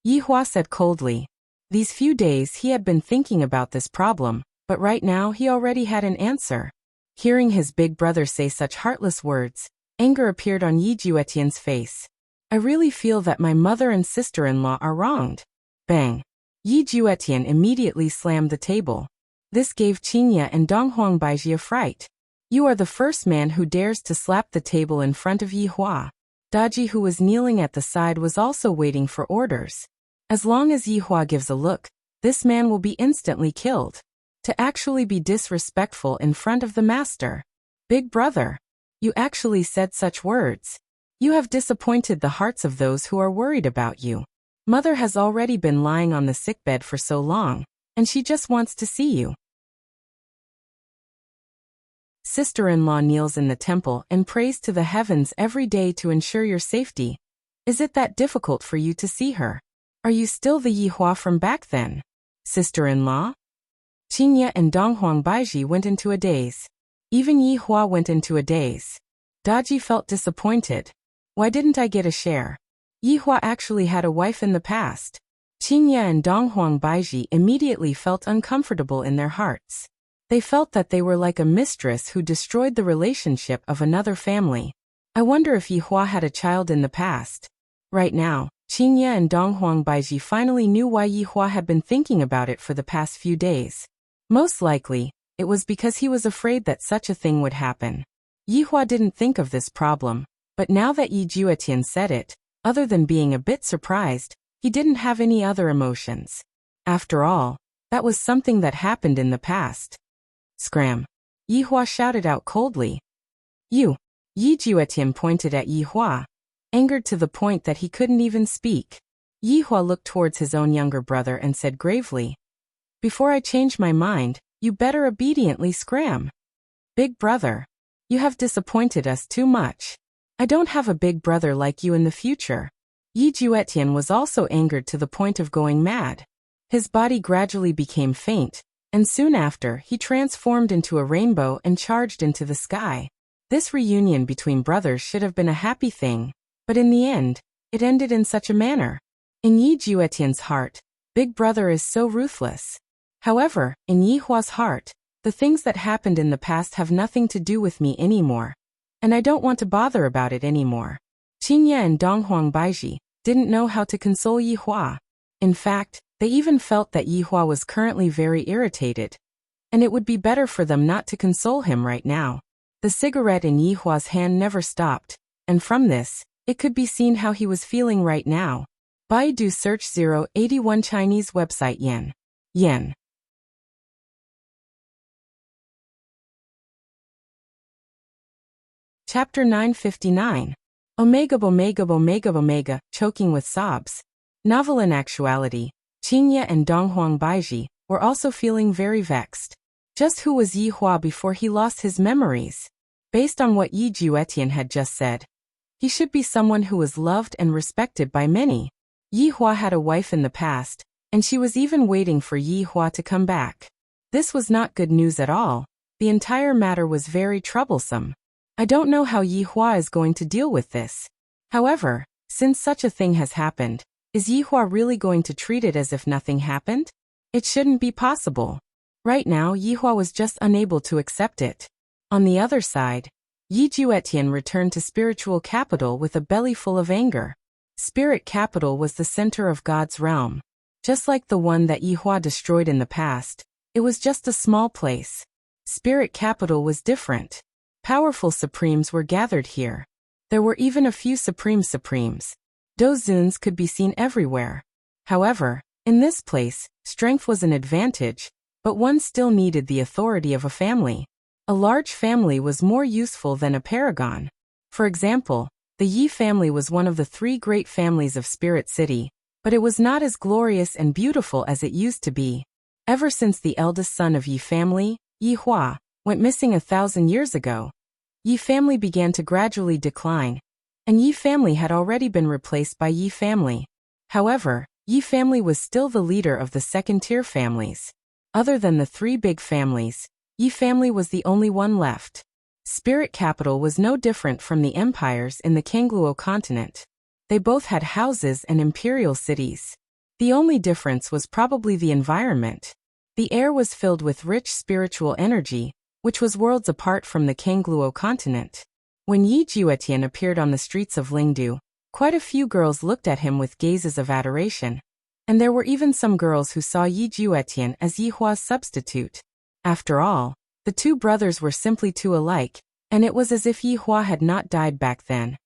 Speaker 1: Yihua said coldly. These few days he had been thinking about this problem, but right now he already had an answer. Hearing his big brother say such heartless words, anger appeared on Yi Juetian's face. I really feel that my mother and sister-in-law are wronged. Bang! Yi Juetian immediately slammed the table. This gave Qingye and Donghuang Baiji a fright. You are the first man who dares to slap the table in front of Yihua. Daji, who was kneeling at the side, was also waiting for orders. As long as Yihua gives a look, this man will be instantly killed. To actually be disrespectful in front of the master. Big brother. You actually said such words. You have disappointed the hearts of those who are worried about you. Mother has already been lying on the sickbed for so long, and she just wants to see you. Sister-in-law kneels in the temple and prays to the heavens every day to ensure your safety. Is it that difficult for you to see her? Are you still the Yihua from back then? Sister-in-law? Qingye and Donghuang Baiji went into a daze. Even Yihua went into a daze. Daji felt disappointed. Why didn't I get a share? Yihua actually had a wife in the past. Qingye and Donghuang Baiji immediately felt uncomfortable in their hearts. They felt that they were like a mistress who destroyed the relationship of another family. I wonder if Yihua had a child in the past. Right now, Qingye and Donghuang Baiji finally knew why Yihua had been thinking about it for the past few days. Most likely, it was because he was afraid that such a thing would happen. Yihua didn't think of this problem, but now that Yi Juetian said it, other than being a bit surprised, he didn't have any other emotions. After all, that was something that happened in the past. Scram! Yihua shouted out coldly. You! Yi Juetian pointed at Yihua, angered to the point that he couldn't even speak. Yihua looked towards his own younger brother and said gravely, Before I change my mind, you better obediently scram. Big brother. You have disappointed us too much. I don't have a big brother like you in the future. Yi Juetian was also angered to the point of going mad. His body gradually became faint, and soon after he transformed into a rainbow and charged into the sky. This reunion between brothers should have been a happy thing, but in the end, it ended in such a manner. In Yi Juetian's heart, Big Brother is so ruthless. However, in Yihua's heart, the things that happened in the past have nothing to do with me anymore, and I don't want to bother about it anymore. Qingye and Donghuang Baiji didn't know how to console Yihua. In fact, they even felt that Yihua was currently very irritated, and it would be better for them not to console him right now. The cigarette in Yihua's hand never stopped, and from this, it could be seen how he was feeling right now. Baidu search 081 Chinese website yen. Yen. Chapter 959. Omega, choking with sobs. Novel. In actuality, Qingye and Donghuang Baiji were also feeling very vexed. Just who was Yihua before he lost his memories? Based on what Yi Juetian had just said, he should be someone who was loved and respected by many. Yihua had a wife in the past, and she was even waiting for Yihua to come back. This was not good news at all. The entire matter was very troublesome. I don't know how Yihua is going to deal with this. However, since such a thing has happened, is Yihua really going to treat it as if nothing happened? It shouldn't be possible. Right now, Yihua was just unable to accept it. On the other side, Yi Juetian returned to spiritual capital with a belly full of anger. Spirit capital was the center of God's realm. Just like the one that Yihua destroyed in the past, it was just a small place. Spirit capital was different. Powerful supremes were gathered here. There were even a few supremes. Dozuns could be seen everywhere. However, in this place, strength was an advantage, but one still needed the authority of a family. A large family was more useful than a paragon. For example, the Yi family was one of the 3 great families of Spirit City, but it was not as glorious and beautiful as it used to be. Ever since the eldest son of Yi family, Yihua, went missing 1,000 years ago, Yi family began to gradually decline, and Yi family had already been replaced by Yi family. However, Yi family was still the leader of the second-tier families. Other than the three big families, Yi family was the only one left. Spirit capital was no different from the empires in the Kangluo continent. They both had houses and imperial cities. The only difference was probably the environment. The air was filled with rich spiritual energy, which was worlds apart from the Kangluo continent. When Yi Juetian appeared on the streets of Lingdu, quite a few girls looked at him with gazes of adoration. And there were even some girls who saw Yi Juetian as Yi Hua's substitute. After all, the two brothers were simply too alike, and it was as if Yi Hua had not died back then,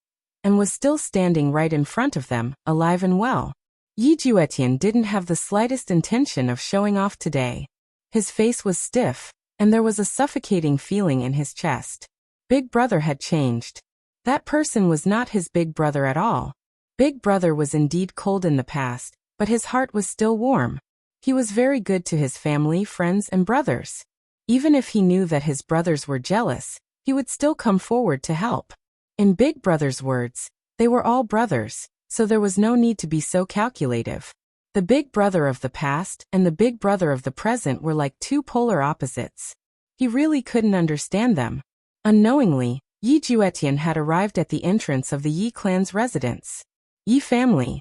Speaker 1: and was still standing right in front of them, alive and well. Yi Juetian didn't have the slightest intention of showing off today. His face was stiff, and there was a suffocating feeling in his chest. Big Brother had changed. That person was not his big brother at all. Big Brother was indeed cold in the past, but his heart was still warm. He was very good to his family, friends, and brothers. Even if he knew that his brothers were jealous, he would still come forward to help. In Big Brother's words, they were all brothers, so there was no need to be so calculative. The Big Brother of the past and the Big Brother of the present were like two polar opposites. He really couldn't understand them. Unknowingly, Yi Juetian had arrived at the entrance of the Yi clan's residence. Yi family.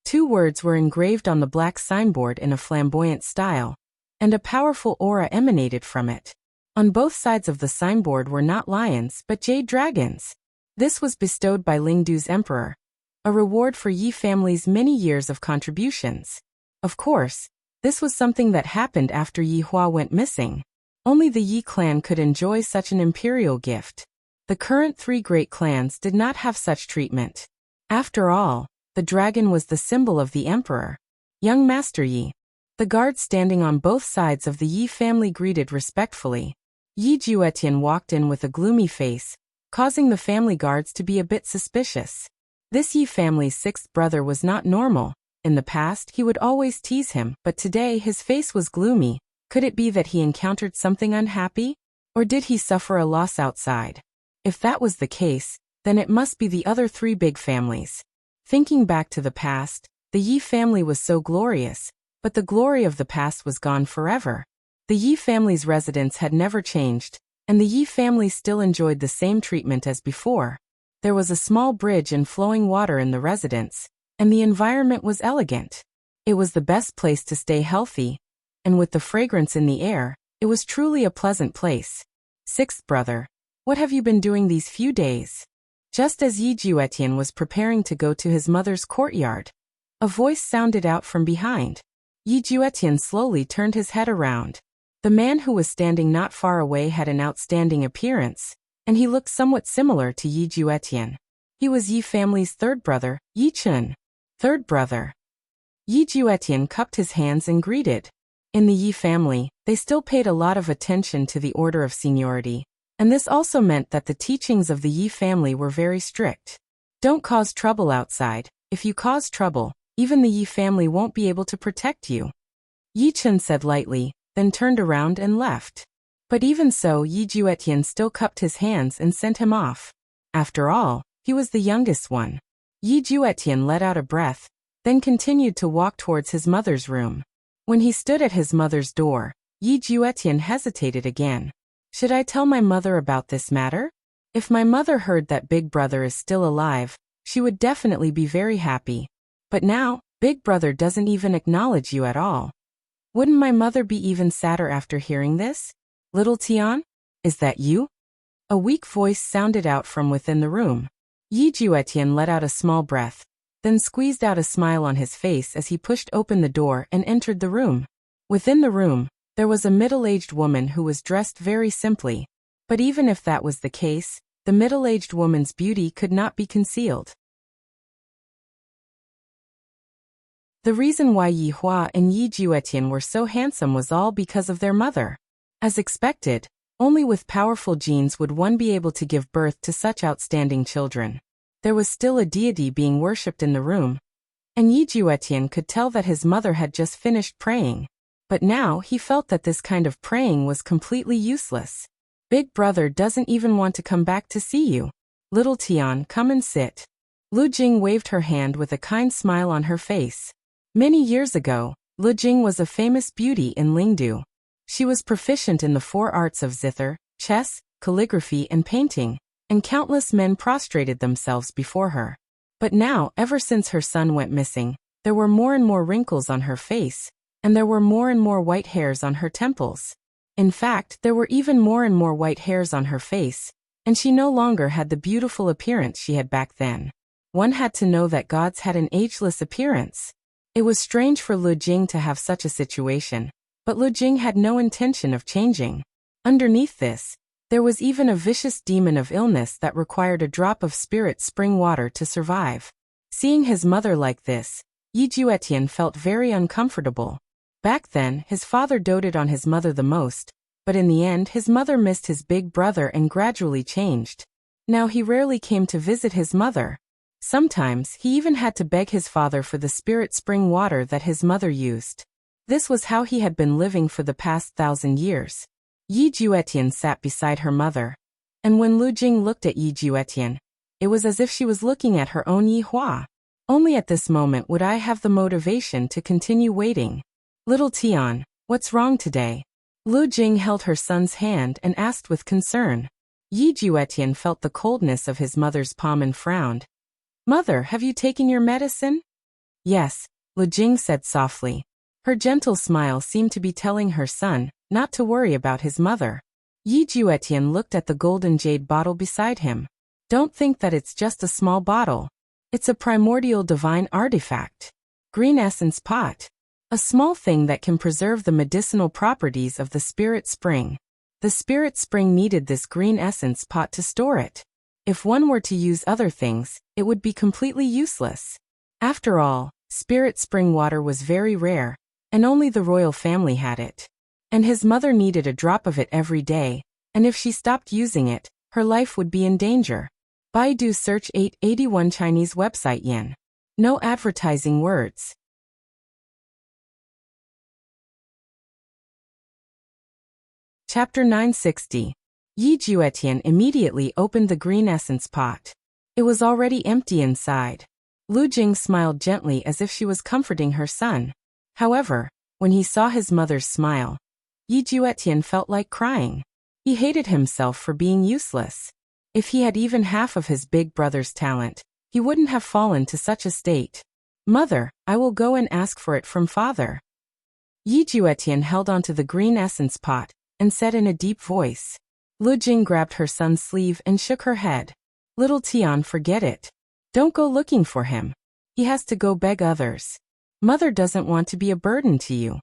Speaker 1: Two words were engraved on the black signboard in a flamboyant style, and a powerful aura emanated from it. On both sides of the signboard were not lions but jade dragons. This was bestowed by Lingdu's emperor, a reward for Yi family's many years of contributions. Of course, this was something that happened after Yi Hua went missing. Only the Yi clan could enjoy such an imperial gift. The current three great clans did not have such treatment. After all, the dragon was the symbol of the emperor. Young Master Yi. The guards standing on both sides of the Yi family greeted respectfully. Yi Juetian walked in with a gloomy face, causing the family guards to be a bit suspicious. This Yi family's sixth brother was not normal. In the past he would always tease him, but today his face was gloomy. Could it be that he encountered something unhappy? Or did he suffer a loss outside? If that was the case, then it must be the other three big families. Thinking back to the past, the Yi family was so glorious, but the glory of the past was gone forever. The Yi family's residence had never changed, and the Yi family still enjoyed the same treatment as before. There was a small bridge and flowing water in the residence, and the environment was elegant. It was the best place to stay healthy, and with the fragrance in the air, it was truly a pleasant place. Sixth brother, what have you been doing these few days? Just as Yi Juetian was preparing to go to his mother's courtyard, a voice sounded out from behind. Yi Juetian slowly turned his head around. The man who was standing not far away had an outstanding appearance, and he looked somewhat similar to Yi Juetian. He was Yi family's third brother, Yi Chun. Third brother. Yi Juetian cupped his hands and greeted. In the Yi family, they still paid a lot of attention to the order of seniority, and this also meant that the teachings of the Yi family were very strict. Don't cause trouble outside. If you cause trouble, even the Yi family won't be able to protect you. Yi Chun said lightly, then turned around and left. But even so, Yi Juetian still cupped his hands and sent him off. After all, he was the youngest one. Yi Juetian let out a breath, then continued to walk towards his mother's room. When he stood at his mother's door, Yi Juetian hesitated again. Should I tell my mother about this matter? If my mother heard that Big Brother is still alive, she would definitely be very happy. But now, Big Brother doesn't even acknowledge you at all. Wouldn't my mother be even sadder after hearing this? Little Tian? Is that you? A weak voice sounded out from within the room. Yi Juetian let out a small breath, then squeezed out a smile on his face as he pushed open the door and entered the room. Within the room, there was a middle-aged woman who was dressed very simply. But even if that was the case, the middle-aged woman's beauty could not be concealed. The reason why Yi Hua and Yi Juetian were so handsome was all because of their mother. As expected, only with powerful genes would one be able to give birth to such outstanding children. There was still a deity being worshipped in the room, and Yi Juetian could tell that his mother had just finished praying. But now he felt that this kind of praying was completely useless. Big Brother doesn't even want to come back to see you. Little Tian, come and sit. Lu Jing waved her hand with a kind smile on her face. Many years ago, Lu Jing was a famous beauty in Lingdu. She was proficient in the 4 arts of zither, chess, calligraphy and painting, and countless men prostrated themselves before her. But now, ever since her son went missing, there were more and more wrinkles on her face, and there were more and more white hairs on her temples. In fact, there were even more and more white hairs on her face, and she no longer had the beautiful appearance she had back then. One had to know that gods had an ageless appearance. It was strange for Lu Jing to have such a situation, but Lu Jing had no intention of changing. Underneath this, there was even a vicious demon of illness that required a drop of spirit spring water to survive. Seeing his mother like this, Yi Juetian felt very uncomfortable. Back then, his father doted on his mother the most, but in the end his mother missed his big brother and gradually changed. Now he rarely came to visit his mother. Sometimes he even had to beg his father for the spirit spring water that his mother used. This was how he had been living for the past 1,000 years. Yi Juetian sat beside her mother, and when Lu Jing looked at Yi Juetian, it was as if she was looking at her own Yi Hua. Only at this moment would I have the motivation to continue waiting. Little Tian, what's wrong today? Lu Jing held her son's hand and asked with concern. Yi Juetian felt the coldness of his mother's palm and frowned. Mother, have you taken your medicine? Yes, Lu Jing said softly. Her gentle smile seemed to be telling her son not to worry about his mother. Yi Juetian looked at the golden jade bottle beside him. Don't think that it's just a small bottle. It's a primordial divine artifact. Green essence pot. A small thing that can preserve the medicinal properties of the spirit spring. The spirit spring needed this green essence pot to store it. If one were to use other things, it would be completely useless. After all, spirit spring water was very rare, and only the royal family had it. And his mother needed a drop of it every day, and if she stopped using it, her life would be in danger. Baidu search 881 Chinese website yen. No advertising words. Chapter 960. Yi Juetian immediately opened the green essence pot. It was already empty inside. Lu Jing smiled gently as if she was comforting her son. However, when he saw his mother's smile, Yi Juetian felt like crying. He hated himself for being useless. If he had even half of his big brother's talent, he wouldn't have fallen to such a state. Mother, I will go and ask for it from father. Yi Juetian held onto the green essence pot and said in a deep voice. Lu Jing grabbed her son's sleeve and shook her head. Little Tian, forget it. Don't go looking for him. He has to go beg others. Mother doesn't want to be a burden to you.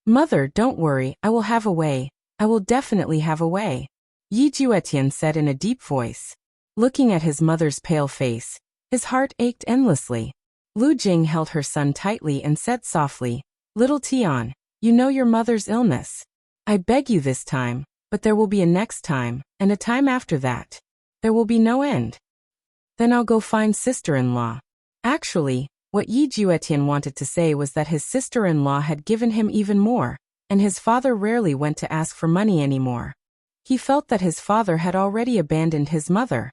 Speaker 1: Mother, don't worry, I will have a way. I will definitely have a way. Yi Juetian said in a deep voice. Looking at his mother's pale face, his heart ached endlessly. Lu Jing held her son tightly and said softly, Little Tian, you know your mother's illness. I beg you this time, but there will be a next time, and a time after that. There will be no end. Then I'll go find sister-in-law. Actually, what Yi Juetian wanted to say was that his sister-in-law had given him even more, and his father rarely went to ask for money anymore. He felt that his father had already abandoned his mother.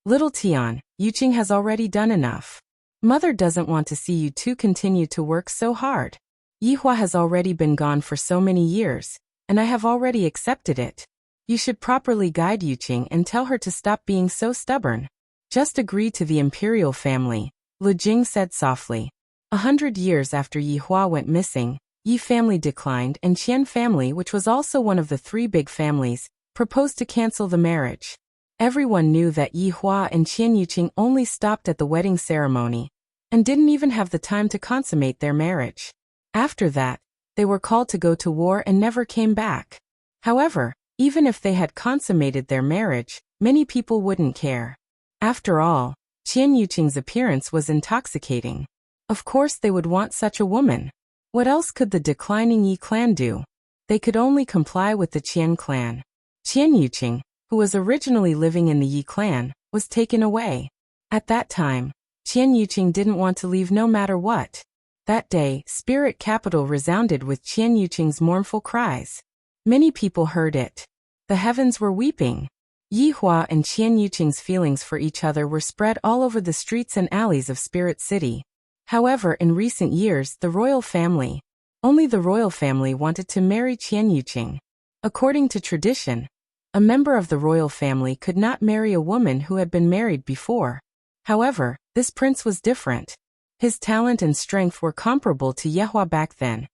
Speaker 1: Little Tian, Yuqing has already done enough. Mother doesn't want to see you two continue to work so hard. Yihua has already been gone for so many years, and I have already accepted it. You should properly guide Yuqing and tell her to stop being so stubborn. Just agree to the imperial family, Lu Jing said softly. 100 years after Yihua went missing, Yi family declined and Qian family, which was also one of the 3 big families, proposed to cancel the marriage. Everyone knew that Yihua and Qian Yuqing only stopped at the wedding ceremony, and didn't even have the time to consummate their marriage. After that, they were called to go to war and never came back. However, even if they had consummated their marriage, many people wouldn't care. After all, Qian Yuqing's appearance was intoxicating. Of course they would want such a woman. What else could the declining Yi clan do? They could only comply with the Qian clan. Qian Yuqing, who was originally living in the Yi clan, was taken away. At that time, Qian Yuqing didn't want to leave no matter what. That day, spirit capital resounded with Qian Yuqing's mournful cries. Many people heard it. The heavens were weeping. Yihua and Qian Yuqing's feelings for each other were spread all over the streets and alleys of Spirit City. However, in recent years, the royal family, Only the royal family wanted to marry Qian Yuqing. According to tradition, a member of the royal family could not marry a woman who had been married before. However, this prince was different. His talent and strength were comparable to Yehua back then,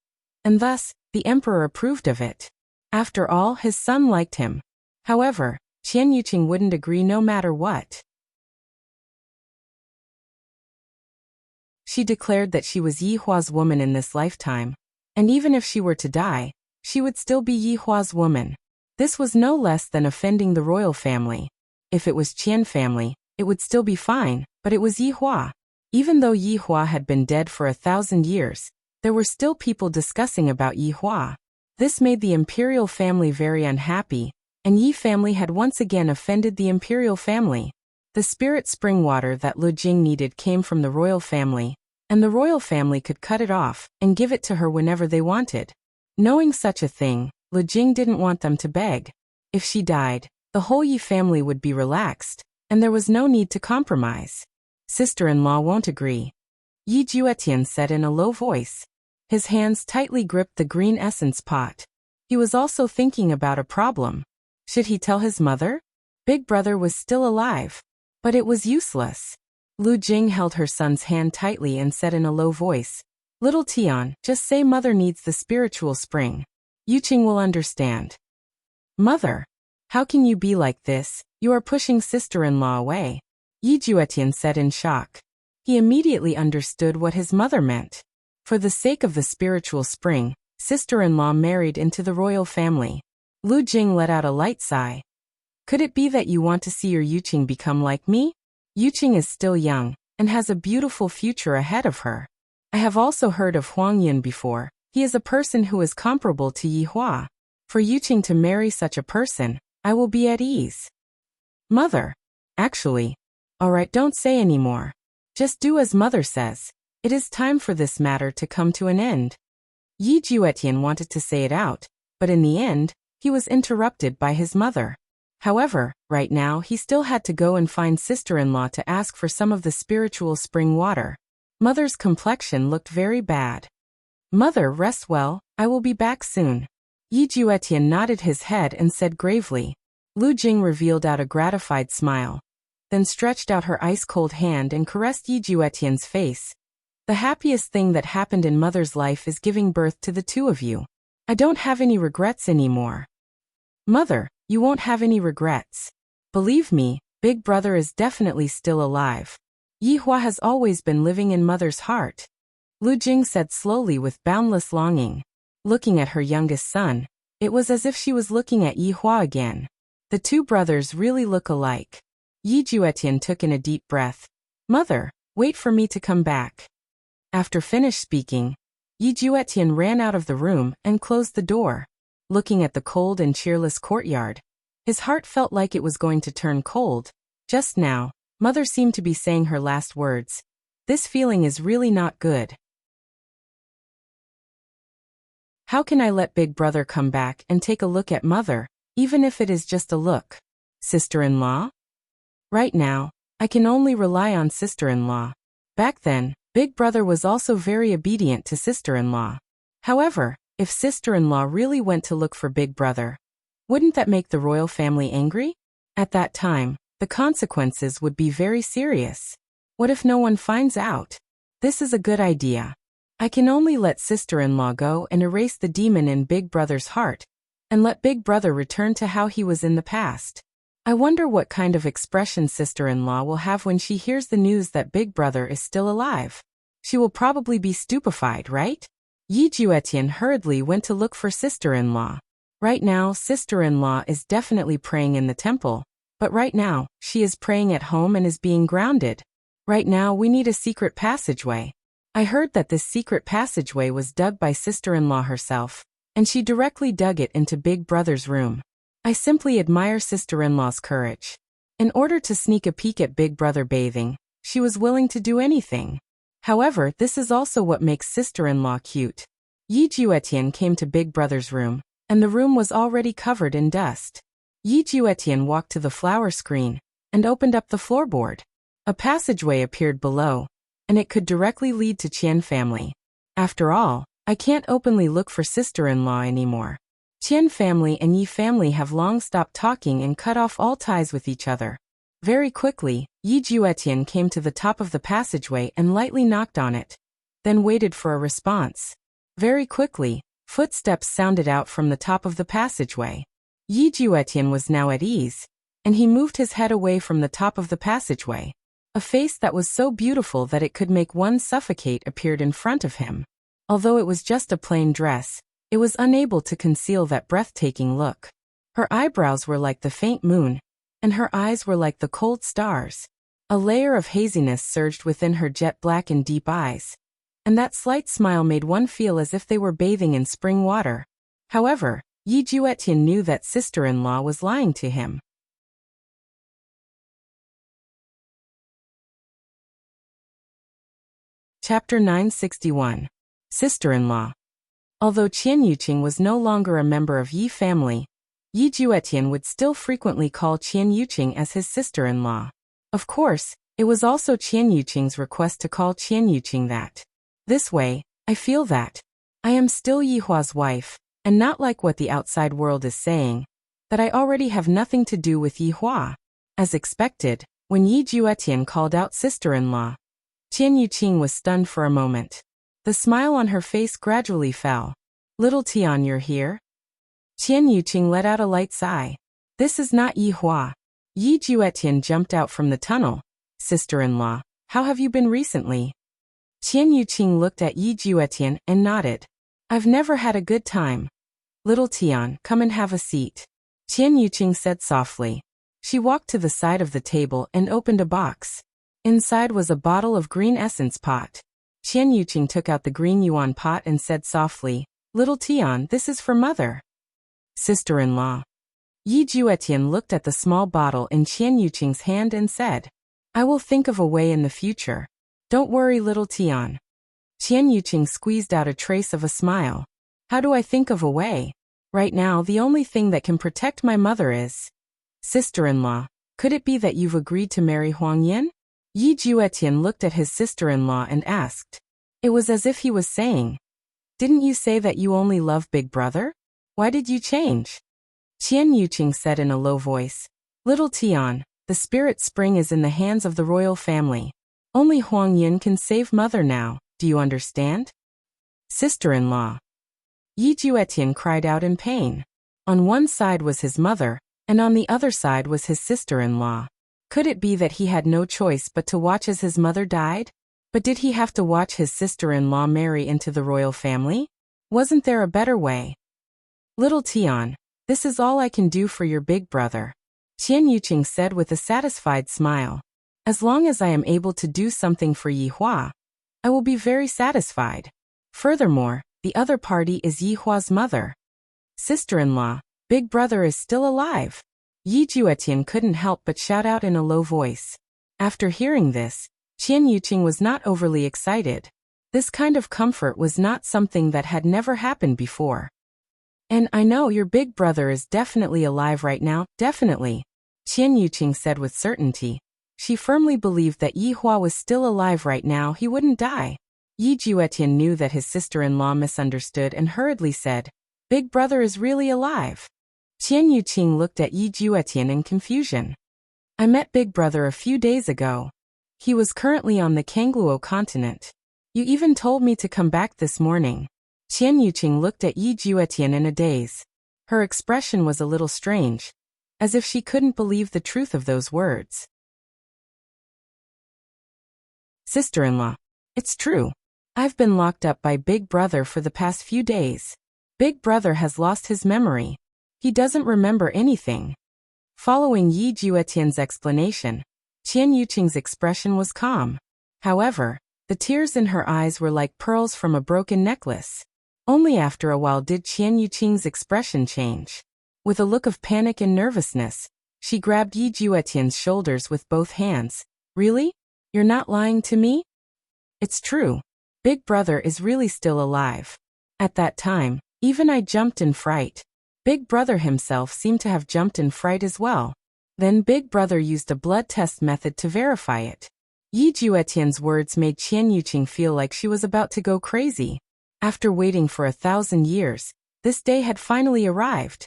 Speaker 1: and thus, the emperor approved of it. After all, his son liked him. However, Qian Yuqing wouldn't agree no matter what. She declared that she was Yihua's woman in this lifetime, and even if she were to die, she would still be Yihua's woman. This was no less than offending the royal family. If it was Qian family, it would still be fine, but it was Yihua. Even though Yihua had been dead for 1,000 years, there were still people discussing about Yihua. This made the imperial family very unhappy, and Yi family had once again offended the imperial family. The spirit spring water that Lu Jing needed came from the royal family, and the royal family could cut it off and give it to her whenever they wanted. Knowing such a thing, Lu Jing didn't want them to beg. If she died, the whole Yi family would be relaxed, and there was no need to compromise. Sister-in-law won't agree, Yi Juetian said in a low voice. His hands tightly gripped the green essence pot. He was also thinking about a problem. Should he tell his mother? Big brother was still alive. But it was useless. Lu Jing held her son's hand tightly and said in a low voice, "Little Tian, just say mother needs the spiritual spring. Yuqing will understand." "Mother, how can you be like this? You are pushing sister-in-law away," Yi Juetian said in shock. He immediately understood what his mother meant. For the sake of the spiritual spring, sister-in-law married into the royal family. Lu Jing let out a light sigh. "Could it be that you want to see your Yuqing become like me? Yuqing is still young, and has a beautiful future ahead of her. I have also heard of Huang Yun before. He is a person who is comparable to Yihua. For Yuqing to marry such a person, I will be at ease." "Mother, actually, alright, don't say any more. Just do as mother says. It is time for this matter to come to an end." Yi Juetian wanted to say it out, but in the end, he was interrupted by his mother. However, right now he still had to go and find sister-in-law to ask for some of the spiritual spring water. Mother's complexion looked very bad. "Mother, rest well, I will be back soon." Yi Juetian nodded his head and said gravely. Lu Jing revealed out a gratified smile, then stretched out her ice-cold hand and caressed Yi Juetian's face. "The happiest thing that happened in mother's life is giving birth to the two of you. I don't have any regrets anymore." "Mother, you won't have any regrets. Believe me, big brother is definitely still alive. Yihua has always been living in mother's heart," Lu Jing said slowly with boundless longing. Looking at her youngest son, it was as if she was looking at Yihua again. The two brothers really look alike. Yi Juetian took in a deep breath. "Mother, wait for me to come back." After finished speaking, Yi Juetian ran out of the room and closed the door. Looking at the cold and cheerless courtyard, his heart felt like it was going to turn cold. Just now, mother seemed to be saying her last words. This feeling is really not good. How can I let big brother come back and take a look at mother, even if it is just a look? Sister-in-law? Right now, I can only rely on sister-in-law. Back then, big brother was also very obedient to sister-in-law. However, if sister-in-law really went to look for big brother, wouldn't that make the royal family angry? At that time, the consequences would be very serious. What if no one finds out? This is a good idea. I can only let sister-in-law go and erase the demon in big brother's heart, and let big brother return to how he was in the past. I wonder what kind of expression sister-in-law will have when she hears the news that big brother is still alive. She will probably be stupefied, right? Yi Juetian hurriedly went to look for sister-in-law. Right now, sister-in-law is definitely praying in the temple, but right now, she is praying at home and is being grounded. Right now, we need a secret passageway. I heard that this secret passageway was dug by sister-in-law herself, and she directly dug it into big brother's room. I simply admire sister-in-law's courage. In order to sneak a peek at big brother bathing, she was willing to do anything. However, this is also what makes sister-in-law cute. Yi Juetian came to big brother's room, and the room was already covered in dust. Yi Juetian walked to the flower screen and opened up the floorboard. A passageway appeared below, and it could directly lead to Qian family. After all, I can't openly look for sister-in-law anymore. Qian family and Yi family have long stopped talking and cut off all ties with each other. Very quickly, Yi Juetian came to the top of the passageway and lightly knocked on it, then waited for a response. Very quickly, footsteps sounded out from the top of the passageway. Yi Juetian was now at ease, and he moved his head away from the top of the passageway. A face that was so beautiful that it could make one suffocate appeared in front of him. Although it was just a plain dress, it was unable to conceal that breathtaking look. Her eyebrows were like the faint moon, and her eyes were like the cold stars. A layer of haziness surged within her jet-black and deep eyes, and that slight smile made one feel as if they were bathing in spring water. However, Yi Juetian knew that sister-in-law was lying to him. Chapter 961. Sister-in-law. Although Qian Yuqing was no longer a member of Yi family, Yi Juetian would still frequently call Qian Yuqing as his sister-in-law. Of course, it was also Qian Yuqing's request to call Qian Yuqing that. This way, I feel that I am still Yi Hua's wife, and not like what the outside world is saying, that I already have nothing to do with Yi Hua. As expected, when Yi Juetian called out sister-in-law, Qian Yuqing was stunned for a moment. The smile on her face gradually fell. Little Tian, you're here? Qian Yuqing let out a light sigh. This is not Yi Hua. Yi Juetian jumped out from the tunnel. Sister-in-law, how have you been recently? Qian Yuqing looked at Yi Juetian and nodded. I've never had a good time. Little Tian, come and have a seat. Qian Yuqing said softly. She walked to the side of the table and opened a box. Inside was a bottle of green essence pot. Qian Yuqing took out the green yuan pot and said softly, Little Tian, this is for mother. Sister-in-law. Yi Juetian looked at the small bottle in Qian Yuqing's hand and said, I will think of a way in the future. Don't worry, little Tian. Qian Yuqing squeezed out a trace of a smile. How do I think of a way? Right now the only thing that can protect my mother is... Sister-in-law, could it be that you've agreed to marry Huang Yin? Yi Juetian looked at his sister-in-law and asked. It was as if he was saying, didn't you say that you only love Big Brother? Why did you change? Qian Yuqing said in a low voice, Little Tian, the spirit spring is in the hands of the royal family. Only Huang Yin can save mother now, do you understand? Sister-in-law. Yi Juetian cried out in pain. On one side was his mother, and on the other side was his sister-in-law. Could it be that he had no choice but to watch as his mother died? But did he have to watch his sister-in-law marry into the royal family? Wasn't there a better way? Little Tian, this is all I can do for your big brother. Qian Yuqing said with a satisfied smile. As long as I am able to do something for Yi Hua, I will be very satisfied. Furthermore, the other party is Yi Hua's mother. Sister-in-law, big brother is still alive. Yi Juetian couldn't help but shout out in a low voice. After hearing this, Qian Yuqing was not overly excited. This kind of comfort was not something that had never happened before. And I know your big brother is definitely alive right now, definitely. Qian Yuqing said with certainty. She firmly believed that Yi Hua was still alive right now, he wouldn't die. Yi Juetian knew that his sister-in-law misunderstood and hurriedly said, Big brother is really alive. Qian Yuqing looked at Yi Juetian in confusion. I met Big Brother a few days ago. He was currently on the Kangluo continent. You even told me to come back this morning. Qian Yuqing looked at Yi Juetian in a daze. Her expression was a little strange, as if she couldn't believe the truth of those words. Sister-in-law. It's true. I've been locked up by Big Brother for the past few days. Big Brother has lost his memory. He doesn't remember anything. Following Yi Juetian's explanation, Qian Yuqing's expression was calm. However, the tears in her eyes were like pearls from a broken necklace. Only after a while did Qian Yuqing's expression change. With a look of panic and nervousness, she grabbed Yi Juetian's shoulders with both hands. Really? You're not lying to me? It's true. Big Brother is really still alive. At that time, even I jumped in fright. Big Brother himself seemed to have jumped in fright as well. Then Big Brother used a blood test method to verify it. Yi Juetian's words made Qian Yuqing feel like she was about to go crazy. After waiting for 1,000 years, this day had finally arrived.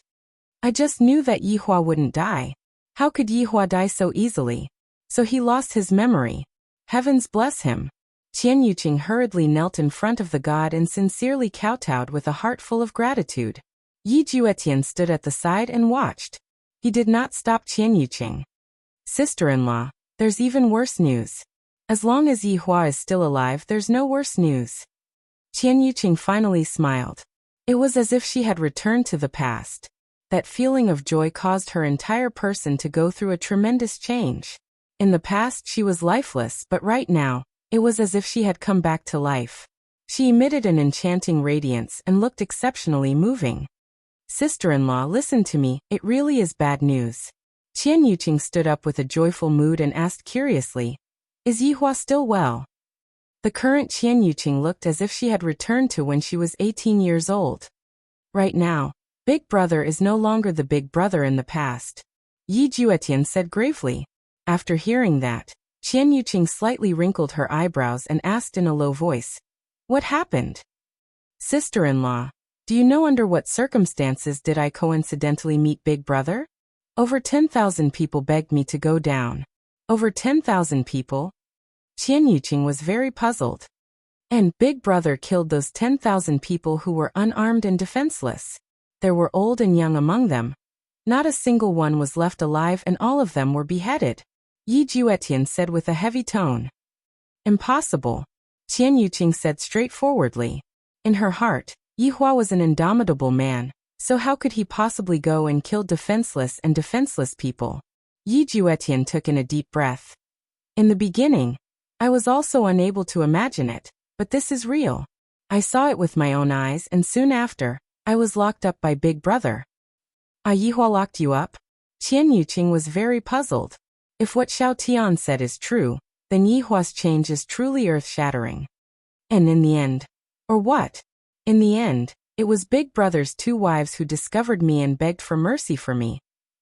Speaker 1: I just knew that Yihua wouldn't die. How could Yihua die so easily? So he lost his memory. Heavens bless him. Qian Yuqing hurriedly knelt in front of the god and sincerely kowtowed with a heart full of gratitude. Yi Juetian stood at the side and watched. He did not stop Qian Yuqing. Sister-in-law, there's even worse news. As long as Yihua is still alive, there's no worse news. Qian Yuqing finally smiled. It was as if she had returned to the past. That feeling of joy caused her entire person to go through a tremendous change. In the past she was lifeless, but right now, it was as if she had come back to life. She emitted an enchanting radiance and looked exceptionally moving. Sister-in-law, listen to me, it really is bad news. Qian Yuqing stood up with a joyful mood and asked curiously, is Yihua still well? The current Qian Yuqing looked as if she had returned to when she was 18 years old. Right now, Big Brother is no longer the big brother in the past. Yi Juetian said gravely. After hearing that, Qian Yuqing slightly wrinkled her eyebrows and asked in a low voice, what happened? Sister-in-law, do you know under what circumstances did I coincidentally meet Big Brother? Over 10,000 people begged me to go down. Over 10,000 people? Qian Yuqing was very puzzled. And Big Brother killed those 10,000 people who were unarmed and defenseless. There were old and young among them. Not a single one was left alive and all of them were beheaded. Yi Juetian said with a heavy tone. Impossible. Qian Yuqing said straightforwardly. In her heart, Yihua was an indomitable man, so how could he possibly go and kill defenseless and defenseless people? Yi Juetian took in a deep breath. In the beginning, I was also unable to imagine it, but this is real. I saw it with my own eyes and soon after, I was locked up by Big Brother. Ah, Yihua locked you up? Qian Yuqing was very puzzled. If what Xiao Tian said is true, then Yihua's change is truly earth-shattering. And in the end, or what? In the end, it was Big Brother's 2 wives who discovered me and begged for mercy for me.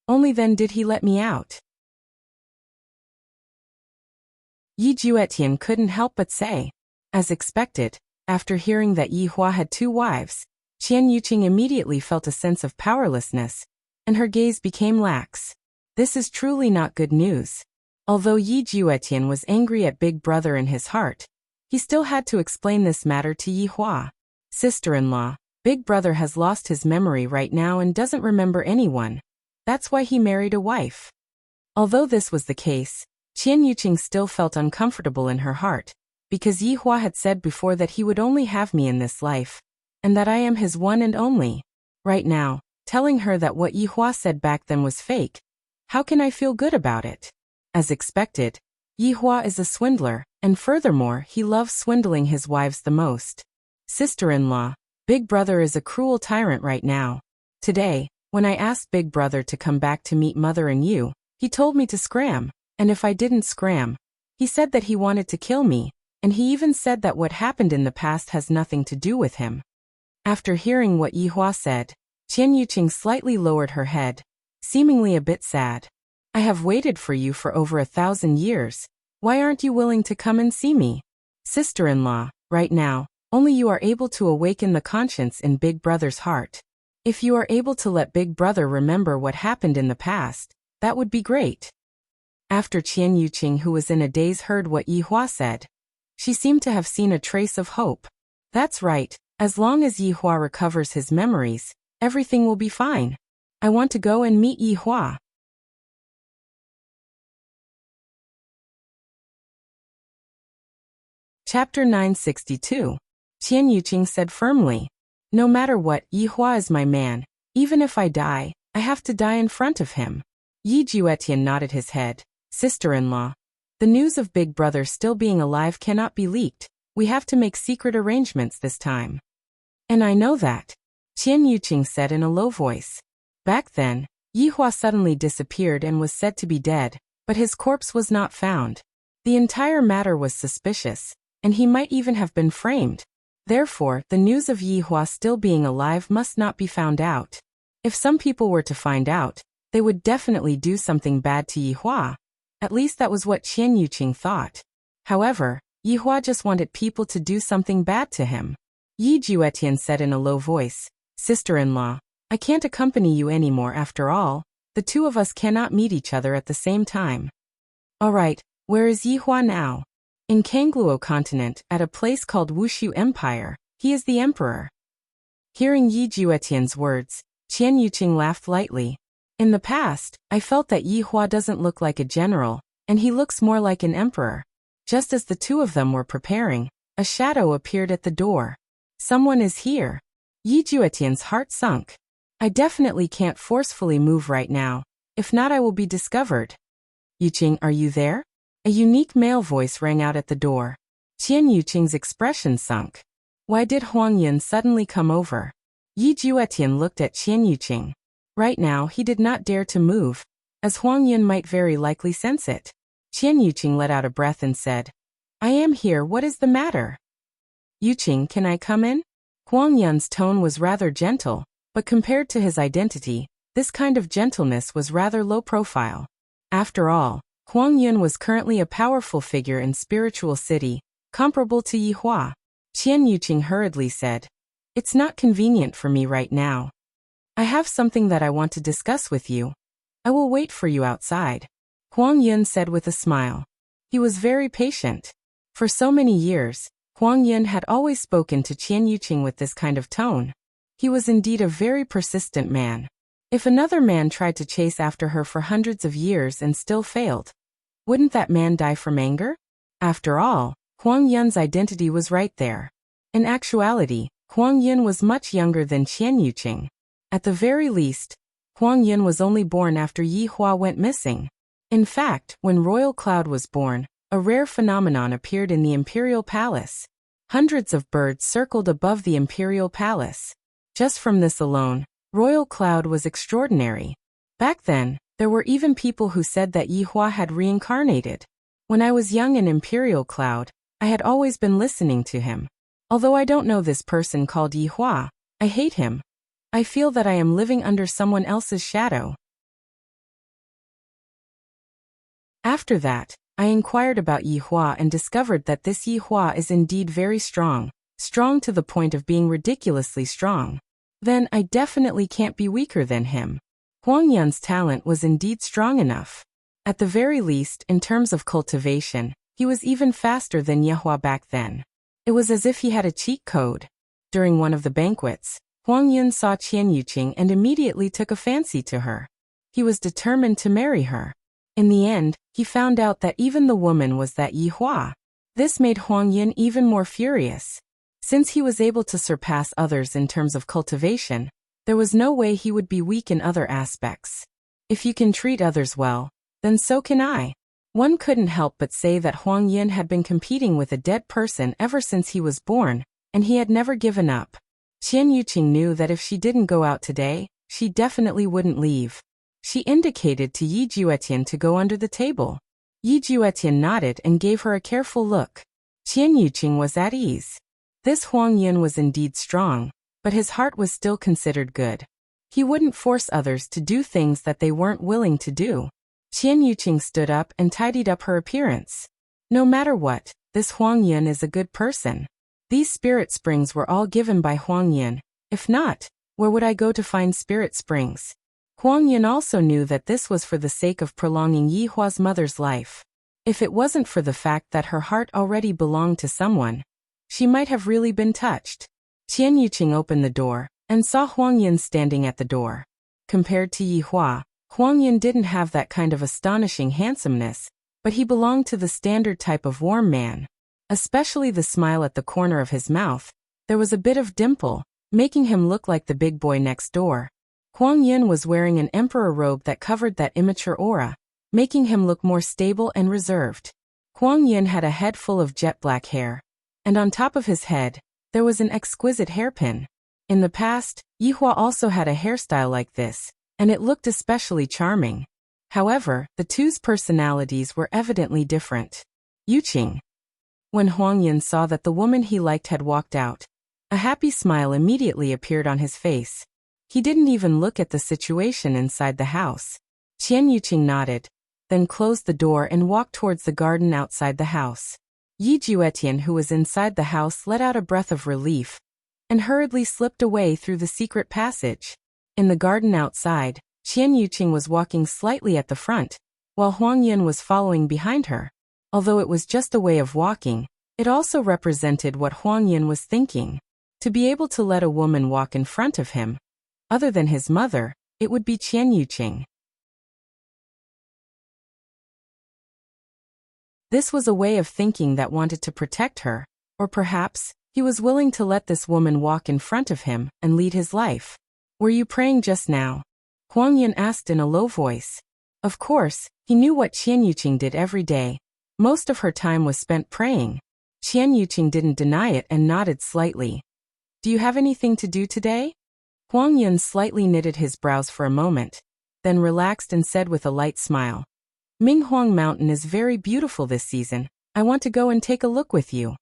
Speaker 1: Only then did he let me out. Yi Juetian couldn't help but say. As expected, after hearing that Yihua had 2 wives, Qian Yuqing immediately felt a sense of powerlessness, and her gaze became lax. This is truly not good news. Although Yi Juetian was angry at Big Brother in his heart, he still had to explain this matter to Yihua. Sister-in-law, Big Brother has lost his memory right now and doesn't remember anyone. That's why he married a wife. Although this was the case, Qian Yuqing still felt uncomfortable in her heart, because Yihua had said before that he would only have me in this life, and that I am his one and only. Right now, telling her that what Yihua said back then was fake, how can I feel good about it? As expected, Yihua is a swindler, and furthermore he loves swindling his wives the most. Sister-in-law, Big Brother is a cruel tyrant right now. Today, when I asked Big Brother to come back to meet Mother and you, he told me to scram, and if I didn't scram, he said that he wanted to kill me, and he even said that what happened in the past has nothing to do with him. After hearing what Yihua said, Qian Yuqing slightly lowered her head, seemingly a bit sad. I have waited for you for over 1,000 years. Why aren't you willing to come and see me? Sister-in-law, right now, only you are able to awaken the conscience in Big Brother's heart. If you are able to let Big Brother remember what happened in the past, that would be great. After Qian Yuqing, who was in a daze, heard what Yihua said, she seemed to have seen a trace of hope. That's right, as long as Yihua recovers his memories, everything will be fine. I want to go and meet Yihua. Chapter 962. Qian Yuqing said firmly, no matter what, Yihua is my man. Even if I die, I have to die in front of him. Yi Juetian nodded his head. Sister-in-law, the news of Big Brother still being alive cannot be leaked. We have to make secret arrangements this time. And I know that, Qian Yuqing said in a low voice. Back then, Yihua suddenly disappeared and was said to be dead, but his corpse was not found. The entire matter was suspicious, and he might even have been framed. Therefore, the news of Yihua still being alive must not be found out. If some people were to find out, they would definitely do something bad to Yihua. At least that was what Qian Yuqing thought. However, Yihua just wanted people to do something bad to him. Yi Juetian said in a low voice. Sister-in-law, I can't accompany you anymore after all. The two of us cannot meet each other at the same time. Alright, where is Yi Hua now? In Kangluo continent, at a place called Wuxia Empire. He is the emperor. Hearing Yi Juetian's words, Qian Yuqing laughed lightly. In the past, I felt that Yi Hua doesn't look like a general, and he looks more like an emperor. Just as the two of them were preparing, a shadow appeared at the door. Someone is here. Yi Juetian's heart sunk. I definitely can't forcefully move right now. If not, I will be discovered. Yuqing, are you there? A unique male voice rang out at the door. Qian Yuqing's expression sunk. Why did Huang Yun suddenly come over? Yi Juetian looked at Qian Yuqing. Right now, he did not dare to move, as Huang Yun might very likely sense it. Qian Yuqing let out a breath and said, I am here, what is the matter? Yuqing, can I come in? Huang Yun's tone was rather gentle, but compared to his identity, this kind of gentleness was rather low profile. After all, Huang Yun was currently a powerful figure in Spiritual City, comparable to Yi Hua. Qian Yuqing hurriedly said, It's not convenient for me right now. I have something that I want to discuss with you. I will wait for you outside. Huang Yun said with a smile. He was very patient. For so many years, Huang Yun had always spoken to Qian Yuqing with this kind of tone. He was indeed a very persistent man. If another man tried to chase after her for hundreds of years and still failed, wouldn't that man die from anger? After all, Huang Yun's identity was right there. In actuality, Huang Yun was much younger than Qian Yuqing. At the very least, Huang Yun was only born after Yi Hua went missing. In fact, when Royal Cloud was born, a rare phenomenon appeared in the Imperial Palace. Hundreds of birds circled above the Imperial Palace. Just from this alone, Royal Cloud was extraordinary. Back then, there were even people who said that Yi Hua had reincarnated. When I was young in Imperial Cloud, I had always been listening to him. Although I don't know this person called Yi Hua, I hate him. I feel that I am living under someone else's shadow. After that, I inquired about Yi Hua and discovered that this Yi Hua is indeed very strong to the point of being ridiculously strong. Then I definitely can't be weaker than him. Huang Yun's talent was indeed strong enough. At the very least, in terms of cultivation, he was even faster than Yi Hua back then. It was as if he had a cheat code. During one of the banquets, Huang Yun saw Qian Yuqing and immediately took a fancy to her. He was determined to marry her. In the end, he found out that even the woman was that Yi Hua. This made Huang Yun even more furious. Since he was able to surpass others in terms of cultivation, there was no way he would be weak in other aspects. If you can treat others well, then so can I. One couldn't help but say that Huang Yun had been competing with a dead person ever since he was born, and he had never given up. Qian Yuqing knew that if she didn't go out today, she definitely wouldn't leave. She indicated to Yi Juetian to go under the table. Yi Juetian nodded and gave her a careful look. Qian Yuqing was at ease. This Huang Yun was indeed strong, but his heart was still considered good. He wouldn't force others to do things that they weren't willing to do. Qian Yuqing stood up and tidied up her appearance. No matter what, this Huang Yun is a good person. These spirit springs were all given by Huang Yun. If not, where would I go to find spirit springs? Huang Yun also knew that this was for the sake of prolonging Yi Hua's mother's life. If it wasn't for the fact that her heart already belonged to someone, she might have really been touched. Qian Yuqing opened the door and saw Huang Yun standing at the door. Compared to Yi Hua, Huang Yun didn't have that kind of astonishing handsomeness, but he belonged to the standard type of warm man. Especially the smile at the corner of his mouth, there was a bit of dimple, making him look like the big boy next door. Huang Yun was wearing an emperor robe that covered that immature aura, making him look more stable and reserved. Huang Yun had a head full of jet black hair, and on top of his head, there was an exquisite hairpin. In the past, Yi Hua also had a hairstyle like this, and it looked especially charming. However, the two's personalities were evidently different. Yuqing. When Huang Yun saw that the woman he liked had walked out, a happy smile immediately appeared on his face. He didn't even look at the situation inside the house. Qian Yuqing nodded, then closed the door and walked towards the garden outside the house. Yi Juetian, who was inside the house, let out a breath of relief, and hurriedly slipped away through the secret passage. In the garden outside, Qian Yuqing was walking slightly at the front, while Huang Yun was following behind her. Although it was just a way of walking, it also represented what Huang Yun was thinking. To be able to let a woman walk in front of him, other than his mother, it would be Qian Yuqing. This was a way of thinking that wanted to protect her, or perhaps, he was willing to let this woman walk in front of him and lead his life. Were you praying just now? Huang Yun asked in a low voice. Of course, he knew what Qian Yuqing did every day. Most of her time was spent praying. Qian Yuqing didn't deny it and nodded slightly. Do you have anything to do today? Huang Yun slightly knitted his brows for a moment, then relaxed and said with a light smile. Minghuang Mountain is very beautiful this season. I want to go and take a look with you.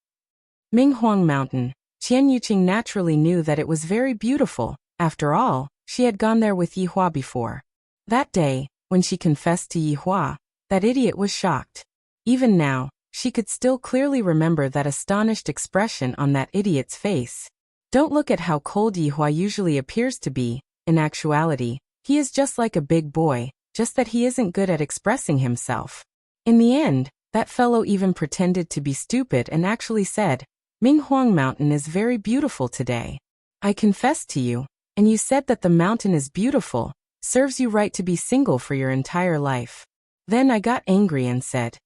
Speaker 1: Minghuang Mountain. Qian Yuqing naturally knew that it was very beautiful. After all, she had gone there with Yihua before. That day, when she confessed to Yihua, that idiot was shocked. Even now, she could still clearly remember that astonished expression on that idiot's face. Don't look at how cold Yihua usually appears to be. In actuality, he is just like a big boy, just that he isn't good at expressing himself. In the end, that fellow even pretended to be stupid and actually said, Minghuang Mountain is very beautiful today. I confessed to you, and you said that the mountain is beautiful, serves you right to be single for your entire life. Then I got angry and said,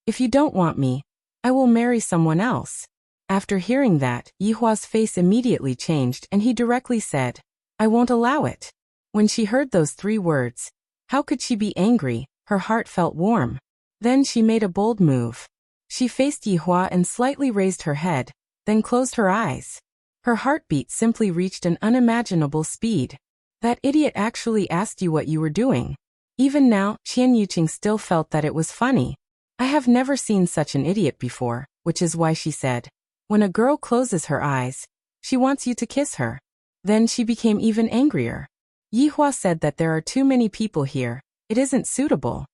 Speaker 1: if you don't want me, I will marry someone else. After hearing that, Yihua's face immediately changed and he directly said, I won't allow it. When she heard those 3 words, how could she be angry? Her heart felt warm. Then she made a bold move. She faced Yihua and slightly raised her head, then closed her eyes. Her heartbeat simply reached an unimaginable speed. That idiot actually asked you what you were doing. Even now, Qian Yuqing still felt that it was funny. I have never seen such an idiot before, which is why she said, when a girl closes her eyes, she wants you to kiss her. Then she became even angrier. Yihua said that there are too many people here. It isn't suitable.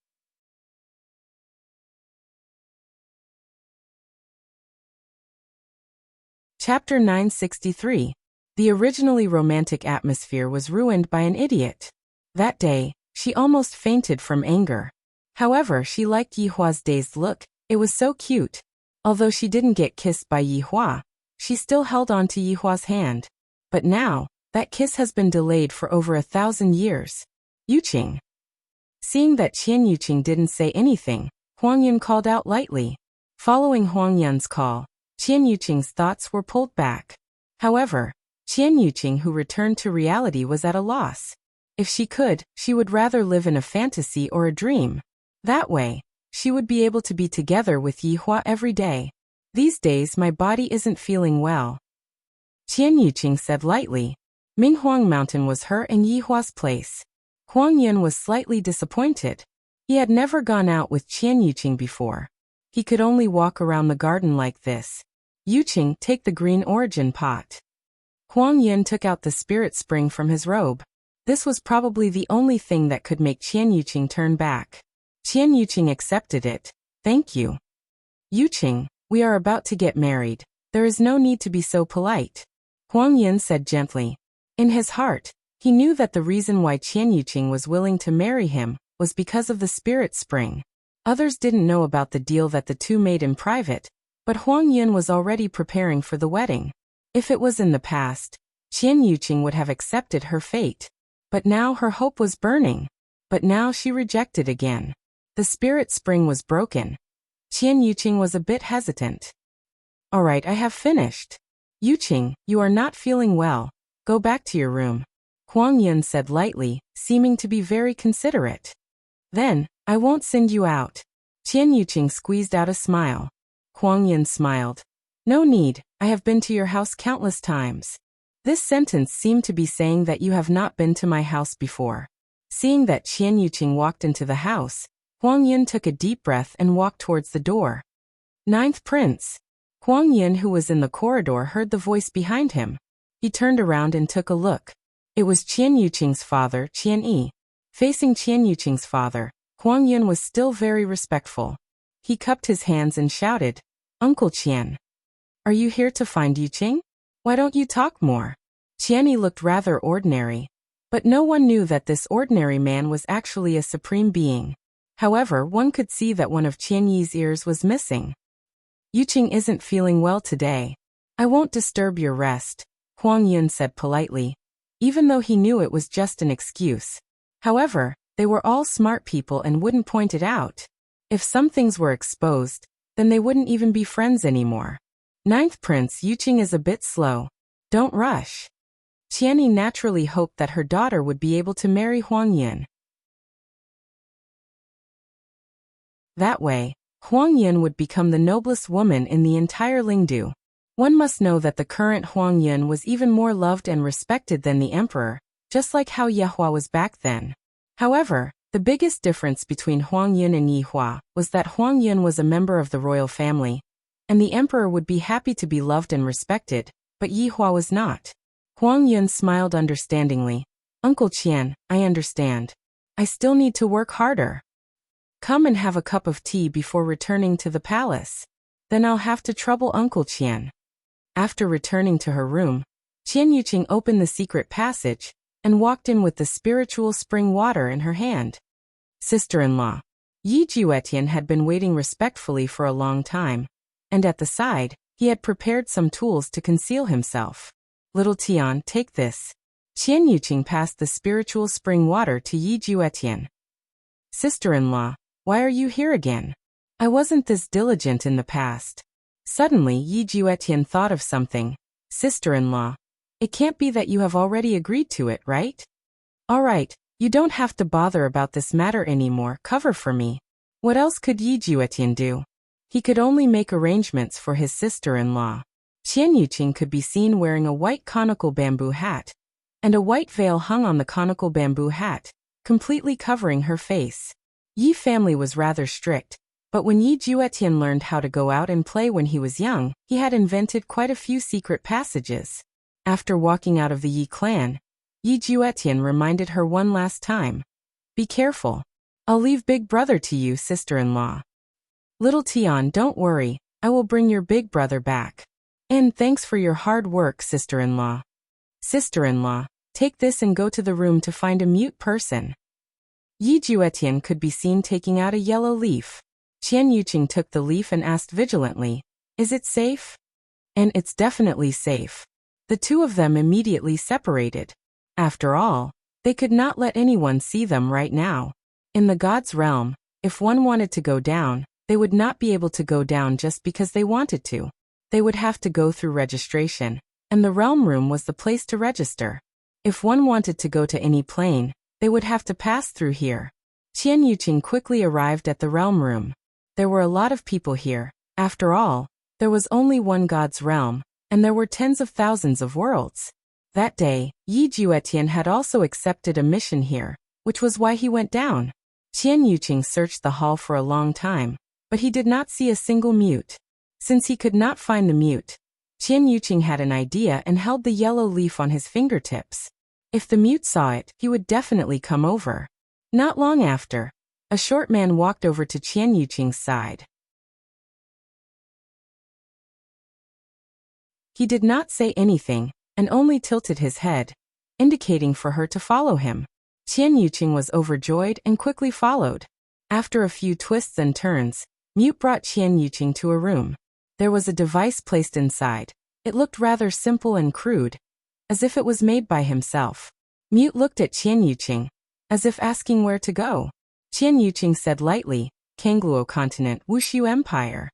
Speaker 1: Chapter 963. The originally romantic atmosphere was ruined by an idiot. That day, she almost fainted from anger. However, she liked Yihua's dazed look. It was so cute. Although she didn't get kissed by Yihua, she still held on to Yihua's hand. But now, that kiss has been delayed for over 1,000 years. Yuqing. Seeing that Qian Yuqing didn't say anything, Huang Yun called out lightly. Following Huang Yun's call, Qian Yuqing's thoughts were pulled back. However, Qian Yuqing, who returned to reality, was at a loss. If she could, she would rather live in a fantasy or a dream. That way, she would be able to be together with Yihua every day. These days my body isn't feeling well. Qian Yuqing said lightly. Minghuang Mountain was her and Yihua's place. Huang Yun was slightly disappointed. He had never gone out with Qian Yuqing before. He could only walk around the garden like this. Yuqing, take the green origin pot. Huang Yun took out the spirit spring from his robe. This was probably the only thing that could make Qian Yuqing turn back. Qian Yuqing accepted it. Thank you. Yuqing, we are about to get married. There is no need to be so polite. Huang Yun said gently. In his heart, he knew that the reason why Qian Yuqing was willing to marry him was because of the spirit spring. Others didn't know about the deal that the two made in private, but Huang Yun was already preparing for the wedding. If it was in the past, Qian Yuqing would have accepted her fate. But now her hope was burning. But now she rejected again. The spirit spring was broken. Qian Yuqing was a bit hesitant. Alright, I have finished. Yuqing, you are not feeling well. Go back to your room. Huang Yun said lightly, seeming to be very considerate. Then, I won't send you out. Qian Yuqing squeezed out a smile. Huang Yun smiled. No need, I have been to your house countless times. This sentence seemed to be saying that you have not been to my house before. Seeing that Qian Yuqing walked into the house, Huang Yun took a deep breath and walked towards the door. Ninth Prince. Huang Yun, who was in the corridor, heard the voice behind him. He turned around and took a look. It was Qian Yuqing's father, Qian Yi. Facing Qian Yuqing's father, Huang Yun was still very respectful. He cupped his hands and shouted, Uncle Qian. Are you here to find Yuqing? Why don't you talk more? Qianni looked rather ordinary. But no one knew that this ordinary man was actually a supreme being. However, one could see that one of Qianyi's ears was missing. Yuqing isn't feeling well today. I won't disturb your rest, Huang Yun said politely, even though he knew it was just an excuse. However, they were all smart people and wouldn't point it out. If some things were exposed, then they wouldn't even be friends anymore. Ninth Prince Yuqing is a bit slow. Don't rush. Qianni naturally hoped that her daughter would be able to marry Huang Yun. That way, Huang Yun would become the noblest woman in the entire Lingdu. One must know that the current Huang Yun was even more loved and respected than the emperor, just like how Yehua was back then. However, the biggest difference between Huang Yun and Yehua was that Huang Yun was a member of the royal family, and the emperor would be happy to be loved and respected, but Yehua was not. Huang Yun smiled understandingly. Uncle Qian, I understand. I still need to work harder. Come and have a cup of tea before returning to the palace. Then I'll have to trouble Uncle Qian. After returning to her room, Qian Yuqing opened the secret passage and walked in with the spiritual spring water in her hand. Sister-in-law. Yi Juetian had been waiting respectfully for a long time, and at the side, he had prepared some tools to conceal himself. Little Tian, take this. Qian Yuqing passed the spiritual spring water to Yi Juetian. Sister-in-law, why are you here again? I wasn't this diligent in the past. Suddenly Yi Juetian thought of something. Sister-in-law, it can't be that you have already agreed to it, right? All right, you don't have to bother about this matter anymore. Cover for me. What else could Yi Juetian do? He could only make arrangements for his sister-in-law. Qian Yuqing could be seen wearing a white conical bamboo hat, and a white veil hung on the conical bamboo hat, completely covering her face. Yi family was rather strict, but when Yi Juetian learned how to go out and play when he was young, he had invented quite a few secret passages. After walking out of the Yi clan, Yi Juetian reminded her one last time. Be careful. I'll leave big brother to you, sister-in-law. Little Tian, don't worry, I will bring your big brother back. And thanks for your hard work, sister-in-law. Sister-in-law, take this and go to the room to find a mute person. Yi Juetian could be seen taking out a yellow leaf. Qian Yuqing took the leaf and asked vigilantly, is it safe? And it's definitely safe. The two of them immediately separated. After all, they could not let anyone see them right now. In the god's realm, if one wanted to go down, they would not be able to go down just because they wanted to. They would have to go through registration, and the realm room was the place to register. If one wanted to go to any plane, they would have to pass through here. Qian Yuqing quickly arrived at the realm room. There were a lot of people here. After all, there was only one god's realm, and there were tens of thousands of worlds. That day, Yi Juetian had also accepted a mission here, which was why he went down. Qian Yuqing searched the hall for a long time, but he did not see a single mute. Since he could not find the mute, Qian Yuqing had an idea and held the yellow leaf on his fingertips. If the mute saw it, he would definitely come over. Not long after, a short man walked over to Qian Yuqing's side. He did not say anything, and only tilted his head, indicating for her to follow him. Qian Yuqing was overjoyed and quickly followed. After a few twists and turns, Mute brought Qian Yuqing to a room. There was a device placed inside. It looked rather simple and crude, as if it was made by himself. Mute looked at Qian Yuqing, as if asking where to go. Qian Yuqing said lightly, Kangluo Continent, Wuxia Empire.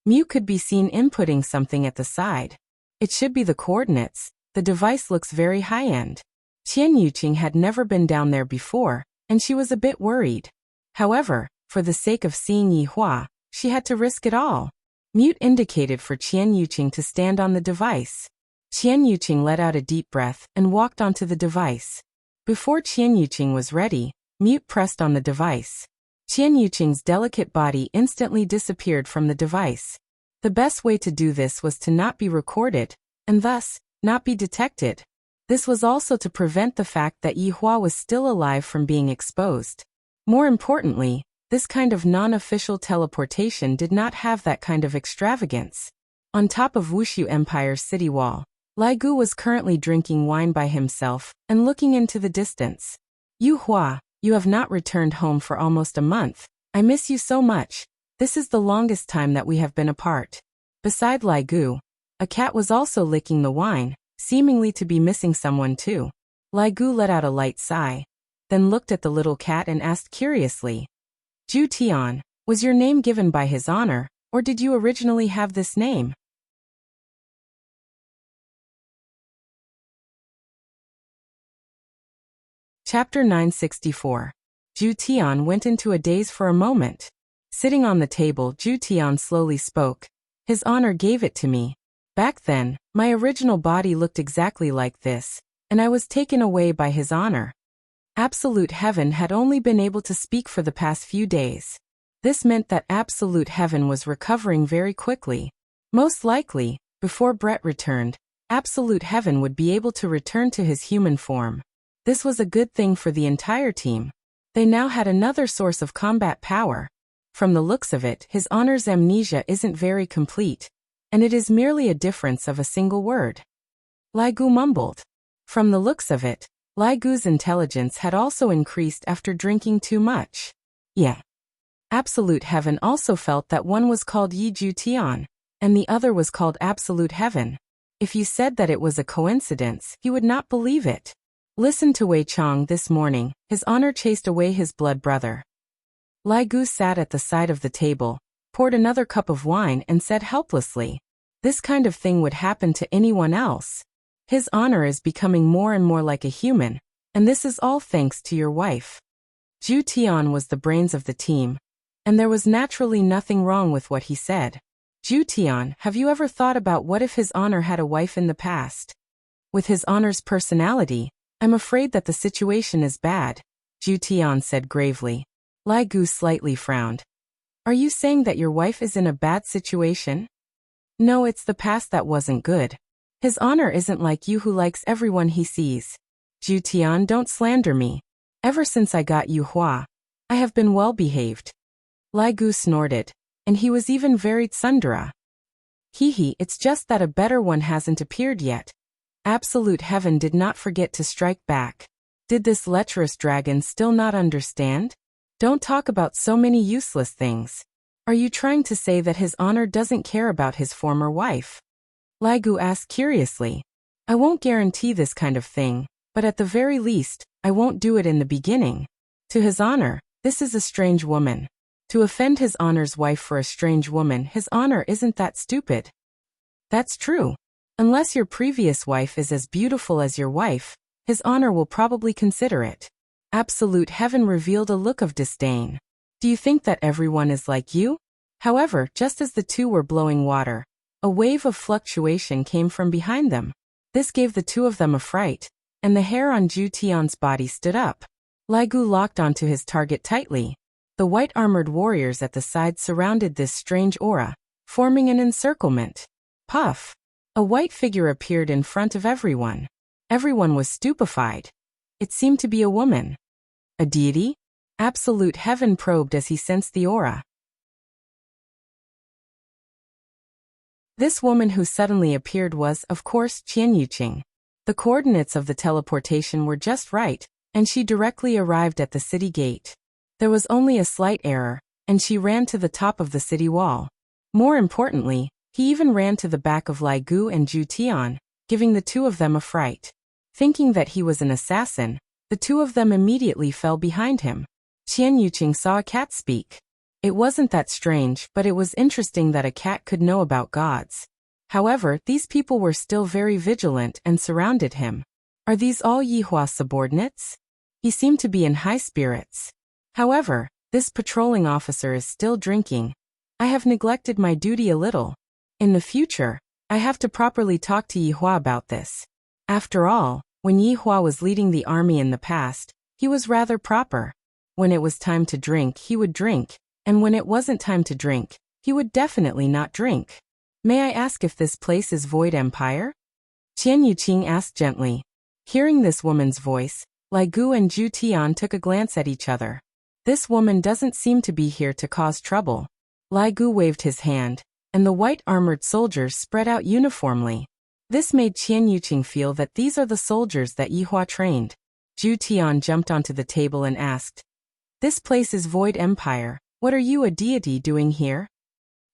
Speaker 1: Mute could be seen inputting something at the side. It should be the coordinates. The device looks very high-end. Qian Yuqing had never been down there before, and she was a bit worried. However, for the sake of seeing Yehua, she had to risk it all. Mute indicated for Qian Yuqing to stand on the device. Qian Yuqing let out a deep breath and walked onto the device. Before Qian Yuqing was ready, Mute pressed on the device. Qian Yuqing's delicate body instantly disappeared from the device. The best way to do this was to not be recorded, and thus, not be detected. This was also to prevent the fact that Yehua was still alive from being exposed. More importantly, this kind of non-official teleportation did not have that kind of extravagance. On top of Wuxia Empire's city wall, Lai Gu was currently drinking wine by himself and looking into the distance. Yu Hua, you have not returned home for almost a month. I miss you so much. This is the longest time that we have been apart. Beside Lai Gu, a cat was also licking the wine, seemingly to be missing someone too. Lai Gu let out a light sigh, then looked at the little cat and asked curiously, Ju Tian, was your name given by his honor, or did you originally have this name? Chapter 964. Ju Tian went into a daze for a moment. Sitting on the table, Ju Tian slowly spoke. His honor gave it to me. Back then, my original body looked exactly like this, and I was taken away by his honor. Absolute Heaven had only been able to speak for the past few days. This meant that Absolute Heaven was recovering very quickly. Most likely, before Brett returned, Absolute Heaven would be able to return to his human form. This was a good thing for the entire team. They now had another source of combat power. From the looks of it, his honor's amnesia isn't very complete, and it is merely a difference of a single word. Lai Gu mumbled. From the looks of it, Lai Gu's intelligence had also increased after drinking too much. Yeah. Absolute Heaven also felt that one was called Yi Ju Tian, and the other was called Absolute Heaven. If you said that it was a coincidence, he would not believe it. Listen to Wei Chong this morning, his honor chased away his blood brother. Lai Gu sat at the side of the table, poured another cup of wine and said helplessly, this kind of thing would happen to anyone else. His honor is becoming more and more like a human, and this is all thanks to your wife. Ju Tian was the brains of the team, and there was naturally nothing wrong with what he said. Ju Tian, have you ever thought about what if his honor had a wife in the past? With his honor's personality, I'm afraid that the situation is bad, Ju Tian said gravely. Lai Gu slightly frowned. Are you saying that your wife is in a bad situation? No, it's the past that wasn't good. His honor isn't like you who likes everyone he sees. Ju Tian, don't slander me. Ever since I got Yu Hua, I have been well behaved. Lai Gu snorted, and he was even very tsundere. Hee, it's just that a better one hasn't appeared yet. Absolute Heaven did not forget to strike back. Did this lecherous dragon still not understand? Don't talk about so many useless things. Are you trying to say that his honor doesn't care about his former wife? Lai Gu asked curiously. I won't guarantee this kind of thing, but at the very least, I won't do it in the beginning. To his honor, this is a strange woman. To offend his honor's wife for a strange woman, his honor isn't that stupid. That's true. Unless your previous wife is as beautiful as your wife, his honor will probably consider it. Absolute Heaven revealed a look of disdain. Do you think that everyone is like you? However, just as the two were blowing water, a wave of fluctuation came from behind them. This gave the two of them a fright, and the hair on Ju Tian's body stood up. Lai Gu locked onto his target tightly. The white-armored warriors at the side surrounded this strange aura, forming an encirclement. Puff! A white figure appeared in front of everyone. Everyone was stupefied. It seemed to be a woman. A deity? Absolute Heaven probed as he sensed the aura. This woman who suddenly appeared was, of course, Qian Yuqing. The coordinates of the teleportation were just right, and she directly arrived at the city gate. There was only a slight error, and she ran to the top of the city wall. More importantly, he even ran to the back of Lai Gu and Ju Tian, giving the two of them a fright. Thinking that he was an assassin, the two of them immediately fell behind him. Qian Yuqing saw a cat speak. It wasn't that strange, but it was interesting that a cat could know about gods. However, these people were still very vigilant and surrounded him. Are these all Yi Hua's subordinates? He seemed to be in high spirits. However, this patrolling officer is still drinking. I have neglected my duty a little. In the future, I have to properly talk to Yi Hua about this. After all, when Yi Hua was leading the army in the past, he was rather proper. When it was time to drink, he would drink, and when it wasn't time to drink, he would definitely not drink. May I ask if this place is Void Empire? Qian Yuqing asked gently. Hearing this woman's voice, Lai Gu and Ju Tian took a glance at each other. This woman doesn't seem to be here to cause trouble. Lai Gu waved his hand, and the white-armored soldiers spread out uniformly. This made Qian Yuqing feel that these are the soldiers that Yihua trained. Zhu Tian jumped onto the table and asked, "This place is Void Empire. What are you, a deity, doing here?"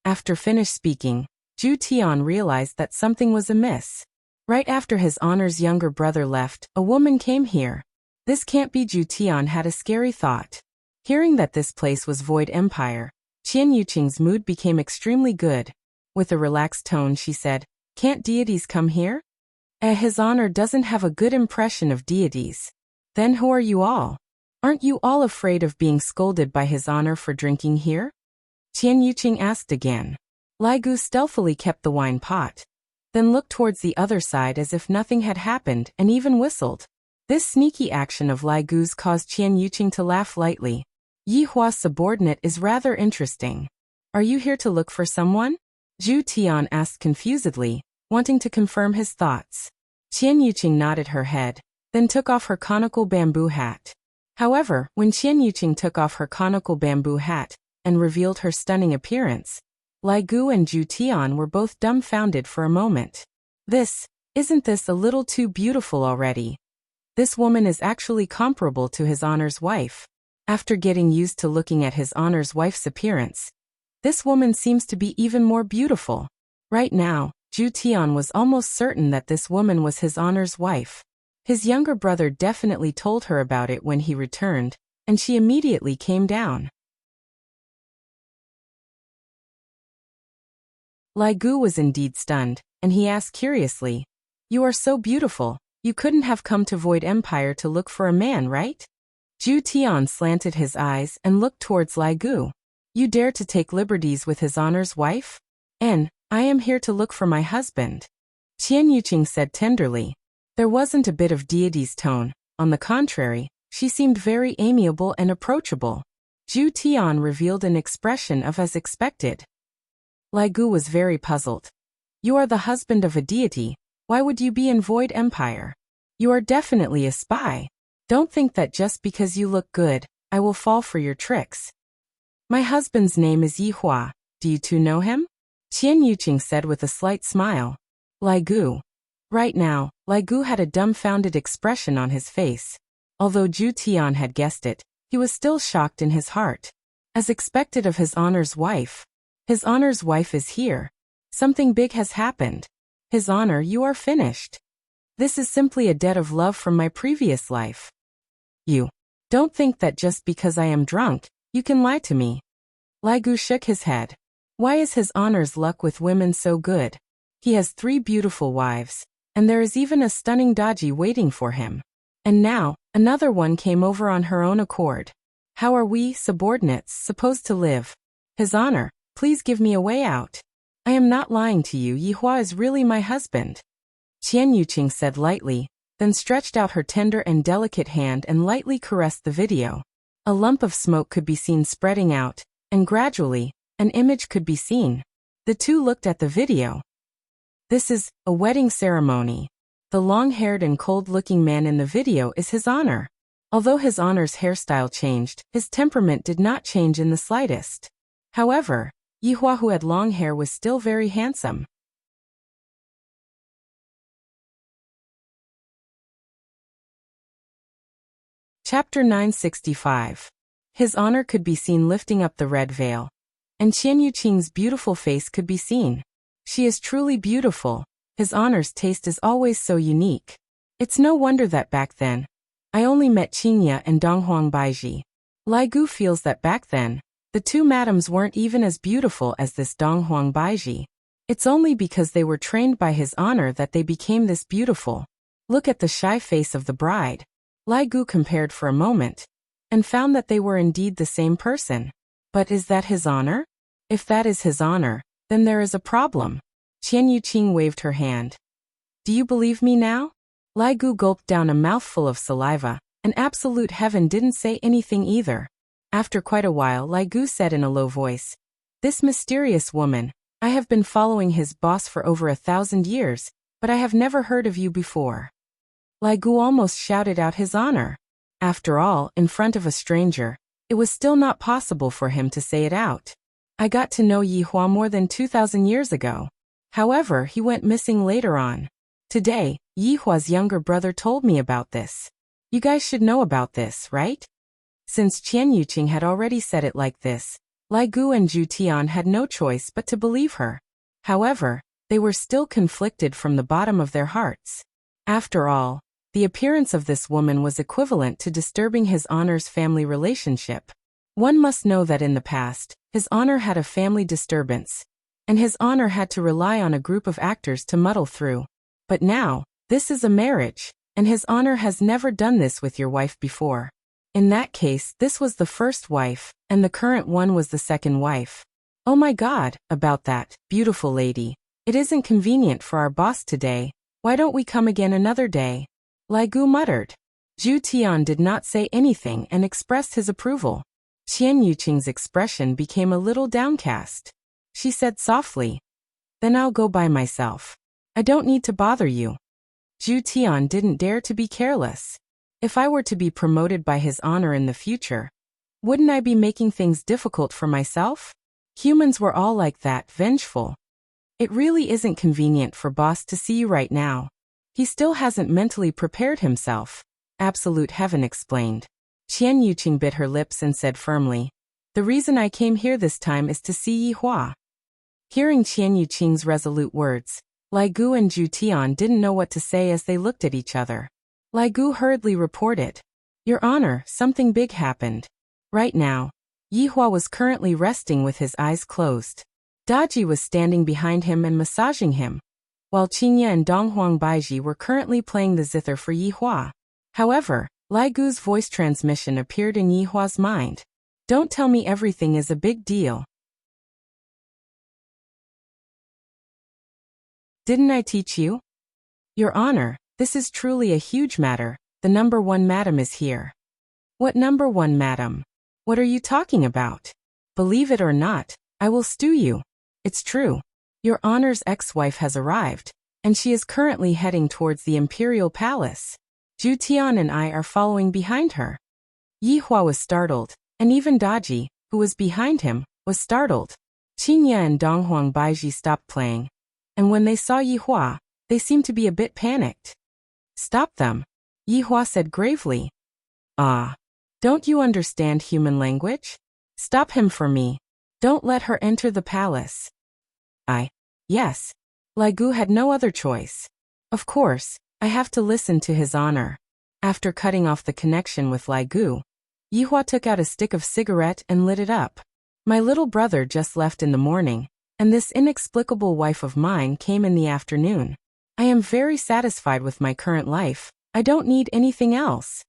Speaker 1: After finished speaking, Zhu Tian realized that something was amiss. Right after his honor's younger brother left, a woman came here. This can't be. Zhu Tian had a scary thought. Hearing that this place was Void Empire, Qian Yuqing's mood became extremely good. With a relaxed tone she said, "Can't deities come here?" His honor doesn't have a good impression of deities. Then who are you all? Aren't you all afraid of being scolded by his honor for drinking here? Qian Yuqing asked again. Lai Gu stealthily kept the wine pot, then looked towards the other side as if nothing had happened and even whistled. This sneaky action of Lai Gu's caused Qian Yuqing to laugh lightly. Yihua's subordinate is rather interesting. Are you here to look for someone? Zhu Tian asked confusedly, wanting to confirm his thoughts. Qian Yuqing nodded her head, then took off her conical bamboo hat. However, when Qian Yuqing took off her conical bamboo hat and revealed her stunning appearance, Lai Gu and Zhu Tian were both dumbfounded for a moment. Isn't this a little too beautiful already? This woman is actually comparable to his honor's wife. After getting used to looking at his honor's wife's appearance, this woman seems to be even more beautiful. Right now, Zhu Tian was almost certain that this woman was his honor's wife. His younger brother definitely told her about it when he returned, and she immediately came down. Lai Gu was indeed stunned, and he asked curiously, "You are so beautiful, you couldn't have come to Void Empire to look for a man, right?" Zhu Tian slanted his eyes and looked towards Lai Gu. "You dare to take liberties with his honor's wife? I am here to look for my husband," Qian Yuqing said tenderly. There wasn't a bit of deity's tone. On the contrary, she seemed very amiable and approachable. Zhu Tian revealed an expression of as expected. Lai Gu was very puzzled. "You are the husband of a deity. Why would you be in Void Empire? You are definitely a spy. Don't think that just because you look good, I will fall for your tricks." "My husband's name is Yihua. Do you two know him?" Qian Yuqing said with a slight smile. Lai Gu. Right now, Lai Gu had a dumbfounded expression on his face. Although Zhu Tian had guessed it, he was still shocked in his heart. As expected of his honor's wife. His honor's wife is here. Something big has happened. His honor, you are finished. This is simply a debt of love from my previous life. You don't think that just because I am drunk, you can lie to me. Lai Gu shook his head. Why is his honor's luck with women so good? He has 3 beautiful wives, and there is even a stunning Daji waiting for him. And now, another one came over on her own accord. How are we, subordinates, supposed to live? His honor, please give me a way out. I am not lying to you. Yihua is really my husband. Qian Yuqing said lightly, then stretched out her tender and delicate hand and lightly caressed the video. A lump of smoke could be seen spreading out, and gradually, an image could be seen. The two looked at the video. This is a wedding ceremony. The long-haired and cold-looking man in the video is his honor. Although his honor's hairstyle changed, his temperament did not change in the slightest. However, Yihua, who had long hair, was still very handsome. Chapter 965. His honor could be seen lifting up the red veil, and Qian Yuqing's beautiful face could be seen. She is truly beautiful. His honor's taste is always so unique. It's no wonder that back then, I only met Qingya and Donghuang Baiji. Lai Gu feels that back then, the two madams weren't even as beautiful as this Donghuang Baiji. It's only because they were trained by his honor that they became this beautiful. Look at the shy face of the bride. Lai Gu compared for a moment, and found that they were indeed the same person. But is that his honor? If that is his honor, then there is a problem. Qian Yuqing waved her hand. Do you believe me now? Lai Gu gulped down a mouthful of saliva, and absolute heaven didn't say anything either. After quite a while, Lai Gu said in a low voice, This mysterious woman, I have been following his boss for over 1,000 years, but I have never heard of you before. Lai Gu almost shouted out his honor. After all, in front of a stranger, it was still not possible for him to say it out. I got to know Yihua more than 2,000 years ago. However, he went missing later on. Today, Yihua's younger brother told me about this. You guys should know about this, right? Since Qian Yuqing had already said it like this, Lai Gu and Zhu Tian had no choice but to believe her. However, they were still conflicted from the bottom of their hearts. After all, the appearance of this woman was equivalent to disturbing his honor's family relationship. One must know that in the past, his honor had a family disturbance, and his honor had to rely on a group of actors to muddle through. But now, this is a marriage, and his honor has never done this with your wife before. In that case, this was the first wife, and the current one was the second wife. Oh my God, about that, beautiful lady. It isn't convenient for our boss today. Why don't we come again another day? Lai Gu muttered. Zhu Tian did not say anything and expressed his approval. Qian Yuqing's expression became a little downcast. She said softly, "Then I'll go by myself. I don't need to bother you." Zhu Tian didn't dare to be careless. If I were to be promoted by his honor in the future, wouldn't I be making things difficult for myself? Humans were all like that, vengeful. It really isn't convenient for boss to see you right now. He still hasn't mentally prepared himself, Absolute Heaven explained. Qian Yuqing bit her lips and said firmly, "The reason I came here this time is to see Yihua." Hearing Qian Yuqing's resolute words, Lai Gu and Zhu Tian didn't know what to say as they looked at each other. Lai Gu hurriedly reported, "Your Honor, something big happened." Right now, Yihua was currently resting with his eyes closed. Daji was standing behind him and massaging him, while Qingye and Donghuang Baiji were currently playing the zither for Yihua. However, Lai Gu's voice transmission appeared in Yihua's mind. "Don't tell me everything is a big deal. Didn't I teach you? Your Honor, this is truly a huge matter. The number one madam is here." "What number one madam? What are you talking about? Believe it or not, I will stew you. It's true. Your Honor's ex-wife has arrived, and she is currently heading towards the Imperial Palace. Zhu Tian and I are following behind her." Yihua was startled, and even Daji, who was behind him, was startled. Qingye and Donghuang Baiji stopped playing, and when they saw Yihua, they seemed to be a bit panicked. "Stop them," Yihua said gravely. "Ah. Don't you understand human language? Stop him for me. Don't let her enter the palace." Yes. Lai Gu had no other choice. Of course, I have to listen to his honor. After cutting off the connection with Lai Gu, Yihua took out a stick of cigarette and lit it up. "My little brother just left in the morning, and this inexplicable wife of mine came in the afternoon. I am very satisfied with my current life. I don't need anything else."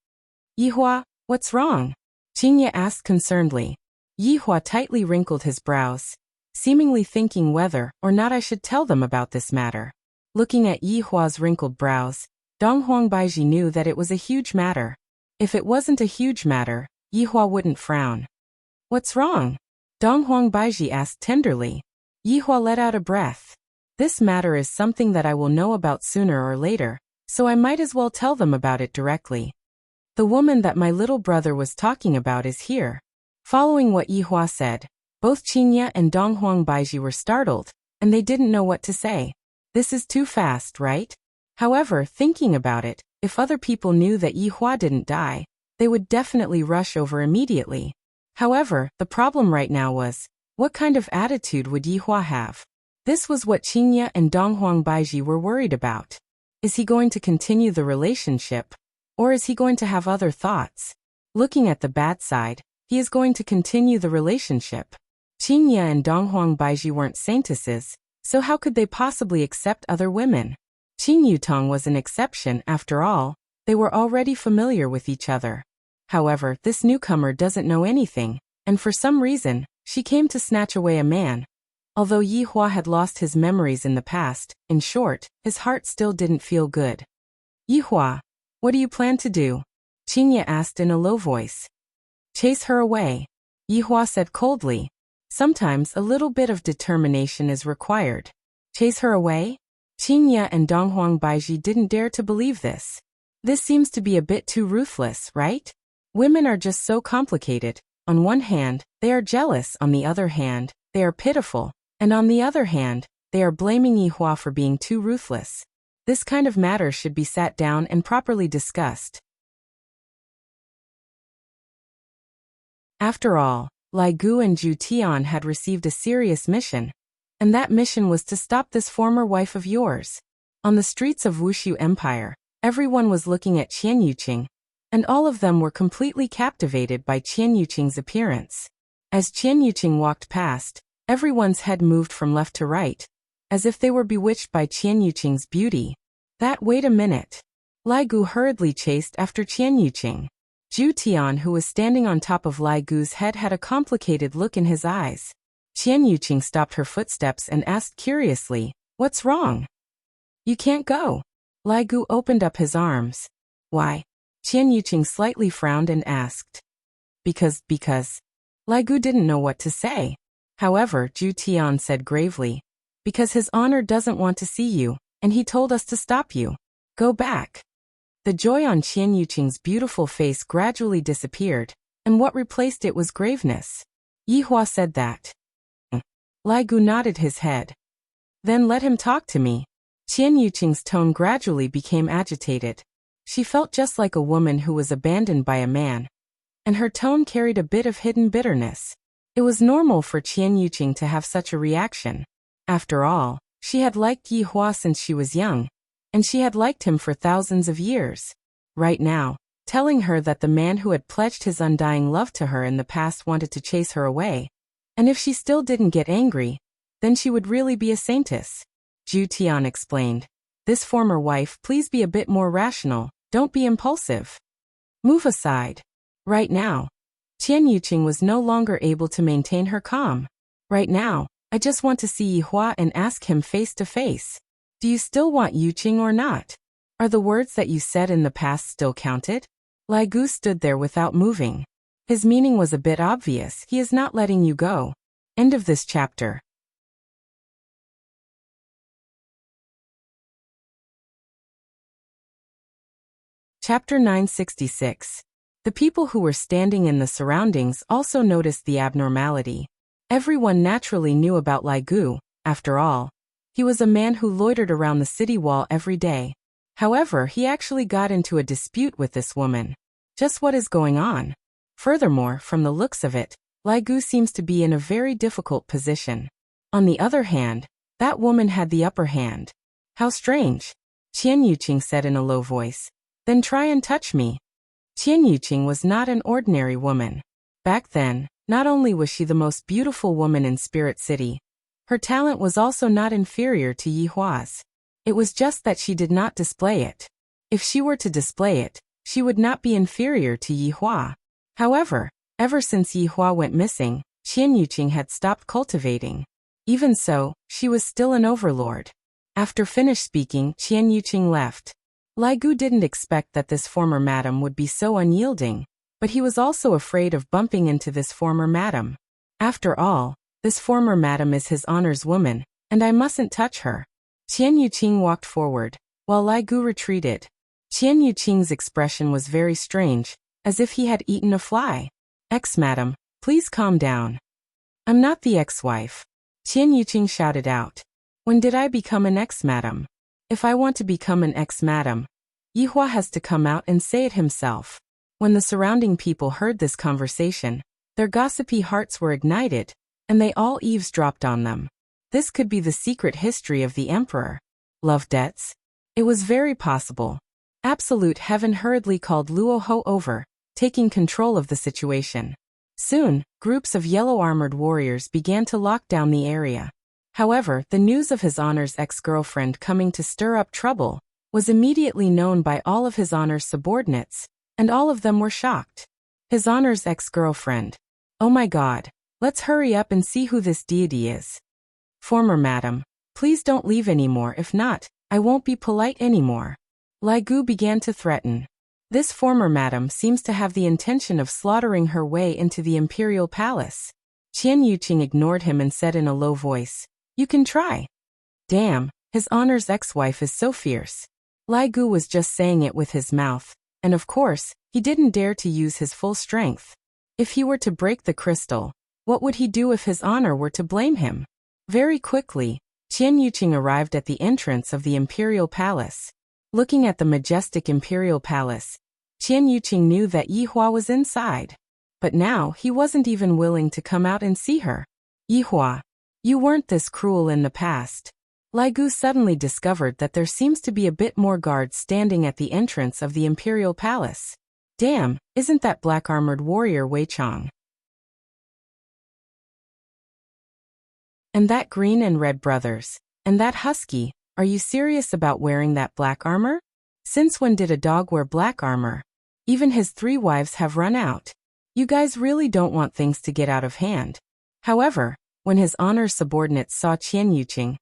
Speaker 1: "Yihua, what's wrong?" Qingye asked concernedly. Yihua tightly wrinkled his brows, seemingly thinking whether or not I should tell them about this matter. Looking at Yihua's wrinkled brows, Donghuang Baiji knew that it was a huge matter. If it wasn't a huge matter, Yihua wouldn't frown. "What's wrong?" Donghuang Baiji asked tenderly. Yihua let out a breath. "This matter is something that I will know about sooner or later, so I might as well tell them about it directly. The woman that my little brother was talking about is here." Following what Yihua said, both Qingye and Donghuang Baiji were startled, and they didn't know what to say. This is too fast, right? However, thinking about it, if other people knew that Yihua didn't die, they would definitely rush over immediately. However, the problem right now was, what kind of attitude would Yihua have? This was what Qingye and Donghuang Baiji were worried about. Is he going to continue the relationship, or is he going to have other thoughts? Looking at the bad side, he is going to continue the relationship. Qingye and Donghuang Baiji weren't saintesses, so how could they possibly accept other women? Qing Yutong was an exception, after all. They were already familiar with each other. However, this newcomer doesn't know anything, and for some reason, she came to snatch away a man. Although Yihua had lost his memories in the past, in short, his heart still didn't feel good. "Yihua, what do you plan to do?" Qingye asked in a low voice. "Chase her away," Yihua said coldly. "Sometimes a little bit of determination is required." "Chase her away?" Qingye and Donghuang Baiji didn't dare to believe this. This seems to be a bit too ruthless, right? Women are just so complicated. On one hand, they are jealous, on the other hand, they are pitiful, and on the other hand, they are blaming Yihua for being too ruthless. This kind of matter should be sat down and properly discussed. After all, Lai Gu and Zhu Tian had received a serious mission, and that mission was to stop this former wife of yours. On the streets of Wuxia Empire, everyone was looking at Qian Yuqing, and all of them were completely captivated by Qian Yuqing's appearance. As Qian Yuqing walked past, everyone's head moved from left to right, as if they were bewitched by Qian Yuqing's beauty. Wait a minute. Lai Gu hurriedly chased after Qian Yuqing. Zhu Tian, who was standing on top of Lai Gu's head, had a complicated look in his eyes. Qian Yuqing stopped her footsteps and asked curiously, "What's wrong?" "You can't go." Lai Gu opened up his arms. "Why?" Qian Yuqing slightly frowned and asked. Because. Lai Gu didn't know what to say. However, Zhu Tian said gravely, "Because his honor doesn't want to see you, and he told us to stop you. Go back." The joy on Qian Yuqing's beautiful face gradually disappeared, and what replaced it was graveness. "Yihua said that." Lai Gu nodded his head. "Then let him talk to me." Qian Yuqing's tone gradually became agitated. She felt just like a woman who was abandoned by a man, and her tone carried a bit of hidden bitterness. It was normal for Qian Yuqing to have such a reaction. After all, she had liked Yihua since she was young, and she had liked him for thousands of years. Right now, telling her that the man who had pledged his undying love to her in the past wanted to chase her away, and if she still didn't get angry, then she would really be a saintess. Zhu Tian explained, "This former wife, please be a bit more rational, don't be impulsive. Move aside." Right now, Qian Yuqing was no longer able to maintain her calm. "Right now, I just want to see Yihua and ask him face to face. Do you still want Yuqing or not? Are the words that you said in the past still counted?" Lai Gu stood there without moving. His meaning was a bit obvious. He is not letting you go. End of this chapter. Chapter 966. The people who were standing in the surroundings also noticed the abnormality. Everyone naturally knew about Lai Gu. After all, he was a man who loitered around the city wall every day. However, he actually got into a dispute with this woman. Just what is going on? Furthermore, from the looks of it, Lai Gu seems to be in a very difficult position. On the other hand, that woman had the upper hand. How strange. Qian Yuqing said in a low voice. "Then try and touch me." Qian Yuqing was not an ordinary woman. Back then, not only was she the most beautiful woman in Spirit City, her talent was also not inferior to Yihua's. It was just that she did not display it. If she were to display it, she would not be inferior to Yihua. However, ever since Yihua went missing, Qian Yuqing had stopped cultivating. Even so, she was still an overlord. After finished speaking, Qian Yuqing left. Lai Gu didn't expect that this former madam would be so unyielding, but he was also afraid of bumping into this former madam. After all, this former madam is his honor's woman, and I mustn't touch her. Qian Yuqing walked forward, while Lai Gu retreated. Qian Yuqing's expression was very strange, as if he had eaten a fly. "Ex-madam, please calm down." "I'm not the ex-wife." Qian Yuqing shouted out. "When did I become an ex-madam? If I want to become an ex-madam, Yihua has to come out and say it himself." When the surrounding people heard this conversation, their gossipy hearts were ignited, and they all eavesdropped on them. This could be the secret history of the emperor. Love debts? It was very possible. Absolute Heaven hurriedly called Luo Ho over, taking control of the situation. Soon, groups of yellow-armored warriors began to lock down the area. However, the news of his honor's ex-girlfriend coming to stir up trouble was immediately known by all of his honor's subordinates, and all of them were shocked. His honor's ex-girlfriend. Oh my god, let's hurry up and see who this deity is. Former madam, please don't leave anymore, if not, I won't be polite anymore. Lai Gu began to threaten. This former madam seems to have the intention of slaughtering her way into the imperial palace. Qian Yuqing ignored him and said in a low voice, "You can try." Damn, his honor's ex-wife is so fierce. Lai Gu was just saying it with his mouth, and of course, he didn't dare to use his full strength. If he were to break the crystal, what would he do if his honor were to blame him? Very quickly, Qian Yuqing arrived at the entrance of the imperial palace. Looking at the majestic imperial palace, Qian Yuqing knew that Yihua was inside. But now he wasn't even willing to come out and see her. Yihua, you weren't this cruel in the past. Lai Gu suddenly discovered that there seems to be a bit more guards standing at the entrance of the imperial palace. Damn, isn't that black-armored warrior Wei Chang? And that green and red brothers, and that husky, are you serious about wearing that black armor? Since when did a dog wear black armor? Even his 3 wives have run out. You guys really don't want things to get out of hand. However, when his honor's subordinates saw Qian Yuqing,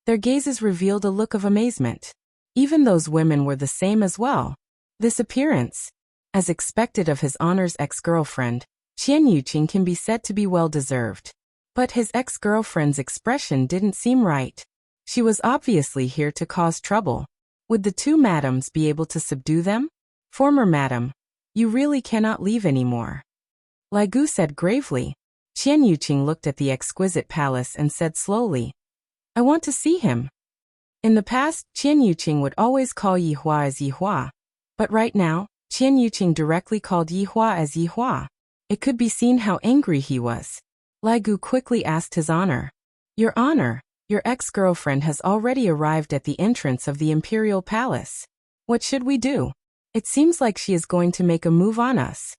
Speaker 1: their gazes revealed a look of amazement. Even those women were the same as well. This appearance, as expected of his honor's ex-girlfriend, Qian Yuqing can be said to be well-deserved. But his ex-girlfriend's expression didn't seem right. She was obviously here to cause trouble. Would the 2 madams be able to subdue them? Former madam, you really cannot leave anymore. Lai Gu said gravely. Qian Yuqing looked at the exquisite palace and said slowly, I want to see him. In the past, Qian Yuqing would always call Yihua as Yihua. But right now, Qian Yuqing directly called Yihua as Yihua. It could be seen how angry he was. Lai Gu quickly asked his honor. Your honor, your ex-girlfriend has already arrived at the entrance of the imperial palace. What should we do? It seems like she is going to make a move on us.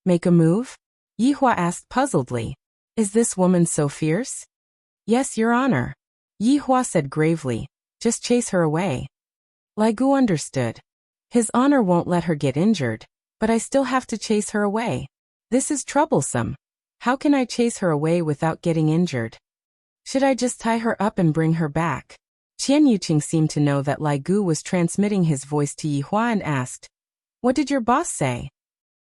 Speaker 1: Make a move? Yihua asked puzzledly. Is this woman so fierce? Yes, your honor. Yihua said gravely. Just chase her away. Lai Gu understood. His honor won't let her get injured, but I still have to chase her away. This is troublesome. How can I chase her away without getting injured? Should I just tie her up and bring her back? Qian Yuqing seemed to know that Lai Gu was transmitting his voice to Yihua and asked, What did your boss say?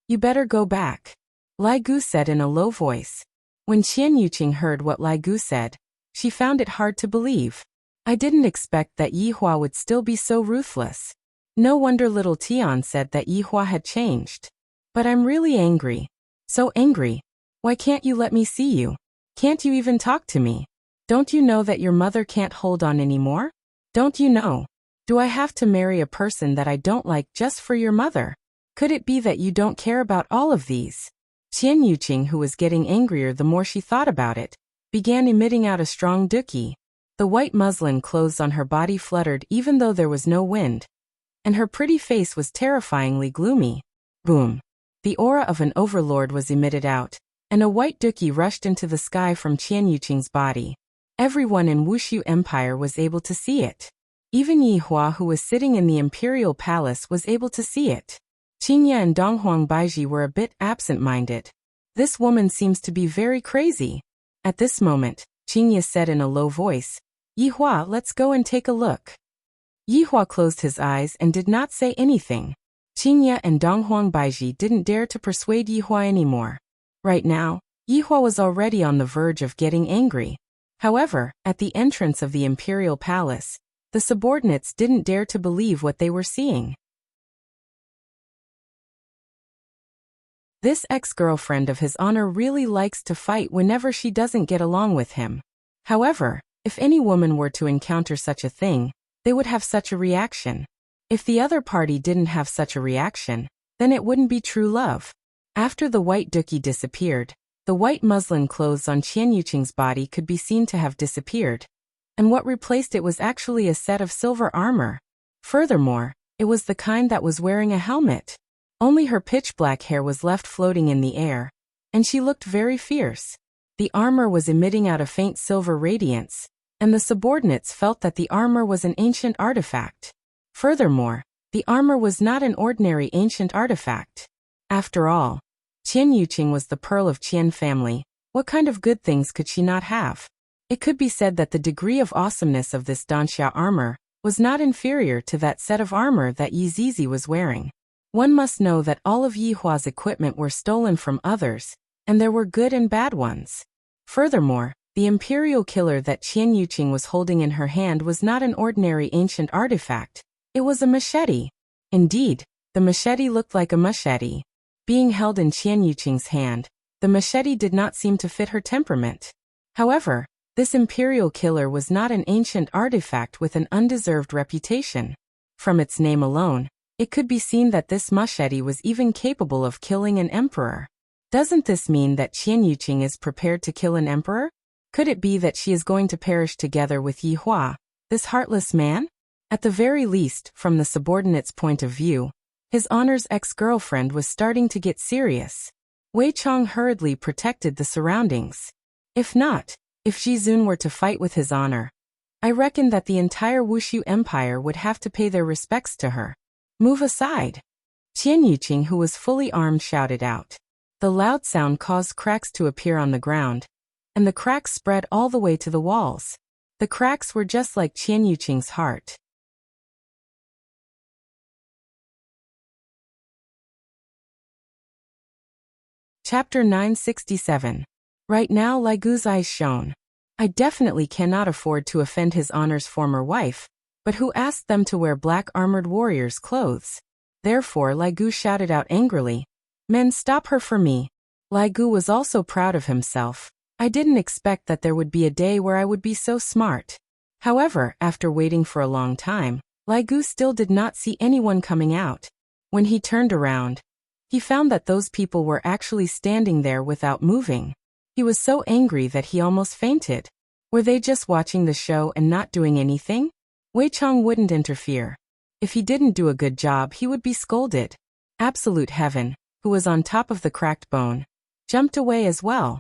Speaker 1: You better go back. Lai Gu said in a low voice. When Qian Yuqing heard what Lai Gu said, she found it hard to believe. I didn't expect that Yihua would still be so ruthless. No wonder little Tian said that Yihua had changed. But I'm really angry. So angry. Why can't you let me see you? Can't you even talk to me? Don't you know that your mother can't hold on anymore? Don't you know? Do I have to marry a person that I don't like just for your mother? Could it be that you don't care about all of these? Qian Yuqing, who was getting angrier the more she thought about it, began emitting out a strong duki. The white muslin clothes on her body fluttered even though there was no wind. And her pretty face was terrifyingly gloomy. Boom. The aura of an overlord was emitted out, and a white duki rushed into the sky from Qian Yuqing's body. Everyone in Wuxia Empire was able to see it. Even Yihua, who was sitting in the imperial palace, was able to see it. Qingya and Donghuang Baiji were a bit absent-minded. This woman seems to be very crazy. At this moment, Qingya said in a low voice, Yihua, let's go and take a look. Yihua closed his eyes and did not say anything. Qingya and Donghuang Baiji didn't dare to persuade Yihua anymore. Right now, Yihua was already on the verge of getting angry. However, at the entrance of the imperial palace, the subordinates didn't dare to believe what they were seeing. This ex-girlfriend of his honor really likes to fight whenever she doesn't get along with him. However, if any woman were to encounter such a thing, they would have such a reaction. If the other party didn't have such a reaction, then it wouldn't be true love. After the white duki disappeared, the white muslin clothes on Qian Yuqing's body could be seen to have disappeared. And what replaced it was actually a set of silver armor. Furthermore, it was the kind that was wearing a helmet. Only her pitch-black hair was left floating in the air, and she looked very fierce. The armor was emitting out a faint silver radiance, and the subordinates felt that the armor was an ancient artifact. Furthermore, the armor was not an ordinary ancient artifact. After all, Qian Yuqing was the pearl of Qian family. What kind of good things could she not have? It could be said that the degree of awesomeness of this Danxia armor was not inferior to that set of armor that Yi Zizi was wearing. One must know that all of Yihua's equipment were stolen from others, and there were good and bad ones. Furthermore, the imperial killer that Qian Yuqing was holding in her hand was not an ordinary ancient artifact. It was a machete. Indeed, the machete looked like a machete. Being held in Qian Yuqing's hand, the machete did not seem to fit her temperament. However, This imperial killer was not an ancient artifact with an undeserved reputation. From its name alone, it could be seen that this machete was even capable of killing an emperor. Doesn't this mean that Qian Yuqing is prepared to kill an emperor? Could it be that she is going to perish together with Yi Hua, this heartless man? At the very least, from the subordinate's point of view, his honor's ex-girlfriend was starting to get serious. Wei Chong hurriedly protected the surroundings. If Ji Zun were to fight with his honor, I reckon that the entire Wuxia Empire would have to pay their respects to her. Move aside. Qian Yuqing, who was fully armed, shouted out. The loud sound caused cracks to appear on the ground, and the cracks spread all the way to the walls. The cracks were just like Qian Yuqing's heart. Chapter 967. Right now Lai Gu's eyes shone. I definitely cannot afford to offend his honor's former wife, but who asked them to wear black armored warriors' clothes? Therefore Lai Gu shouted out angrily, "Men, stop her for me." Lai Gu was also proud of himself. I didn't expect that there would be a day where I would be so smart. However, after waiting for a long time, Lai Gu still did not see anyone coming out. When he turned around, he found that those people were actually standing there without moving. He was so angry that he almost fainted. Were they just watching the show and not doing anything? Wei Chong wouldn't interfere. If he didn't do a good job, he would be scolded. Absolute Heaven, who was on top of the cracked bone, jumped away as well.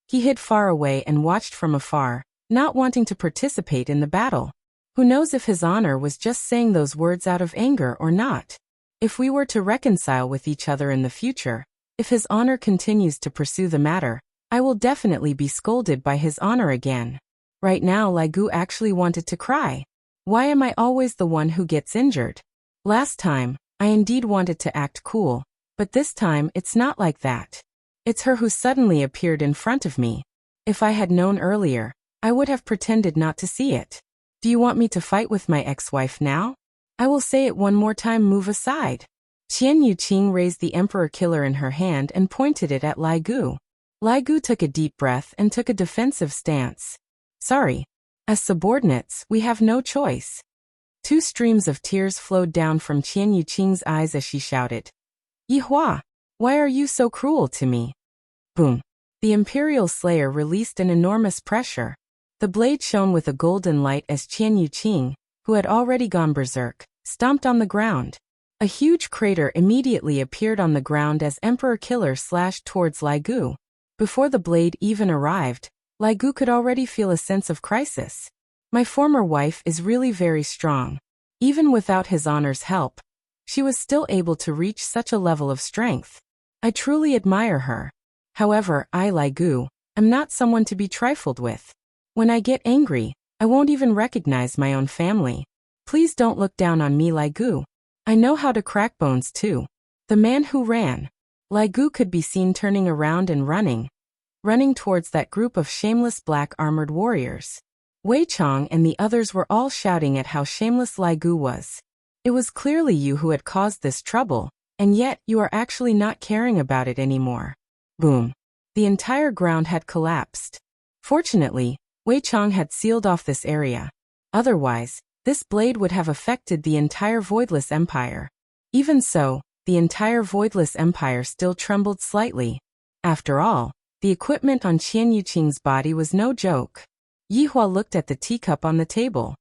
Speaker 1: He hid far away and watched from afar, not wanting to participate in the battle. Who knows if his honor was just saying those words out of anger or not? If we were to reconcile with each other in the future, if his honor continues to pursue the matter, I will definitely be scolded by his honor again. Right now Lai Gu actually wanted to cry. Why am I always the one who gets injured? Last time, I indeed wanted to act cool, but this time it's not like that. It's her who suddenly appeared in front of me. If I had known earlier, I would have pretended not to see it. Do you want me to fight with my ex-wife now? I will say it one more time, move aside. Qian Yuqing raised the emperor killer in her hand and pointed it at Lai Gu. Lai Gu took a deep breath and took a defensive stance. Sorry. As subordinates, we have no choice. 2 streams of tears flowed down from Qian Yuqing's eyes as she shouted, Yi Hua, why are you so cruel to me? Boom. The Imperial Slayer released an enormous pressure. The blade shone with a golden light as Qian Yuqing, who had already gone berserk, stomped on the ground. A huge crater immediately appeared on the ground as Emperor Killer slashed towards Lai Gu. Before the blade even arrived, Lai Gu could already feel a sense of crisis. My former wife is really very strong. Even without his honor's help, she was still able to reach such a level of strength. I truly admire her. However, I, Lai Gu, am not someone to be trifled with. When I get angry, I won't even recognize my own family. Please don't look down on me, Lai Gu. I know how to crack bones too. The man who ran. Lai Gu could be seen turning around and running towards that group of shameless black armored warriors. Wei Chong and the others were all shouting at how shameless Lai Gu was. It was clearly you who had caused this trouble, and yet you are actually not caring about it anymore. Boom. The entire ground had collapsed. Fortunately, Wei Chong had sealed off this area. Otherwise, this blade would have affected the entire Voidless Empire. Even so, the entire Voidless Empire still trembled slightly. After all, the equipment on Qian Yuqing's body was no joke. Yi Hua looked at the teacup on the table.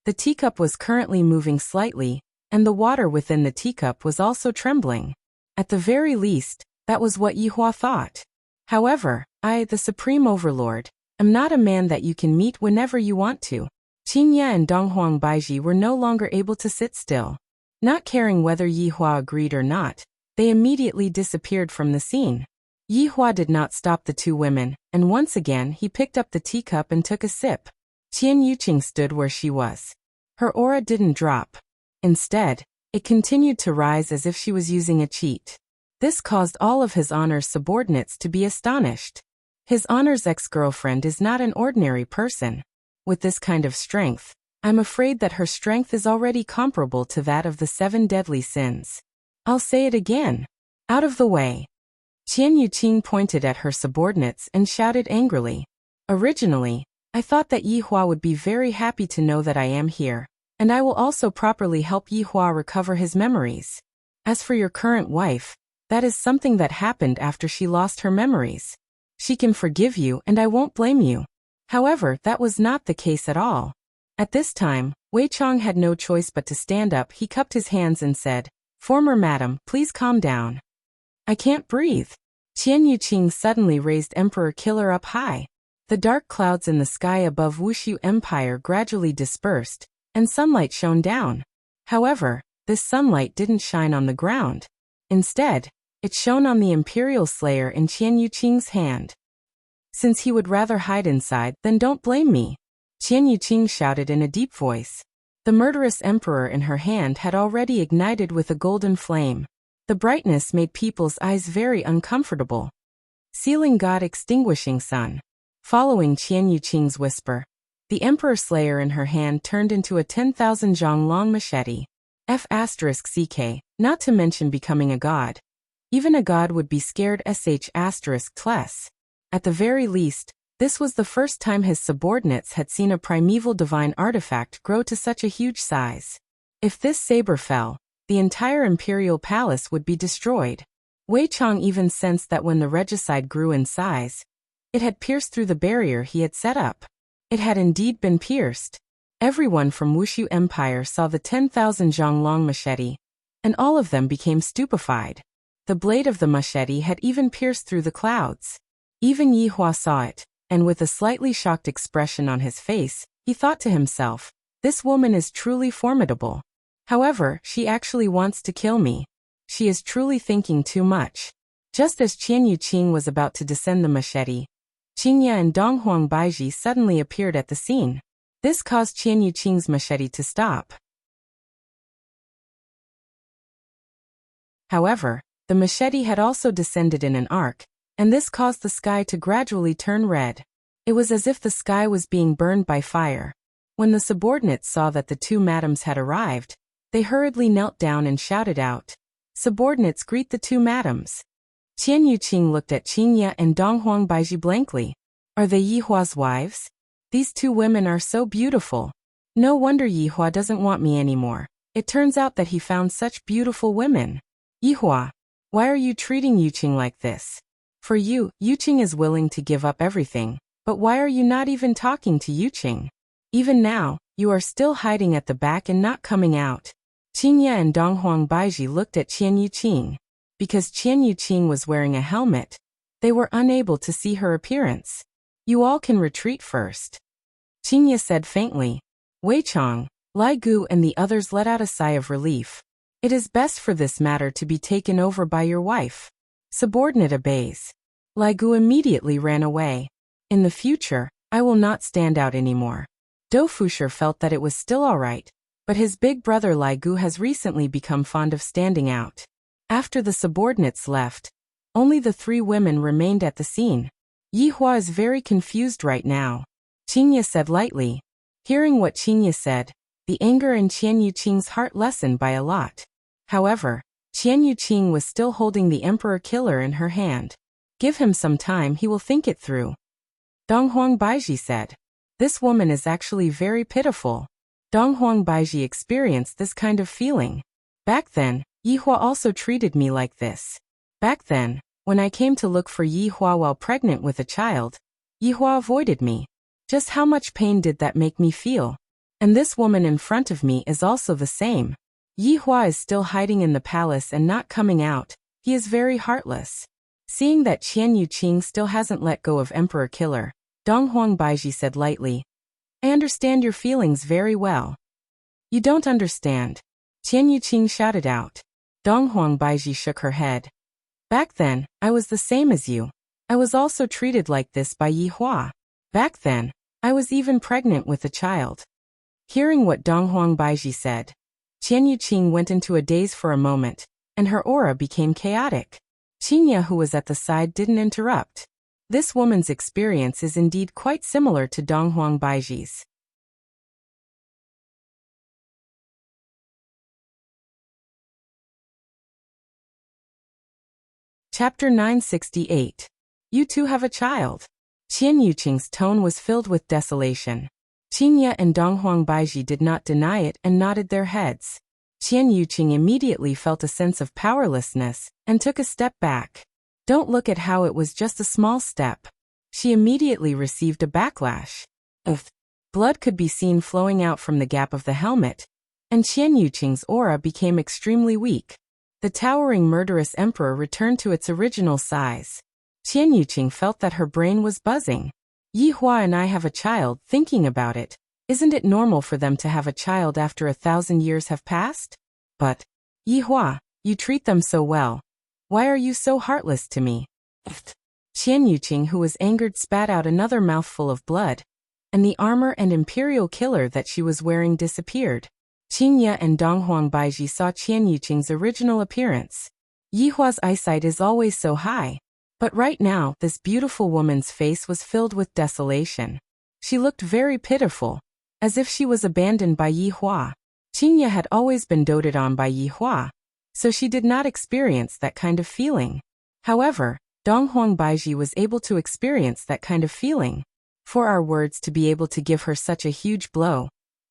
Speaker 1: The teacup was currently moving slightly, and the water within the teacup was also trembling. At the very least, that was what Yi Hua thought. However, I, the Supreme Overlord, am not a man that you can meet whenever you want to. Qingya and Donghuang Baiji were no longer able to sit still. Not caring whether Yi Hua agreed or not, they immediately disappeared from the scene. Yi Hua did not stop the 2 women, and once again he picked up the teacup and took a sip. Qian Yuqing stood where she was. Her aura didn't drop. Instead, it continued to rise as if she was using a cheat. This caused all of his honor's subordinates to be astonished. His honor's ex-girlfriend is not an ordinary person. With this kind of strength, I'm afraid that her strength is already comparable to that of the 7 deadly sins. I'll say it again. Out of the way. Qian Yuqing pointed at her subordinates and shouted angrily. Originally, I thought that Yi Hua would be very happy to know that I am here, and I will also properly help Yi Hua recover his memories. As for your current wife, that is something that happened after she lost her memories. She can forgive you and I won't blame you. However, that was not the case at all. At this time, Wei Chong had no choice but to stand up. He cupped his hands and said, "Former madam, please calm down. I can't breathe." Qian Yuqing suddenly raised Emperor Killer up high. The dark clouds in the sky above Wuxia Empire gradually dispersed, and sunlight shone down. However, this sunlight didn't shine on the ground. Instead, it shone on the Imperial Slayer in Qian Yuqing's hand. "Since he would rather hide inside, then don't blame me," Qian Yuqing shouted in a deep voice. The murderous emperor in her hand had already ignited with a golden flame. The brightness made people's eyes very uncomfortable. Sealing God extinguishing sun. Following Qian Yuqing's whisper, the Emperor Slayer in her hand turned into a 10,000 zhang long machete. F***ck, not to mention becoming a god. Even a god would be scared ***. At the very least, this was the first time his subordinates had seen a primeval divine artifact grow to such a huge size. If this saber fell, the entire imperial palace would be destroyed. Wei Chong even sensed that when the regicide grew in size, it had pierced through the barrier he had set up. It had indeed been pierced. Everyone from Wuxia Empire saw the 10,000 zhang long machete, and all of them became stupefied. The blade of the machete had even pierced through the clouds. Even Yi Hua saw it, and with a slightly shocked expression on his face, he thought to himself, "This woman is truly formidable. However, she actually wants to kill me. She is truly thinking too much." Just as Qian Yuqing was about to descend the machete, Qingya and Donghuang Baiji suddenly appeared at the scene. This caused Qian Yuqing's machete to stop. However, the machete had also descended in an arc, and this caused the sky to gradually turn red. It was as if the sky was being burned by fire. When the subordinates saw that the two madams had arrived, they hurriedly knelt down and shouted out, "Subordinates, greet the two madams." Qian Yuqing looked at Qingya and Donghuang Baiji blankly. Are they Yi Hua's wives? These two women are so beautiful. No wonder Yi Hua doesn't want me anymore. It turns out that he found such beautiful women. Yi Hua, why are you treating Yuqing like this? For you, Yuqing is willing to give up everything, but why are you not even talking to Yuqing? Even now, you are still hiding at the back and not coming out. Qingya and Donghuang Baiji looked at Qian Yuqing. Because Qian Yuqing was wearing a helmet, they were unable to see her appearance. You all can retreat first. Qingya said faintly. Wei Chong, Lai Gu and the others let out a sigh of relief. It is best for this matter to be taken over by your wife. Subordinate obeys. Lai Gu immediately ran away. In the future, I will not stand out anymore. Do Fusher felt that it was still alright, but his big brother Lai Gu has recently become fond of standing out. After the subordinates left, only the three women remained at the scene. Yi Hua is very confused right now, Qingya said lightly. Hearing what Qingya said, the anger in Qian Yuqing's heart lessened by a lot. However, Qian Yuqing was still holding the Emperor Killer in her hand. Give him some time, he will think it through. Donghuang Baiji said. This woman is actually very pitiful. Donghuang Baiji experienced this kind of feeling. Back then, Yi Hua also treated me like this. Back then, when I came to look for Yi Hua while pregnant with a child, Yi Hua avoided me. Just how much pain did that make me feel? And this woman in front of me is also the same. Yi Hua is still hiding in the palace and not coming out. He is very heartless. Seeing that Qian Yuqing still hasn't let go of Emperor Killer, Donghuang Baiji said lightly. I understand your feelings very well. You don't understand. Qian Yuqing shouted out. Donghuang Baiji shook her head. Back then, I was the same as you. I was also treated like this by Yi Hua. Back then, I was even pregnant with a child. Hearing what Donghuang Baiji said, Qian Yuqing went into a daze for a moment, and her aura became chaotic. Qingya, who was at the side, didn't interrupt. This woman's experience is indeed quite similar to Donghuang Baiji's. Chapter 968. You two have a child. Qian Yuqing's tone was filled with desolation. Qingye and Donghuang Baiji did not deny it and nodded their heads. Qian Yuqing immediately felt a sense of powerlessness and took a step back. Don't look at how it was just a small step. She immediately received a backlash. Blood could be seen flowing out from the gap of the helmet, and Qian Yuqing's aura became extremely weak. The towering murderous emperor returned to its original size. Qian Yuqing felt that her brain was buzzing. Yi Hua and I have a child. Thinking about it, isn't it normal for them to have a child after 1,000 years have passed? But, Yi Hua, you treat them so well. Why are you so heartless to me? Qian Yuqing, who was angered, spat out another mouthful of blood, and the armor and imperial killer that she was wearing disappeared. Qingye and Donghuang Baiji saw Qian Yuqing's original appearance. Yi Hua's eyesight is always so high. But right now, this beautiful woman's face was filled with desolation. She looked very pitiful, as if she was abandoned by Yi Hua. Qingye had always been doted on by Yi Hua, so she did not experience that kind of feeling. However, Donghuang Baiji was able to experience that kind of feeling. For our words to be able to give her such a huge blow,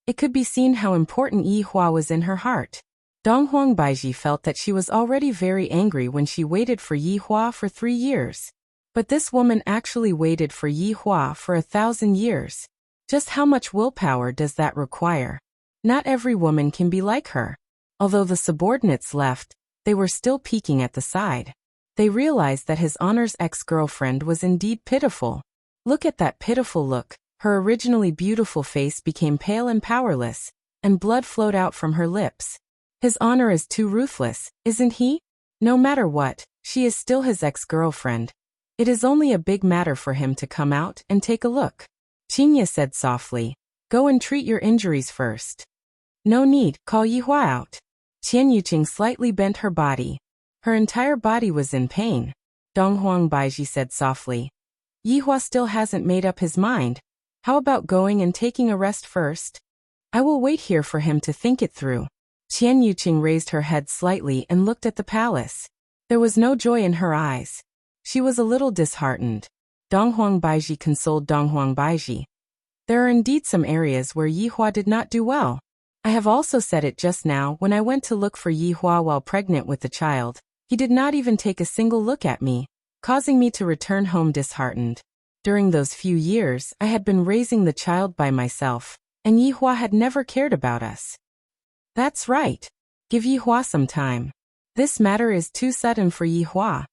Speaker 1: it could be seen how important Yi Hua was in her heart. Donghuang Baiji felt that she was already very angry when she waited for Yi Hua for 3 years. But this woman actually waited for Yi Hua for 1,000 years. Just how much willpower does that require? Not every woman can be like her. Although the subordinates left, they were still peeking at the side. They realized that His Honor's ex-girlfriend was indeed pitiful. Look at that pitiful look. Her originally beautiful face became pale and powerless, and blood flowed out from her lips. His Honor is too ruthless, isn't he? No matter what, she is still his ex-girlfriend. It is only a big matter for him to come out and take a look. Qingye said softly, go and treat your injuries first. No need, call Yi Hua out. Qian Yuqing slightly bent her body. Her entire body was in pain. Donghuang Baiji said softly, Yi Hua still hasn't made up his mind. How about going and taking a rest first? I will wait here for him to think it through. Qian Yuqing raised her head slightly and looked at the palace. There was no joy in her eyes. She was a little disheartened. Donghuang Baiji consoled Donghuang Baiji. There are indeed some areas where Yi Hua did not do well. I have also said it just now when I went to look for Yi Hua while pregnant with the child. He did not even take a single look at me, causing me to return home disheartened. During those few years, I had been raising the child by myself, and Yi Hua had never cared about us. That's right. Give Yi Hua some time. This matter is too sudden for Yi Hua.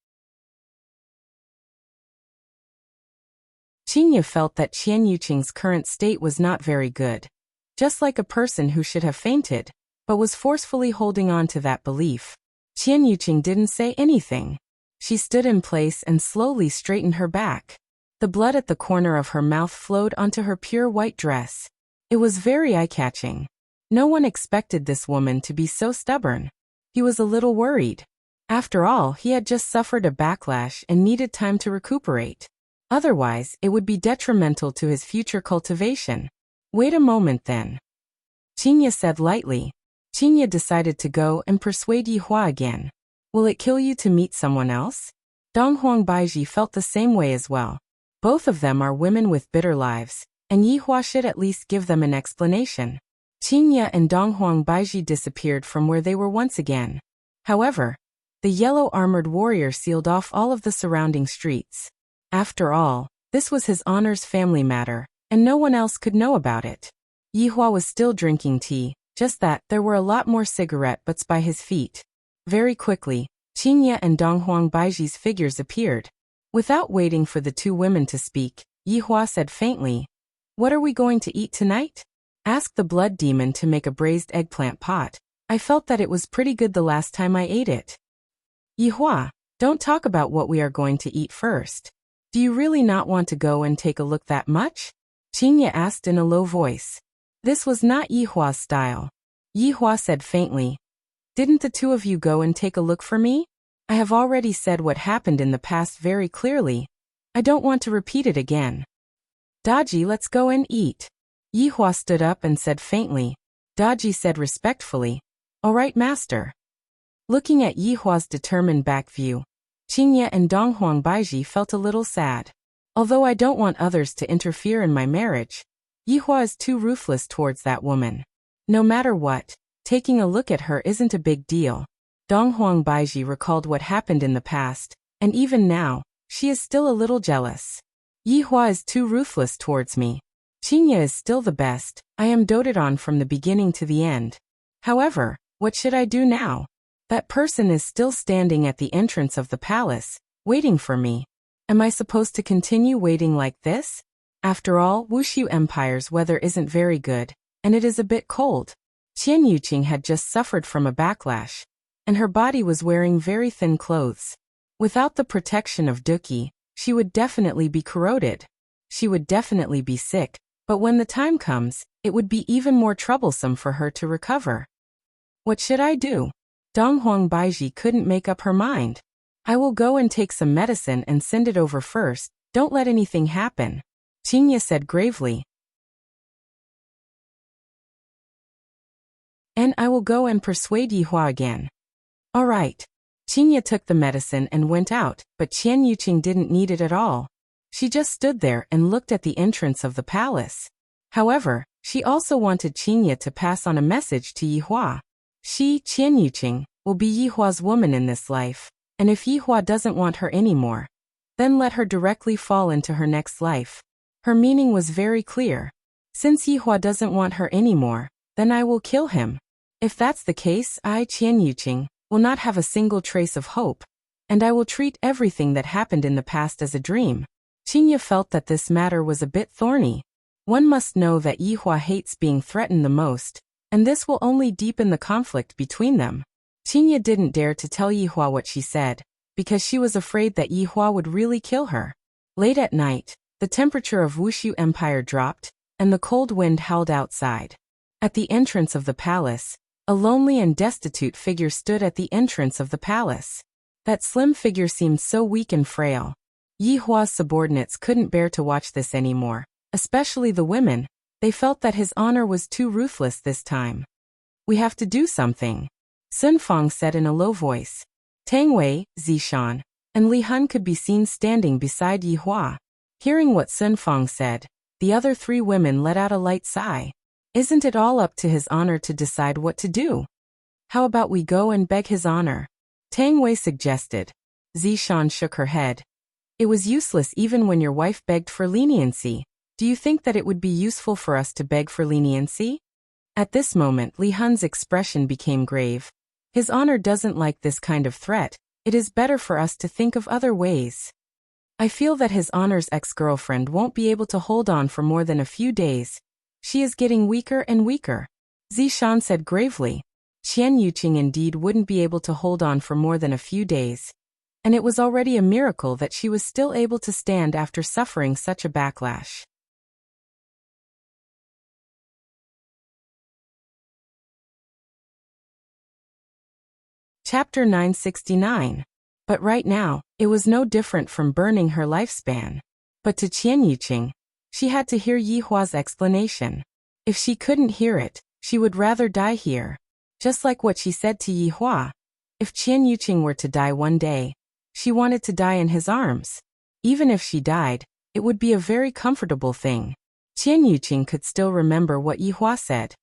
Speaker 1: Qingye felt that Qian Yuqing's current state was not very good. Just like a person who should have fainted, but was forcefully holding on to that belief. Qian Yuqing didn't say anything. She stood in place and slowly straightened her back. The blood at the corner of her mouth flowed onto her pure white dress. It was very eye-catching. No one expected this woman to be so stubborn. He was a little worried. After all, he had just suffered a backlash and needed time to recuperate. Otherwise, it would be detrimental to his future cultivation. Wait a moment then. Qingye said lightly. Qingye decided to go and persuade Yi Hua again. Will it kill you to meet someone else? Donghuang Baiji felt the same way as well. Both of them are women with bitter lives, and Yi Hua should at least give them an explanation. Qingye and Donghuang Baiji disappeared from where they were once again. However, the yellow-armored warrior sealed off all of the surrounding streets. After all, this was His Honor's family matter, and no one else could know about it. Yi Hua was still drinking tea, just that there were a lot more cigarette butts by his feet. Very quickly, Qingye and Donghuang Baiji's figures appeared. Without waiting for the two women to speak, Yi Hua said faintly, "What are we going to eat tonight?" Ask the blood demon to make a braised eggplant pot. I felt that it was pretty good the last time I ate it. Yi Hua, don't talk about what we are going to eat first. Do you really not want to go and take a look that much? Qingye asked in a low voice. This was not Yi Hua's style. Yi Hua said faintly, "Didn't the two of you go and take a look for me? I have already said what happened in the past very clearly. I don't want to repeat it again. Daji, let's go and eat." Yi Hua stood up and said faintly. Daji said respectfully, "All right, master." Looking at Yi Hua's determined back view, Qingye and Donghuang Baiji felt a little sad. Although I don't want others to interfere in my marriage, Yihua is too ruthless towards that woman. No matter what, taking a look at her isn't a big deal. Donghuang Baiji recalled what happened in the past, and even now, she is still a little jealous. Yihua is too ruthless towards me. Qingye is still the best. I am doted on from the beginning to the end. However, what should I do now? That person is still standing at the entrance of the palace, waiting for me. Am I supposed to continue waiting like this? After all, Wuxia Empire's weather isn't very good, and it is a bit cold. Qian Yuqing had just suffered from a backlash, and her body was wearing very thin clothes. Without the protection of Duqi, she would definitely be corroded. She would definitely be sick, but when the time comes, it would be even more troublesome for her to recover. What should I do? Donghuang Baiji couldn't make up her mind. I will go and take some medicine and send it over first. Don't let anything happen, Qingye said gravely. And I will go and persuade Yihua again. All right. Qingye took the medicine and went out, but Qian Yuqing didn't need it at all. She just stood there and looked at the entrance of the palace. However, she also wanted Qingye to pass on a message to Yihua. She, Qian Yuqing, will be Yihua's woman in this life, and if Yihua doesn't want her anymore, then let her directly fall into her next life. Her meaning was very clear. Since Yihua doesn't want her anymore, then I will kill him. If that's the case, I, Qian Yuqing, will not have a single trace of hope, and I will treat everything that happened in the past as a dream. Qingye felt that this matter was a bit thorny. One must know that Yihua hates being threatened the most, and this will only deepen the conflict between them. Qingye didn't dare to tell Yihua what she said, because she was afraid that Yihua would really kill her. Late at night, the temperature of Wuxia Empire dropped, and the cold wind howled outside. At the entrance of the palace, a lonely and destitute figure stood at the entrance of the palace. That slim figure seemed so weak and frail. Yihua's subordinates couldn't bear to watch this anymore, especially the women. They felt that his honor was too ruthless this time. We have to do something, Sun Fang said in a low voice. Tang Wei, Zishan, and Li Hun could be seen standing beside Yihua. Hearing what Sun Fang said, the other three women let out a light sigh. Isn't it all up to his honor to decide what to do? How about we go and beg his honor? Tang Wei suggested. Zishan shook her head. It was useless even when your wife begged for leniency. Do you think that it would be useful for us to beg for leniency? At this moment, Li Hun's expression became grave. His honor doesn't like this kind of threat. It is better for us to think of other ways. I feel that his honor's ex-girlfriend won't be able to hold on for more than a few days. She is getting weaker and weaker, Zishan said gravely. Qian Yuqing indeed wouldn't be able to hold on for more than a few days. And it was already a miracle that she was still able to stand after suffering such a backlash. Chapter 969. But right now, it was no different from burning her lifespan. But to Qian Yuqing, she had to hear Yihua's explanation. If she couldn't hear it, she would rather die here. Just like what she said to Yihua. If Qian Yuqing were to die one day, she wanted to die in his arms. Even if she died, it would be a very comfortable thing. Qian Yuqing could still remember what Yihua said.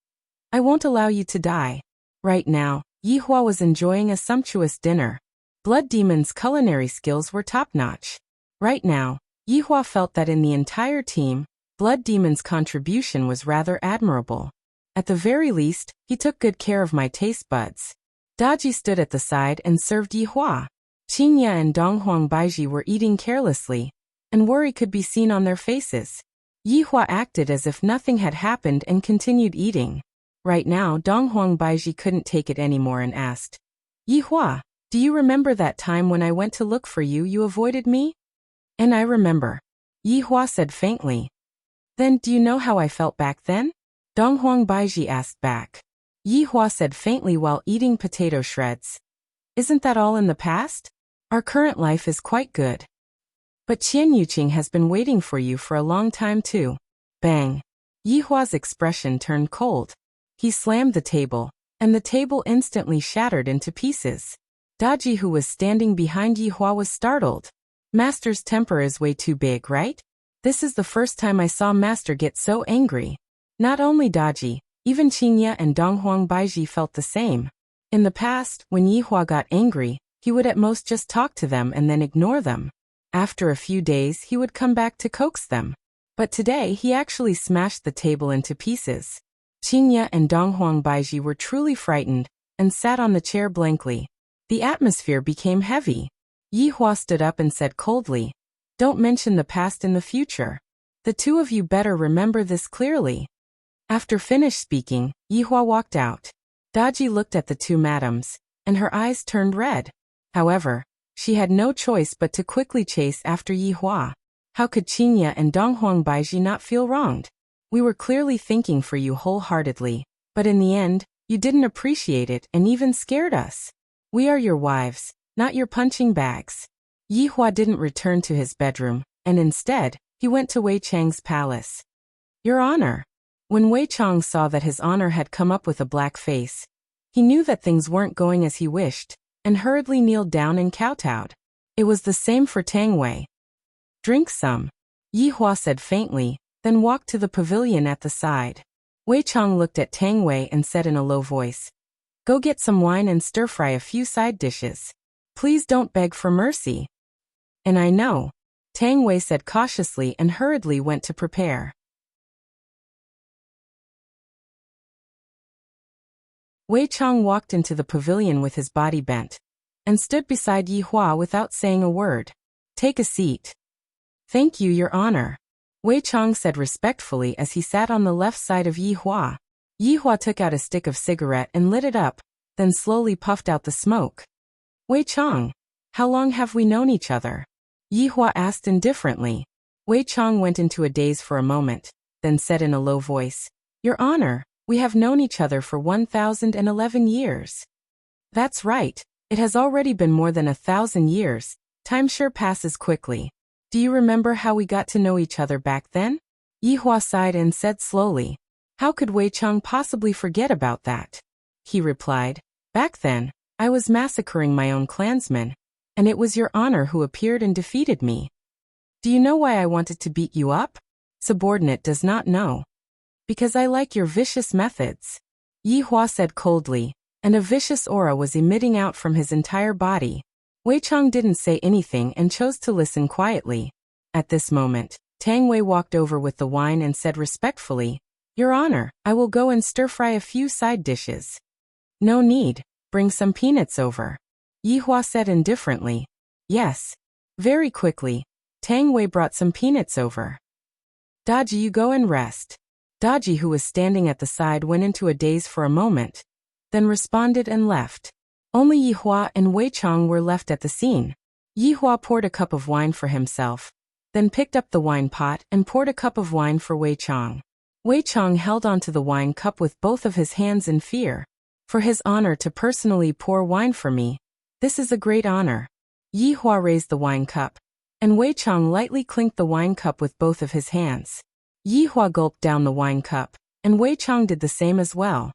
Speaker 1: I won't allow you to die. Right now, Yihua was enjoying a sumptuous dinner. Blood Demon's culinary skills were top-notch. Right now, Yihua felt that in the entire team, Blood Demon's contribution was rather admirable. At the very least, he took good care of my taste buds. Daji stood at the side and served Yihua. Qingye and Donghuang Baiji were eating carelessly, and worry could be seen on their faces. Yihua acted as if nothing had happened and continued eating. Right now, Donghuang Baiji couldn't take it anymore and asked, Yihua, do you remember that time when I went to look for you, you avoided me? And I remember, Yihua said faintly. Then do you know how I felt back then? Donghuang Baiji asked back. Yihua said faintly while eating potato shreds. Isn't that all in the past? Our current life is quite good. But Qian Yuqing has been waiting for you for a long time too. Bang. Yihua's expression turned cold. He slammed the table, and the table instantly shattered into pieces. Daji, who was standing behind Yihua, was startled. Master's temper is way too big, right? This is the first time I saw Master get so angry. Not only Daji, even Qingye and Donghuang Baiji felt the same. In the past, when Yihua got angry, he would at most just talk to them and then ignore them. After a few days, he would come back to coax them. But today, he actually smashed the table into pieces. Qingye and Donghuang Baiji were truly frightened and sat on the chair blankly. The atmosphere became heavy. Yihua stood up and said coldly, "Don't mention the past in the future. The two of you better remember this clearly." After finished speaking, Yihua walked out. Daji looked at the two madams, and her eyes turned red. However, she had no choice but to quickly chase after Yihua. How could Qingye and Donghuang Baiji not feel wronged? We were clearly thinking for you wholeheartedly, but in the end, you didn't appreciate it and even scared us. We are your wives, not your punching bags. Yihua didn't return to his bedroom, and instead, he went to Wei Chang's palace. Your Honor. When Wei Chang saw that his honor had come up with a black face, he knew that things weren't going as he wished, and hurriedly kneeled down and kowtowed. It was the same for Tang Wei. Drink some, Yihua said faintly, then walked to the pavilion at the side. Wei Chang looked at Tang Wei and said in a low voice, "Go get some wine and stir-fry a few side dishes. Please don't beg for mercy." "And I know," Tang Wei said cautiously and hurriedly went to prepare. Wei Chang walked into the pavilion with his body bent, and stood beside Yihua without saying a word. "Take a seat." "Thank you, Your Honor," Wei Chang said respectfully as he sat on the left side of Yihua. Yihua took out a stick of cigarette and lit it up, then slowly puffed out the smoke. "Wei Chang, how long have we known each other?" Yihua asked indifferently. Wei Chang went into a daze for a moment, then said in a low voice, "Your Honor, we have known each other for 1,011 years. That's right, it has already been more than 1,000 years. Time sure passes quickly. Do you remember how we got to know each other back then?" Yihua sighed and said slowly, "How could Wei Chang possibly forget about that?" He replied, "Back then, I was massacring my own clansmen, and it was Your Honor who appeared and defeated me. Do you know why I wanted to beat you up? Subordinate does not know. Because I like your vicious methods," Yihua said coldly, and a vicious aura was emitting out from his entire body. Wei Chang didn't say anything and chose to listen quietly. At this moment, Tang Wei walked over with the wine and said respectfully, "Your Honor, I will go and stir-fry a few side dishes." "No need, bring some peanuts over," Yihua said indifferently. "Yes." Very quickly, Tang Wei brought some peanuts over. "Daji, you go and rest." Daji, who was standing at the side, went into a daze for a moment, then responded and left. Only Yihua and Wei Chang were left at the scene. Yihua poured a cup of wine for himself, then picked up the wine pot and poured a cup of wine for Wei Chang. Wei Chang held onto the wine cup with both of his hands in fear. "For his honor to personally pour wine for me, this is a great honor." Yihua raised the wine cup, and Wei Chang lightly clinked the wine cup with both of his hands. Yihua gulped down the wine cup, and Wei Chang did the same as well.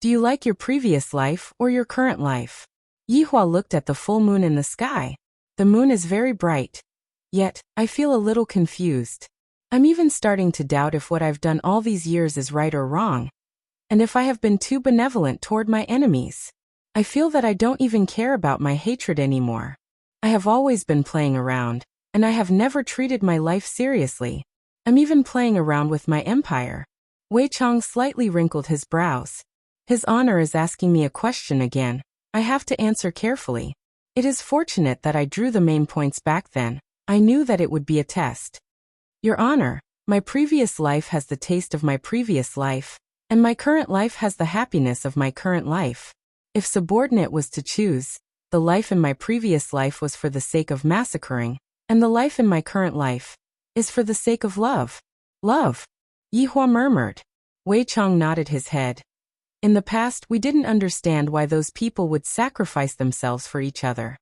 Speaker 1: "Do you like your previous life or your current life?" Yihua looked at the full moon in the sky. "The moon is very bright. Yet, I feel a little confused. I'm even starting to doubt if what I've done all these years is right or wrong, and if I have been too benevolent toward my enemies. I feel that I don't even care about my hatred anymore. I have always been playing around, and I have never treated my life seriously. I'm even playing around with my empire." Wei Chang slightly wrinkled his brows. "His Honor is asking me a question again. I have to answer carefully. It is fortunate that I drew the main points back then. I knew that it would be a test. Your Honor, my previous life has the taste of my previous life, and my current life has the happiness of my current life. If subordinate was to choose, the life in my previous life was for the sake of massacring, and the life in my current life is for the sake of love." "Love?" Yihua murmured. Wei Chang nodded his head. "In the past, we didn't understand why those people would sacrifice themselves for each other.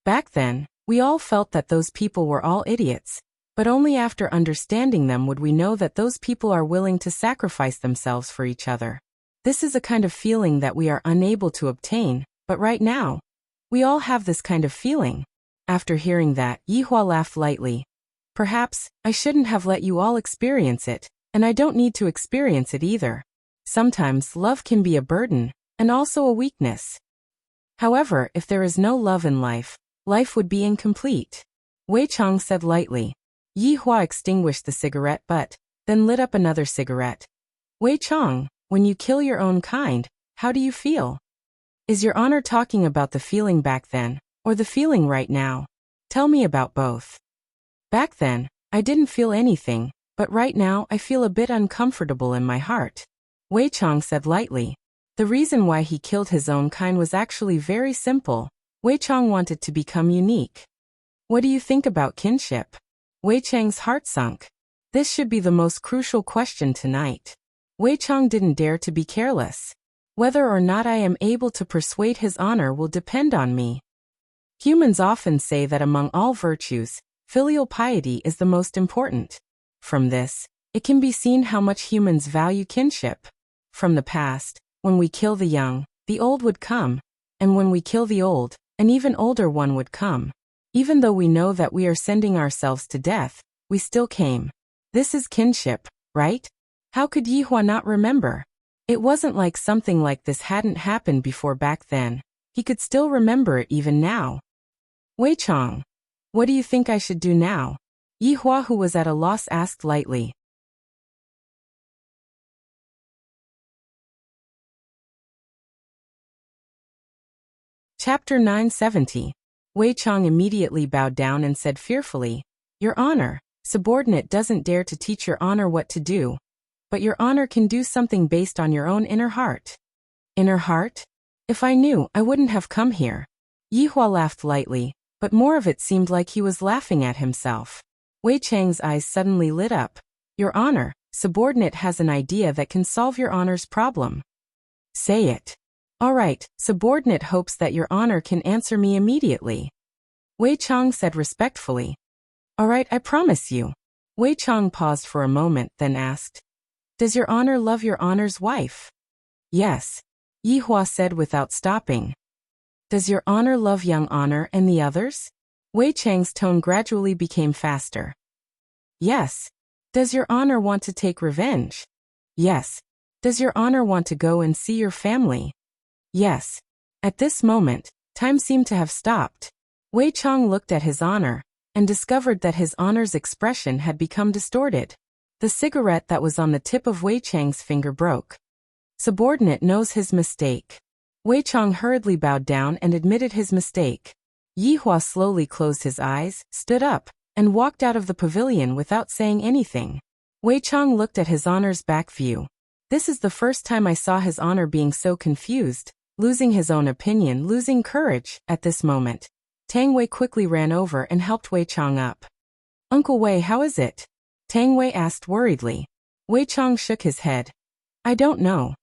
Speaker 1: Back then, we all felt that those people were all idiots, but only after understanding them would we know that those people are willing to sacrifice themselves for each other. This is a kind of feeling that we are unable to obtain, but right now, we all have this kind of feeling. After hearing that, Yihua laughed lightly. Perhaps, I shouldn't have let you all experience it, and I don't need to experience it either. Sometimes love can be a burden, and also a weakness. However, if there is no love in life, life would be incomplete. Wei Chang said lightly. Yihua extinguished the cigarette butt, then lit up another cigarette. Wei Chang, when you kill your own kind, how do you feel? Is your honor talking about the feeling back then, or the feeling right now? Tell me about both. Back then, I didn't feel anything, but right now I feel a bit uncomfortable in my heart. Wei Chang said lightly. The reason why he killed his own kind was actually very simple. Wei Chang wanted to become unique. What do you think about kinship? Wei Chang's heart sunk. This should be the most crucial question tonight. Wei Chang didn't dare to be careless. Whether or not I am able to persuade his honor will depend on me. Humans often say that among all virtues, filial piety is the most important. From this, it can be seen how much humans value kinship. From the past, when we kill the young, the old would come, and when we kill the old, an even older one would come. Even though we know that we are sending ourselves to death, we still came. This is kinship, right? How could Yihua not remember? It wasn't like something like this hadn't happened before back then. He could still remember it even now. Wei Chang, what do you think I should do now? Yihua, who was at a loss, asked lightly. Chapter 970. Wei Chang immediately bowed down and said fearfully, Your honor, subordinate doesn't dare to teach your honor what to do, but your honor can do something based on your own inner heart. Inner heart? If I knew, I wouldn't have come here. Yihua laughed lightly, but more of it seemed like he was laughing at himself. Wei Chang's eyes suddenly lit up. Your honor, subordinate has an idea that can solve your honor's problem. Say it. All right, subordinate hopes that your honor can answer me immediately. Wei Chang said respectfully. All right, I promise you. Wei Chang paused for a moment, then asked, Does your honor love your honor's wife? Yes. Yihua said without stopping. Does your honor love young honor and the others? Wei Chang's tone gradually became faster. Yes. Does your honor want to take revenge? Yes. Does your honor want to go and see your family? Yes. At this moment, time seemed to have stopped. Wei Chang looked at his honor, and discovered that his honor's expression had become distorted. The cigarette that was on the tip of Wei Chang's finger broke. Subordinate knows his mistake. Wei Chang hurriedly bowed down and admitted his mistake. Yihua slowly closed his eyes, stood up, and walked out of the pavilion without saying anything. Wei Chang looked at his honor's back view. This is the first time I saw his honor being so confused, losing his own opinion, losing courage. At this moment, Tang Wei quickly ran over and helped Wei Chang up. Uncle Wei, how is it? Tang Wei asked worriedly. Wei Chang shook his head. I don't know.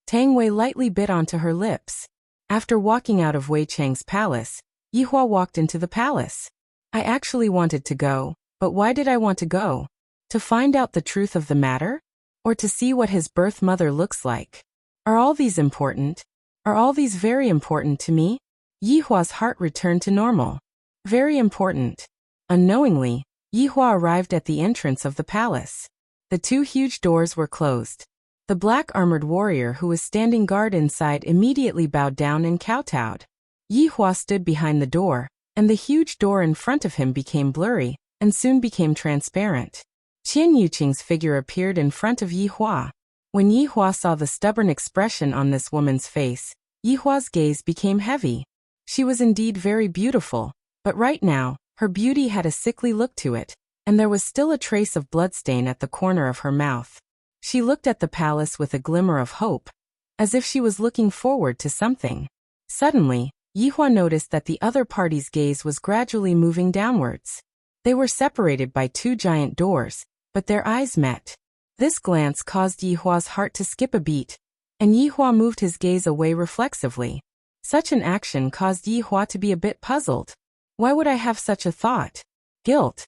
Speaker 1: Tang Wei lightly bit onto her lips. After walking out of Wei Chang's palace, Yihua walked into the palace. I actually wanted to go, but why did I want to go? To find out the truth of the matter? Or to see what his birth mother looks like? Are all these important? Are all these very important to me? Yihua's heart returned to normal. Very important. Unknowingly, Yihua arrived at the entrance of the palace. The two huge doors were closed. The black-armored warrior who was standing guard inside immediately bowed down and kowtowed. Yihua stood behind the door, and the huge door in front of him became blurry, and soon became transparent. Qian Yuqing's figure appeared in front of Yihua. When Yihua saw the stubborn expression on this woman's face, Yihua's gaze became heavy. She was indeed very beautiful, but right now, her beauty had a sickly look to it, and there was still a trace of bloodstain at the corner of her mouth. She looked at the palace with a glimmer of hope, as if she was looking forward to something. Suddenly, Yihua noticed that the other party's gaze was gradually moving downwards. They were separated by two giant doors, but their eyes met. This glance caused Yihua's heart to skip a beat, and Yihua moved his gaze away reflexively. Such an action caused Yihua to be a bit puzzled. Why would I have such a thought? Guilt.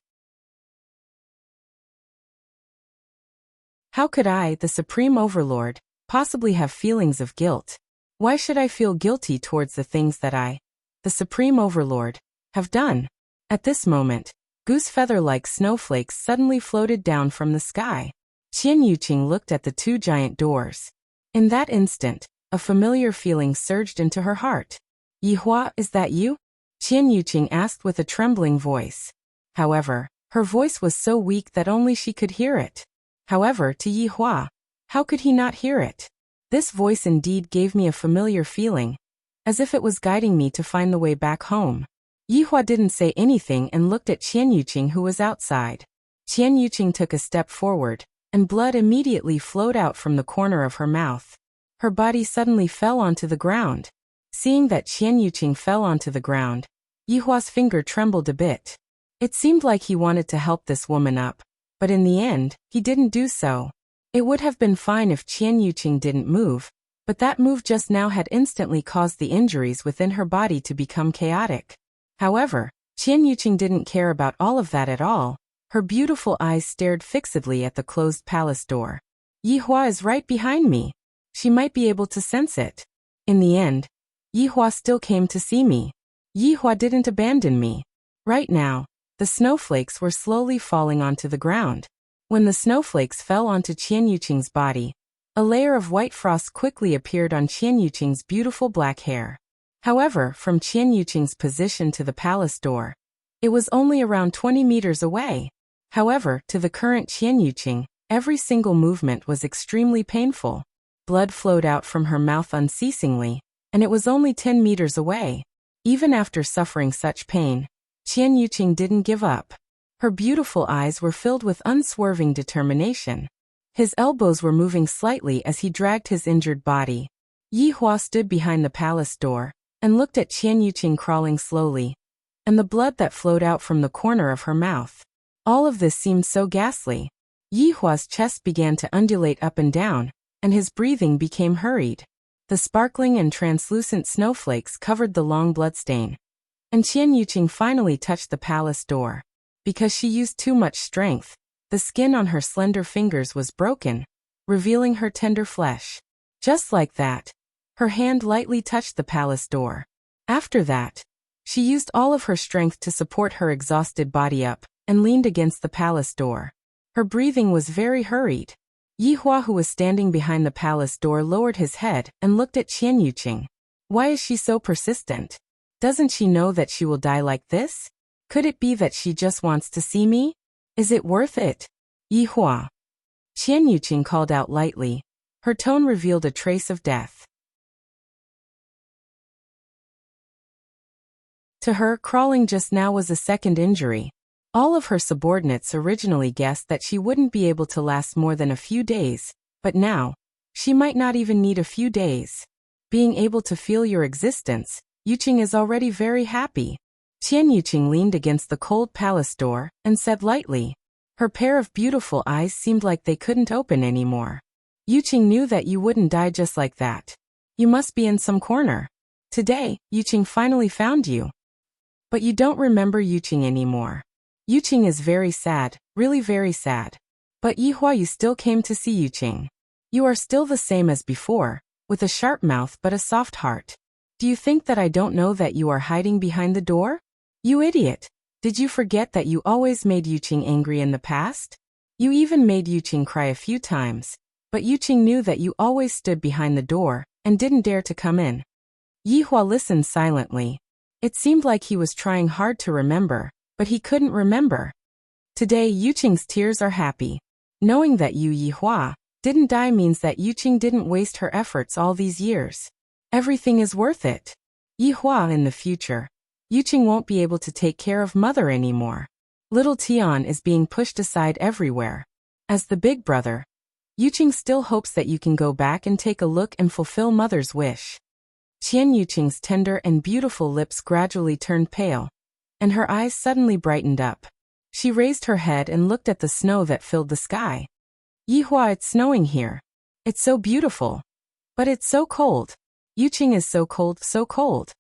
Speaker 1: How could I, the supreme overlord, possibly have feelings of guilt. Why should I feel guilty towards the things that I, the Supreme Overlord, have done? At this moment, goose feather-like snowflakes suddenly floated down from the sky. Qian Yuqing looked at the two giant doors. In that instant, a familiar feeling surged into her heart. Yihua, is that you? Qian Yuqing asked with a trembling voice. However, her voice was so weak that only she could hear it. However, to Yihua, how could he not hear it? This voice indeed gave me a familiar feeling, as if it was guiding me to find the way back home. Yihua didn't say anything and looked at Qian Yuqing, who was outside. Qian Yuqing took a step forward, and blood immediately flowed out from the corner of her mouth. Her body suddenly fell onto the ground. Seeing that Qian Yuqing fell onto the ground, Yihua's finger trembled a bit. It seemed like he wanted to help this woman up, but in the end, he didn't do so. It would have been fine if Qian Yuqing didn't move, but that move just now had instantly caused the injuries within her body to become chaotic. However, Qian Yuqing didn't care about all of that at all. Her beautiful eyes stared fixedly at the closed palace door. Yihua is right behind me. She might be able to sense it. In the end, Yihua still came to see me. Yihua didn't abandon me. Right now, the snowflakes were slowly falling onto the ground. When the snowflakes fell onto Qian Yuqing's body, a layer of white frost quickly appeared on Qian Yuqing's beautiful black hair. However, from Qian Yuqing's position to the palace door, it was only around 20 meters away. However, to the current Qian Yuqing, every single movement was extremely painful. Blood flowed out from her mouth unceasingly, and it was only 10 meters away. Even after suffering such pain, Qian Yuqing didn't give up. Her beautiful eyes were filled with unswerving determination. His elbows were moving slightly as he dragged his injured body. Yihua stood behind the palace door and looked at Qian Yuqing crawling slowly, and the blood that flowed out from the corner of her mouth. All of this seemed so ghastly. Yihua's chest began to undulate up and down, and his breathing became hurried. The sparkling and translucent snowflakes covered the long bloodstain, and Qian Yuqing finally touched the palace door. Because she used too much strength, the skin on her slender fingers was broken, revealing her tender flesh. Just like that, her hand lightly touched the palace door. After that, she used all of her strength to support her exhausted body up and leaned against the palace door. Her breathing was very hurried. Yihua, who was standing behind the palace door, lowered his head and looked at Qian Yuqing. Why is she so persistent? Doesn't she know that she will die like this? Could it be that she just wants to see me? Is it worth it? Yihua. Qian Yuqing called out lightly. Her tone revealed a trace of death. To her, crawling just now was a second injury. All of her subordinates originally guessed that she wouldn't be able to last more than a few days, but now, she might not even need a few days. Being able to feel your existence, Yuqing is already very happy. Qian Yuqing leaned against the cold palace door and said lightly. Her pair of beautiful eyes seemed like they couldn't open anymore. Yuqing knew that you wouldn't die just like that. You must be in some corner. Today, Yuqing finally found you. But you don't remember Yuqing anymore. Yuqing is very sad, really very sad. But Yihua, you still came to see Yuqing. You are still the same as before, with a sharp mouth but a soft heart. Do you think that I don't know that you are hiding behind the door? You idiot! Did you forget that you always made Yuqing angry in the past? You even made Yuqing cry a few times, but Yuqing knew that you always stood behind the door and didn't dare to come in. Yihua listened silently. It seemed like he was trying hard to remember, but he couldn't remember. Today, Yuqing's tears are happy. Knowing that you, Yihua, didn't die means that Yuqing didn't waste her efforts all these years. Everything is worth it. Yihua, in the future, Yuqing won't be able to take care of mother anymore. Little Tian is being pushed aside everywhere. As the big brother, Yuqing still hopes that you can go back and take a look and fulfill mother's wish. Qian Yuqing's tender and beautiful lips gradually turned pale, and her eyes suddenly brightened up. She raised her head and looked at the snow that filled the sky. Yihua, it's snowing here. It's so beautiful. But it's so cold. Yuqing is so cold, so cold.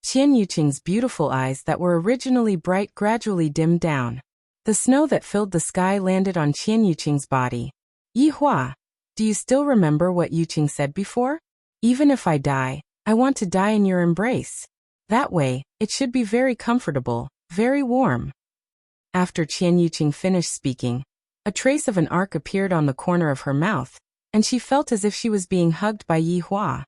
Speaker 1: Qian Yuqing's beautiful eyes that were originally bright gradually dimmed down. The snow that filled the sky landed on Qian Yuqing's body. Yihua, Do you still remember what Yuqing said before? Even if I die, I want to die in your embrace. That way, it should be very comfortable, very warm. After Qian Yuqing finished speaking, a trace of an arc appeared on the corner of her mouth, and she felt as if she was being hugged by Yi Hua.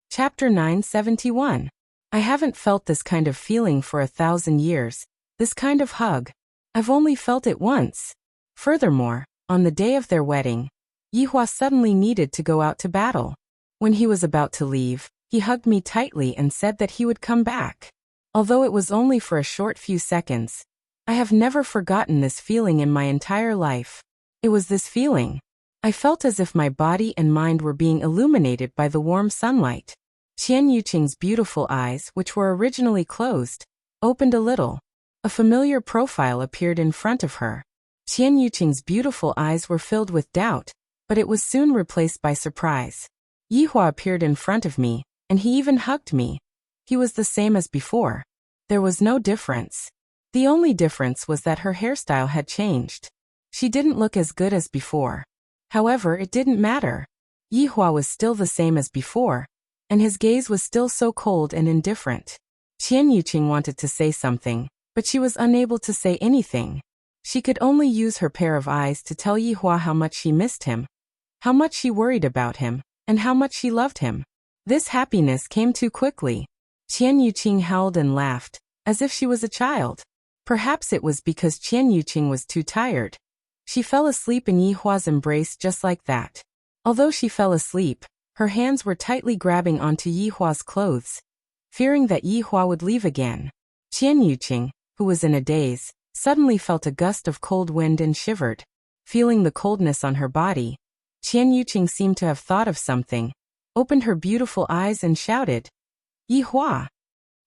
Speaker 1: Chapter 971. I haven't felt this kind of feeling for 1,000 years, this kind of hug. I've only felt it once. Furthermore, on the day of their wedding, Yi Hua suddenly needed to go out to battle. When he was about to leave, he hugged me tightly and said that he would come back. Although it was only for a short few seconds, I have never forgotten this feeling in my entire life. It was this feeling. I felt as if my body and mind were being illuminated by the warm sunlight. Qian Yuqing's beautiful eyes, which were originally closed, opened a little. A familiar profile appeared in front of her. Qian Yuqing's beautiful eyes were filled with doubt, but it was soon replaced by surprise. Yi Hua appeared in front of me, and he even hugged me. He was the same as before. There was no difference. The only difference was that her hairstyle had changed. She didn't look as good as before. However, it didn't matter. Yi Hua was still the same as before, and his gaze was still so cold and indifferent. Qian Yuqing wanted to say something, but she was unable to say anything. She could only use her pair of eyes to tell Yi Hua how much she missed him, how much she worried about him, and how much she loved him. This happiness came too quickly. Qian Yuqing howled and laughed, as if she was a child. Perhaps it was because Qian Yuqing was too tired. She fell asleep in Yi Hua's embrace just like that. Although she fell asleep, her hands were tightly grabbing onto Yi Hua's clothes, fearing that Yi Hua would leave again. Qian Yuqing, who was in a daze, suddenly felt a gust of cold wind and shivered. Feeling the coldness on her body, Qian Yuqing seemed to have thought of something, opened her beautiful eyes and shouted, "Yi Hua!"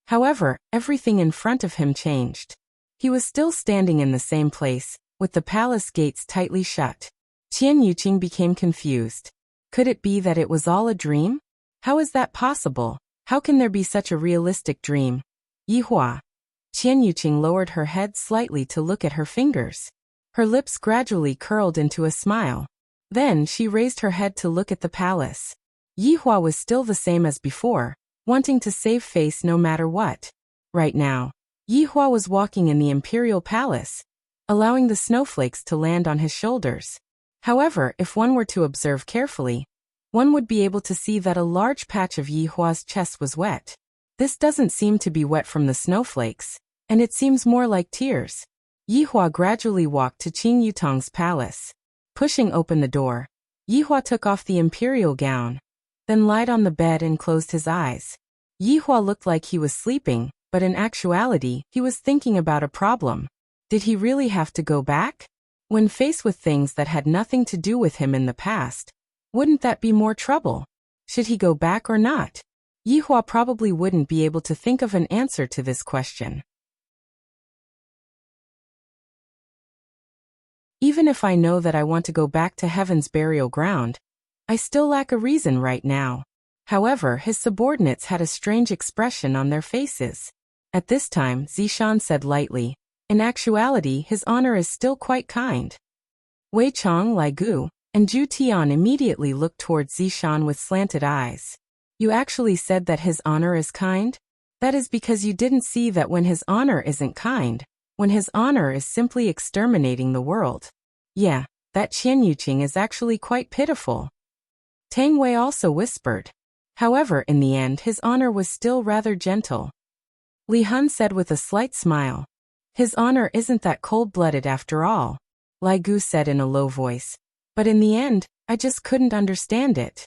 Speaker 1: However, everything in front of him changed. He was still standing in the same place, with the palace gates tightly shut. Qian Yuqing became confused. Could it be that it was all a dream? How is that possible? How can there be such a realistic dream? Yi Hua. Qian Yuqing lowered her head slightly to look at her fingers. Her lips gradually curled into a smile. Then she raised her head to look at the palace. Yi Hua was still the same as before, wanting to save face no matter what. Right now, Yi Hua was walking in the imperial palace, allowing the snowflakes to land on his shoulders. However, if one were to observe carefully, one would be able to see that a large patch of Yi Hua's chest was wet. This doesn't seem to be wet from the snowflakes, and it seems more like tears. Yi Hua gradually walked to Qing Yutong's palace. Pushing open the door, Yi Hua took off the imperial gown, then lied on the bed and closed his eyes. Yi Hua looked like he was sleeping, but in actuality, he was thinking about a problem. Did he really have to go back? When faced with things that had nothing to do with him in the past, wouldn't that be more trouble? Should he go back or not? Yi Hua probably wouldn't be able to think of an answer to this question. Even if I know that I want to go back to heaven's burial ground, I still lack a reason right now. However, his subordinates had a strange expression on their faces. At this time, Zishan said lightly, "In actuality, his honor is still quite kind." Wei Chong, Lai Gu, and Zhu Tian immediately looked towards Zishan with slanted eyes. "You actually said that his honor is kind? That is because you didn't see that when his honor isn't kind, when his honor is simply exterminating the world. Yeah, that Qian Yuqing is actually quite pitiful." Tang Wei also whispered. However, in the end his honor was still rather gentle. Li Hun said with a slight smile, "His honor isn't that cold-blooded after all," Lai Gu said in a low voice. "But in the end, I just couldn't understand it.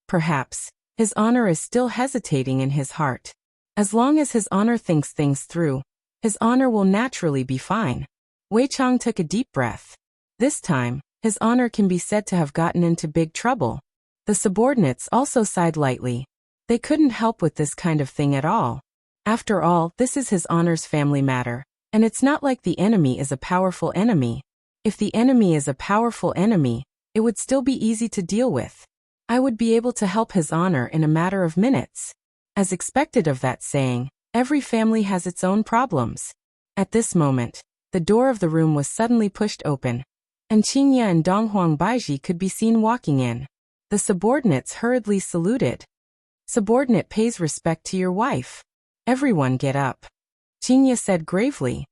Speaker 1: Perhaps, his honor is still hesitating in his heart. As long as his honor thinks things through, his honor will naturally be fine." Wei Chong took a deep breath. This time, his honor can be said to have gotten into big trouble. The subordinates also sighed lightly. They couldn't help with this kind of thing at all. After all, this is his honor's family matter, and it's not like the enemy is a powerful enemy. If the enemy is a powerful enemy, it would still be easy to deal with. I would be able to help his honor in a matter of minutes. As expected of that saying, Every family has its own problems. At this moment, the door of the room was suddenly pushed open, and Qingye and Donghuang Baiji could be seen walking in. The subordinates hurriedly saluted. Subordinate pays respect to your wife. Everyone get up. Qingye said gravely.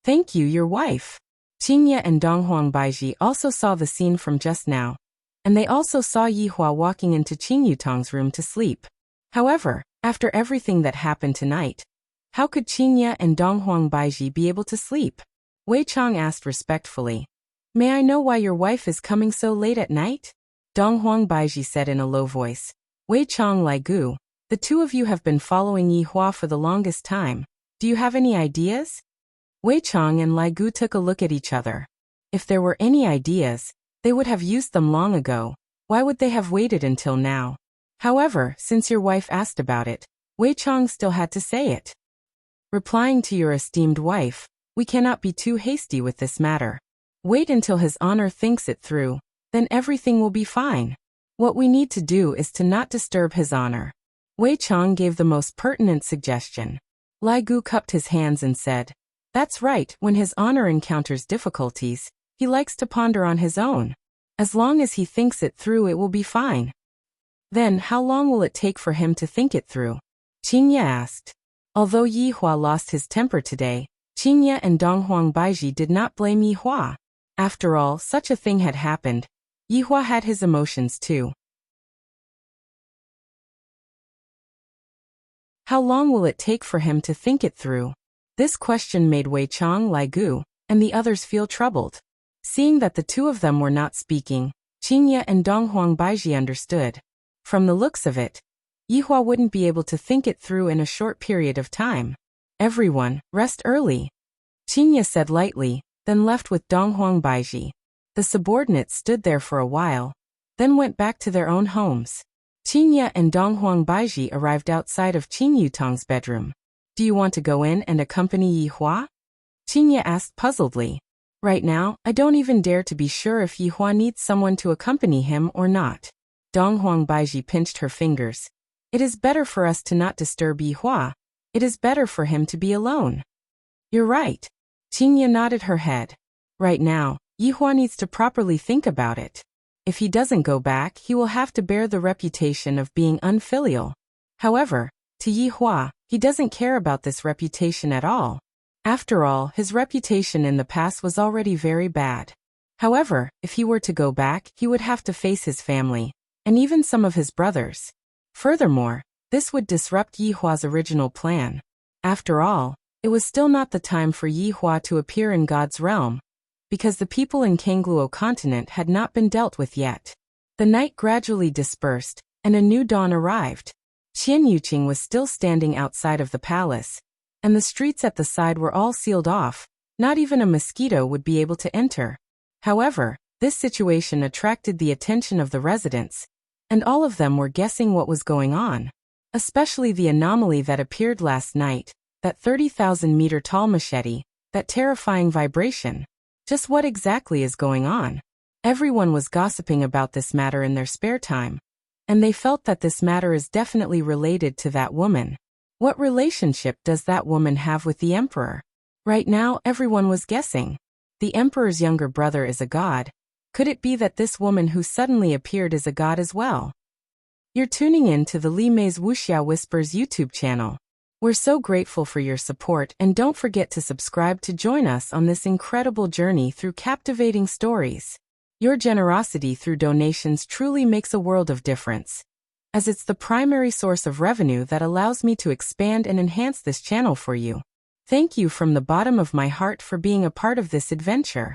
Speaker 1: Thank you, your wife. Qingye and Donghuang Baiji also saw the scene from just now, and they also saw Yihua walking into Qing Yutong's room to sleep. However, after everything that happened tonight, how could Qingye and Donghuang Baiji be able to sleep? Wei Chang asked respectfully. May I know why your wife is coming so late at night? Donghuang Baiji said in a low voice. Wei Chang, Lai Gu, the two of you have been following Yihua for the longest time. Do you have any ideas? Wei Chang and Lai Gu took a look at each other. If there were any ideas, they would have used them long ago. Why would they have waited until now? However, since your wife asked about it, Wei Chang still had to say it. Replying to your esteemed wife, we cannot be too hasty with this matter. Wait until his honor thinks it through, then everything will be fine. What we need to do is to not disturb his honor. Wei Chang gave the most pertinent suggestion. Lai Gu cupped his hands and said, That's right, when his honor encounters difficulties, he likes to ponder on his own. As long as he thinks it through, it will be fine. Then how long will it take for him to think it through? Qingye asked. Although Yihua lost his temper today, Qingye and Donghuang Baiji did not blame Yihua. After all, such a thing had happened. Yihua had his emotions too. How long will it take for him to think it through? This question made Wei Chang, Lai Gu, and the others feel troubled. Seeing that the two of them were not speaking, Qingye and Donghuang Baiji understood. From the looks of it, Yihua wouldn't be able to think it through in a short period of time. Everyone, rest early. Qingye said lightly, then left with Donghuang Baiji. The subordinates stood there for a while, then went back to their own homes. Qingye and Donghuang Baiji arrived outside of Qing Yutong's bedroom. Do you want to go in and accompany Yihua? Qingye asked puzzledly. Right now, I don't even dare to be sure if Yihua needs someone to accompany him or not. Donghuang Baiji pinched her fingers. It is better for us to not disturb Yihua. It is better for him to be alone. You're right. Qingye nodded her head. Right now, Yihua needs to properly think about it. If he doesn't go back, he will have to bear the reputation of being unfilial. However, to Yihua, he doesn't care about this reputation at all. After all, his reputation in the past was already very bad. However, if he were to go back, he would have to face his family, and even some of his brothers. Furthermore, this would disrupt Yihua's original plan. After all, it was still not the time for Yihua to appear in God's realm, because the people in Kangluo continent had not been dealt with yet. The night gradually dispersed, and a new dawn arrived. Qian Yuqing was still standing outside of the palace, and the streets at the side were all sealed off. Not even a mosquito would be able to enter. However, this situation attracted the attention of the residents, and all of them were guessing what was going on. Especially the anomaly that appeared last night, that 30,000-meter tall machete, that terrifying vibration. Just what exactly is going on? Everyone was gossiping about this matter in their spare time, and they felt that this matter is definitely related to that woman. What relationship does that woman have with the emperor? Right now, everyone was guessing. The emperor's younger brother is a god. Could it be that this woman who suddenly appeared is a god as well? You're tuning in to the Li Mei's Wuxia Whispers YouTube channel. We're so grateful for your support, and don't forget to subscribe to join us on this incredible journey through captivating stories. Your generosity through donations truly makes a world of difference, as it's the primary source of revenue that allows me to expand and enhance this channel for you. Thank you from the bottom of my heart for being a part of this adventure.